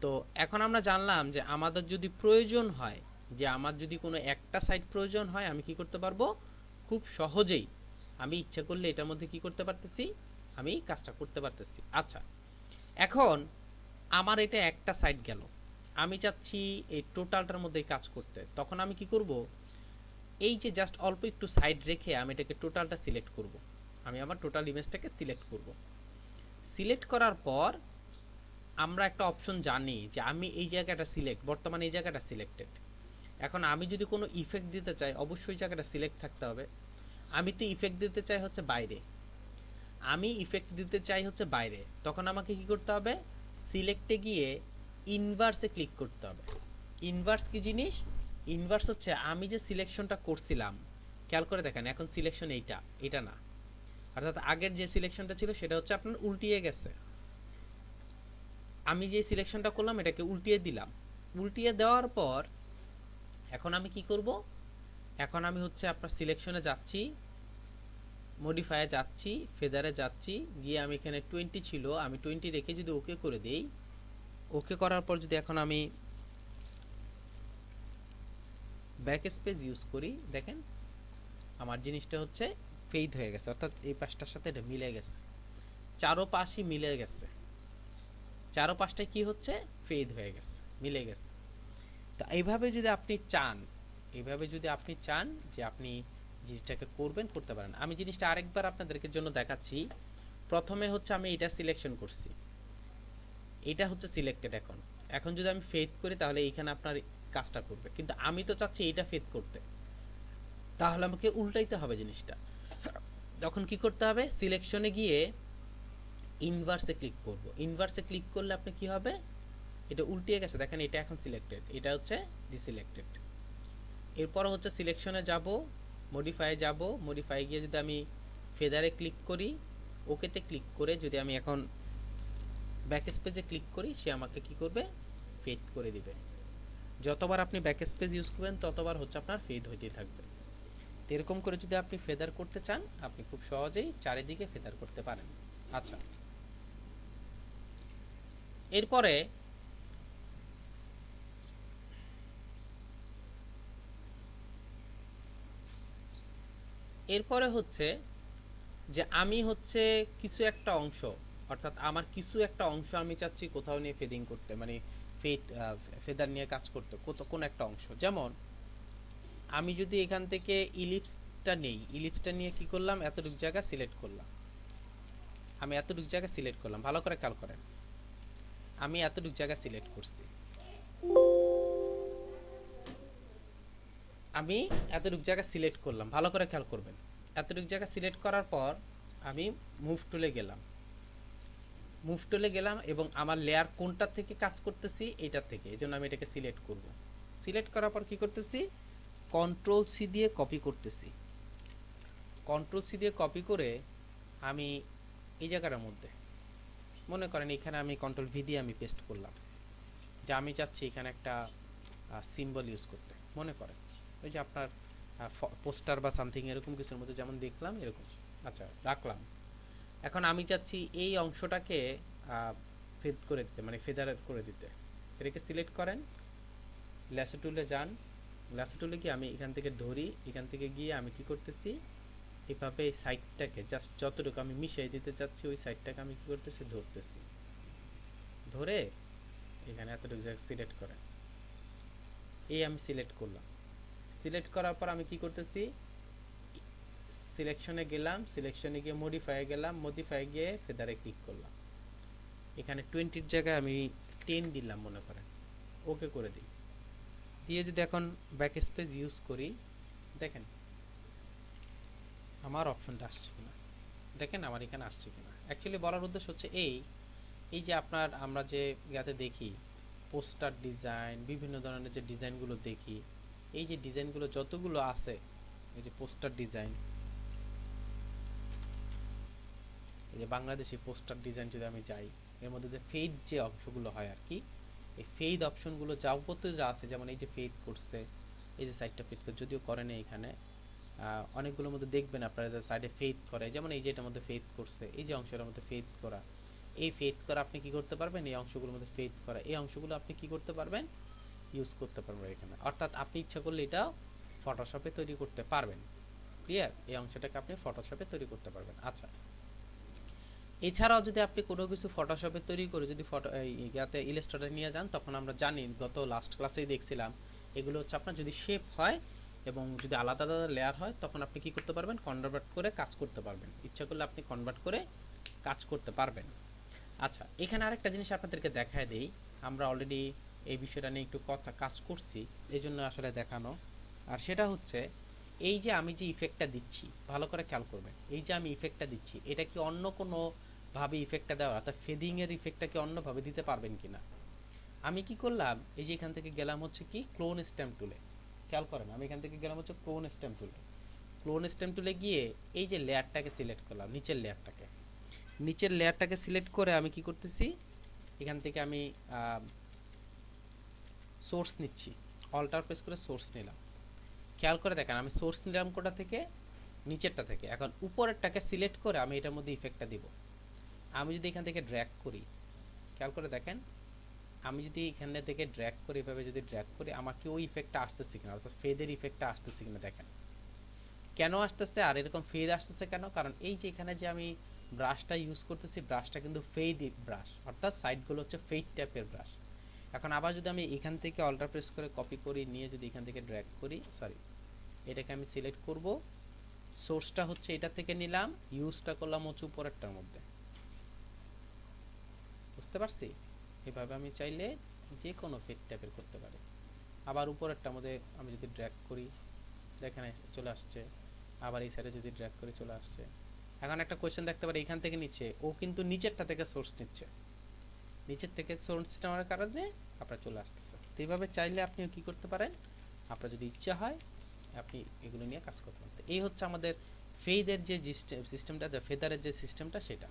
[SPEAKER 1] তো এখন আমরা জানলাম যে আমাদের যদি প্রয়োজন হয়, যে আমার যদি কোনো একটা সাইট প্রয়োজন হয়, আমি কি করতে পারবো, খুব সহজেই আমি ইচ্ছা করলে এটার মধ্যে কি করতে পারতেছি, আমি কাজটা করতে পারতেছি। আচ্ছা, এখন আমার এটা একটা সাইট গেল, আমি চাচ্ছি এই টোটালটার মধ্যে কাজ করতে, তখন আমি কি করব, এই যে জাস্ট অল্প একটু সাইড রেখে আমি এটাকে টোটালটা সিলেক্ট করব। আমি আমার টোটাল ইমেজটাকে সিলেক্ট করব। সিলেক্ট করার পর আমরা একটা অপশন জানি যে আমি এই জায়গাটা সিলেক্ট, বর্তমানে এই জায়গাটা সিলেক্টেড। এখন আমি যদি কোনো ইফেক্ট দিতে চাই, অবশ্যই জায়গাটা সিলেক্ট থাকতে হবে। আমি তো ইফেক্ট দিতে চাই হচ্ছে বাইরে, তখন আমাকে কি করতে হবে, সিলেক্টে গিয়ে ইনভার্সে ক্লিক করতে হবে। ইনভার্স কি জিনিস? ইনভার্স হচ্ছে আমি যে সিলেকশনটা করছিলাম, খেয়াল করে দেখেন, এখন সিলেকশন এটা না, অর্থাৎ আগের যে সিলেকশনটা ছিল সেটা হচ্ছে আপনার উল্টিয়ে গেছে। আমি যে সিলেকশনটা করলাম এটাকে উল্টিয়ে দিলাম। উল্টিয়ে দেওয়ার পর এখন আমি কি করব, এখন আমি হচ্ছে আপনার সিলেকশনে যাচ্ছি, মডিফায়ে যাচ্ছি, ফেদারে যাচ্ছি, গিয়ে আমি এখানে 20 ছিল, আমি 20 রেখে যদি ওকে করে দেই, ওকে করার পর যদি এখন আমি ব্যাক স্পেস ইউজ করি, দেখেন আমার জিনিসটা হচ্ছে ফেড হয়ে গেছে, অর্থাৎ এই পাশটার সাথে এটা মিলে গেছে, চারোপাশই মিলে গেছে, চারোপাশটায় কি হচ্ছে, ফেড হয়ে গেছে, মিলে গেছে। তো এইভাবে যদি আপনি চান যে আপনি জিনিসটাকে করতে পারেন। আমি জিনিসটা আরেকবার আপনাদেরকে জন্য দেখাচ্ছি। প্রথমে হচ্ছে আমি এটা সিলেকশন করছি, এটা হচ্ছে সিলেক্টেড। এখন এখন যদি আমি ফেড করি তাহলে এইখানে আপনার কাজটা করবে, কিন্তু আমি তো চাচ্ছি এটা ফেড করতে, তাহলে আমাকে উল্টাইতে হবে জিনিসটা। তখন কি করতে হবে, সিলেকশনে গিয়ে ইনভার্সে ক্লিক করব। ইনভার্সে ক্লিক করলে আপনি কি হবে, এটা উল্টিয়ে গেছে, দেখেন এটা এখন সিলেক্টেড, এটা হচ্ছে ডিসিলেক্টেড। এরপর হচ্ছে সিলেকশনে যাব, মডিফাই যাব, মডিফাই গিয়ে যদি আমি ফেদারে ক্লিক করি, ওকেতে ক্লিক করে যদি আমি এখন ব্যাক স্পেসে ক্লিক করি, সে আমাকে কি করবে, ফেড করে দিবে। যতবার আপনি ব্যাক স্পেস ইউজ করবেন ততবার হচ্ছে আপনার ফেড হইতেই থাকবে। এরকম করে যদি আপনি ফেদার করতে চান, আপনি খুব সহজেই চারিদিকে ফেদার করতে পারেন। আচ্ছা, এরপরে এরপরে হচ্ছে যে আমি হচ্ছে কিছু একটা অংশ, অর্থাৎ আমার কিছু একটা অংশ আমি চাচ্ছি কোথাও নিয়ে ফেদিং করতে, মানে ফেদ ফেদার নিয়ে কাজ করতে, কোন একটা অংশ। যেমন আমি যদি এখান থেকে ইলিপসটা নেই, ইলিপসটা নিয়ে কি করলাম, এতটুকু জায়গা সিলেক্ট করলাম, আমি এতটুকু জায়গা সিলেক্ট করলাম, ভালো করে খেয়াল করেন, আমি এতটুকু জায়গা সিলেক্ট করছি, আমি এতটুকু জায়গা সিলেক্ট করলাম, ভালো করে খেয়াল করবেন। এতটুকু জায়গা সিলেক্ট করার পর আমি মুভ টুলে গেলাম এবং আমার লেয়ার কোনটা থেকে কাজ করতেছি, এটার থেকে, এই জন্য আমি এটাকে সিলেক্ট করব। সিলেক্ট করার পর কি করতেছি, কন্ট্রোল সি দিয়ে কপি করতেছি। কন্ট্রোল সি দিয়ে কপি করে আমি এই জায়গাটার মধ্যে, মনে করেন এখানে আমি কন্ট্রোল ভি দিয়ে আমি পেস্ট করলাম, যে আমি চাচ্ছি এখানে একটা সিম্বল ইউজ করতে, মনে করেন ওই যে আপনার পোস্টার বা সামথিং এরকম কিছুর মধ্যে যেমন দেখলাম এরকম। আচ্ছা, রাখলাম। এখন আমি চাচ্ছি এই অংশটাকে ফেদ করে দিতে, মানে ফেদার করে দিতে। এটাকে সিলেক্ট করেন, ল্যাসো টুলে যান, ল্যাসো টুলে গিয়ে আমি এখান থেকে ধরি, এখান থেকে গিয়ে আমি কি করতেছি, এভাবে এই সাইডটাকে জাস্ট যতটুকু আমি মিশিয়ে দিতে চাচ্ছি ওই সাইডটাকে আমি কি করতেছি, ধরতেছি। ধরে এখানে এতটুকু জায়গা সিলেক্ট করে এই আমি সিলেক্ট করলাম। সিলেক্ট করার পর আমি কি করতেছি, সিলেকশনে গেলাম, সিলেকশনে গিয়ে মডিফাই গেলাম, মডিফাই গিয়ে ফেদারে ক্লিক করলাম। এখানে 20 জায়গায় আমি 10 দিলাম মনে করেন, ওকে করে দিই। দিয়ে যদি এখন ব্যাক স্পেস ইউজ করি, দেখেন আমার অপশনটা আসছে কিনা, দেখেন আমার এখানে আসছে কিনা। অ্যাকচুয়ালি বলার উদ্দেশ্য হচ্ছে এই যে আপনার আমরা যে ইয়াতে দেখি পোস্টার ডিজাইন, বিভিন্ন ধরনের যে ডিজাইনগুলো দেখি, এই যে ডিজাইনগুলো যতগুলো আছে, এই যে পোস্টার ডিজাইন, এই যে বাংলাদেশি পোস্টার ডিজাইন যদি আমি যাই, এর মধ্যে যে ফেড যে অংশগুলো হয় আর কি, এই ফেড অপশনগুলো যাবতীয় যা আছে, যেমন এই যে ফেড করছে, এই যে সাইডটা ফেড করে, যদিও করে না এখানে, অনেকগুলোর মধ্যে দেখবেন আপনারা যে সাইডে ফেড করে, যেমন এই যে এটার মধ্যে ফেড করছে, এই যে অংশটার মধ্যে ফেড করা, এই ফেড করা আপনি কি করতে পারবেন, এই অংশগুলোর মধ্যে ফেড করা, এই অংশগুলো আপনি কি করতে পারবেন, ইউজ করতে পারবেন এখানে। অর্থাৎ আপনি ইচ্ছা করলে এটা ফটোশপে তৈরি করতে পারবেন। ক্লিয়ার? এই অংশটাকে আপনি ফটোশপে তৈরি করতে পারবেন। আচ্ছা, এছাড়াও যদি আপনি কোনো কিছু ফটোশপে তৈরি করে যদি ফটো ইয়াতে ইলাস্ট্রেটরে নিয়ে যান, তখন আমরা জানি গত লাস্ট ক্লাসেই দেখছিলাম, এগুলো হচ্ছে আপনার যদি শেপ হয় এবং যদি আলাদা আলাদা লেয়ার হয়, তখন আপনি কি করতে পারবেন, কনভার্ট করে কাজ করতে পারবেন। ইচ্ছা করলে আপনি কনভার্ট করে কাজ করতে পারবেন। আচ্ছা, এখানে আরেকটা জিনিস আপনাদেরকে দেখায় দেই, আমরা অলরেডি এই বিষয়টা নিয়ে একটু কথা কাজ করছি, এই জন্য আসলে দেখানো। আর সেটা হচ্ছে এই যে আমি যে ইফেক্টটা দিচ্ছি, ভালো করে খেয়াল করবেন, এই যে আমি ইফেক্টটা দিচ্ছি, এটা কি অন্য কোনো ভাবে ইফেক্টটা দেওয়া, অর্থাৎ ফেদিং এর ইফেক্টটা কি অন্যভাবে দিতে পারবেন কিনা। আমি কি করলাম, এই যে এখান থেকে গেলাম হচ্ছে কি ক্লোন স্ট্যাম্প টুলে, খেয়াল করেন আমি এখান থেকে গেলাম হচ্ছে ক্লোন স্ট্যাম্প টুলে। ক্লোন স্ট্যাম্প টুলে গিয়ে এই যে লেয়ারটাকে সিলেক্ট করলাম, নিচের লেয়ারটাকে সিলেক্ট করে আমি কি করতেছি, এখান থেকে আমি সোর্স নিচ্ছি, অল্টার প্রেস করে সোর্স নিলাম। খেয়াল করে দেখেন আমি সোর্স নিলাম কোটা থেকে, নিচেরটা থেকে। এখন উপরেরটাকে সিলেক্ট করে আমি এটার মধ্যে ইফেক্টটা দিব। আমি যদি এখান থেকে ড্র্যাগ করি, খেয়াল করে দেখেন, আমি যদি এখান থেকে ড্র্যাগ করি, এভাবে যদি ড্র্যাগ করি, আমাকে ওই ইফেক্টটা আসতেছে কিনা, অর্থাৎ ফেদের ইফেক্টটা আসতেছে কিনা দেখেন। কেন আসতেছে আর এরকম ফেদ আসতেছে কেন, কারণ এই যে এখানে যে আমি ব্রাশটা ইউজ করতেছি, ব্রাশটা কিন্তু ফেড ব্রাশ, অর্থাৎ সাইডগুলো হচ্ছে ফেড টাইপের ব্রাশ। এখন আবার যদি আমি এখান থেকে অল্টার প্রেস করে কপি করি, নিয়ে যদি এখান থেকে ড্র্যাগ করি, সরি এটাকে আমি সিলেক্ট করব, সোর্সটা হচ্ছে এটা থেকে নিলাম, ইউজটা করলাম হচ্ছে উপরেরটার মধ্যে। বুঝতে পারছি? এভাবে আমি চাইলে যে কোনো ফেড টাইপের করতে পারি। আবার উপরেরটার মধ্যে আমি যদি ড্র্যাগ করি, দেখেন চলে আসছে। আবার এই সাইডে যদি ড্র্যাগ করি, চলে আসছে। এখন একটা কোয়েশ্চেন দেখতে পারি, এখান থেকে নিচ্ছে, ও কিন্তু নিচেরটা থেকে সোর্স নিচ্ছে, নিচের থেকে সোর্স নেওয়ার কারণে আপনার চলে আসতেছে। তো এইভাবে চাইলে আপনি কি করতে পারেন, আপনার যদি ইচ্ছা হয় আপনি এগুলো নিয়ে কাজ করতে পারেন। এই হচ্ছে আমাদের ফেদের যে সিস্টেমটা, যে ফেদারের যে সিস্টেমটা সেটা।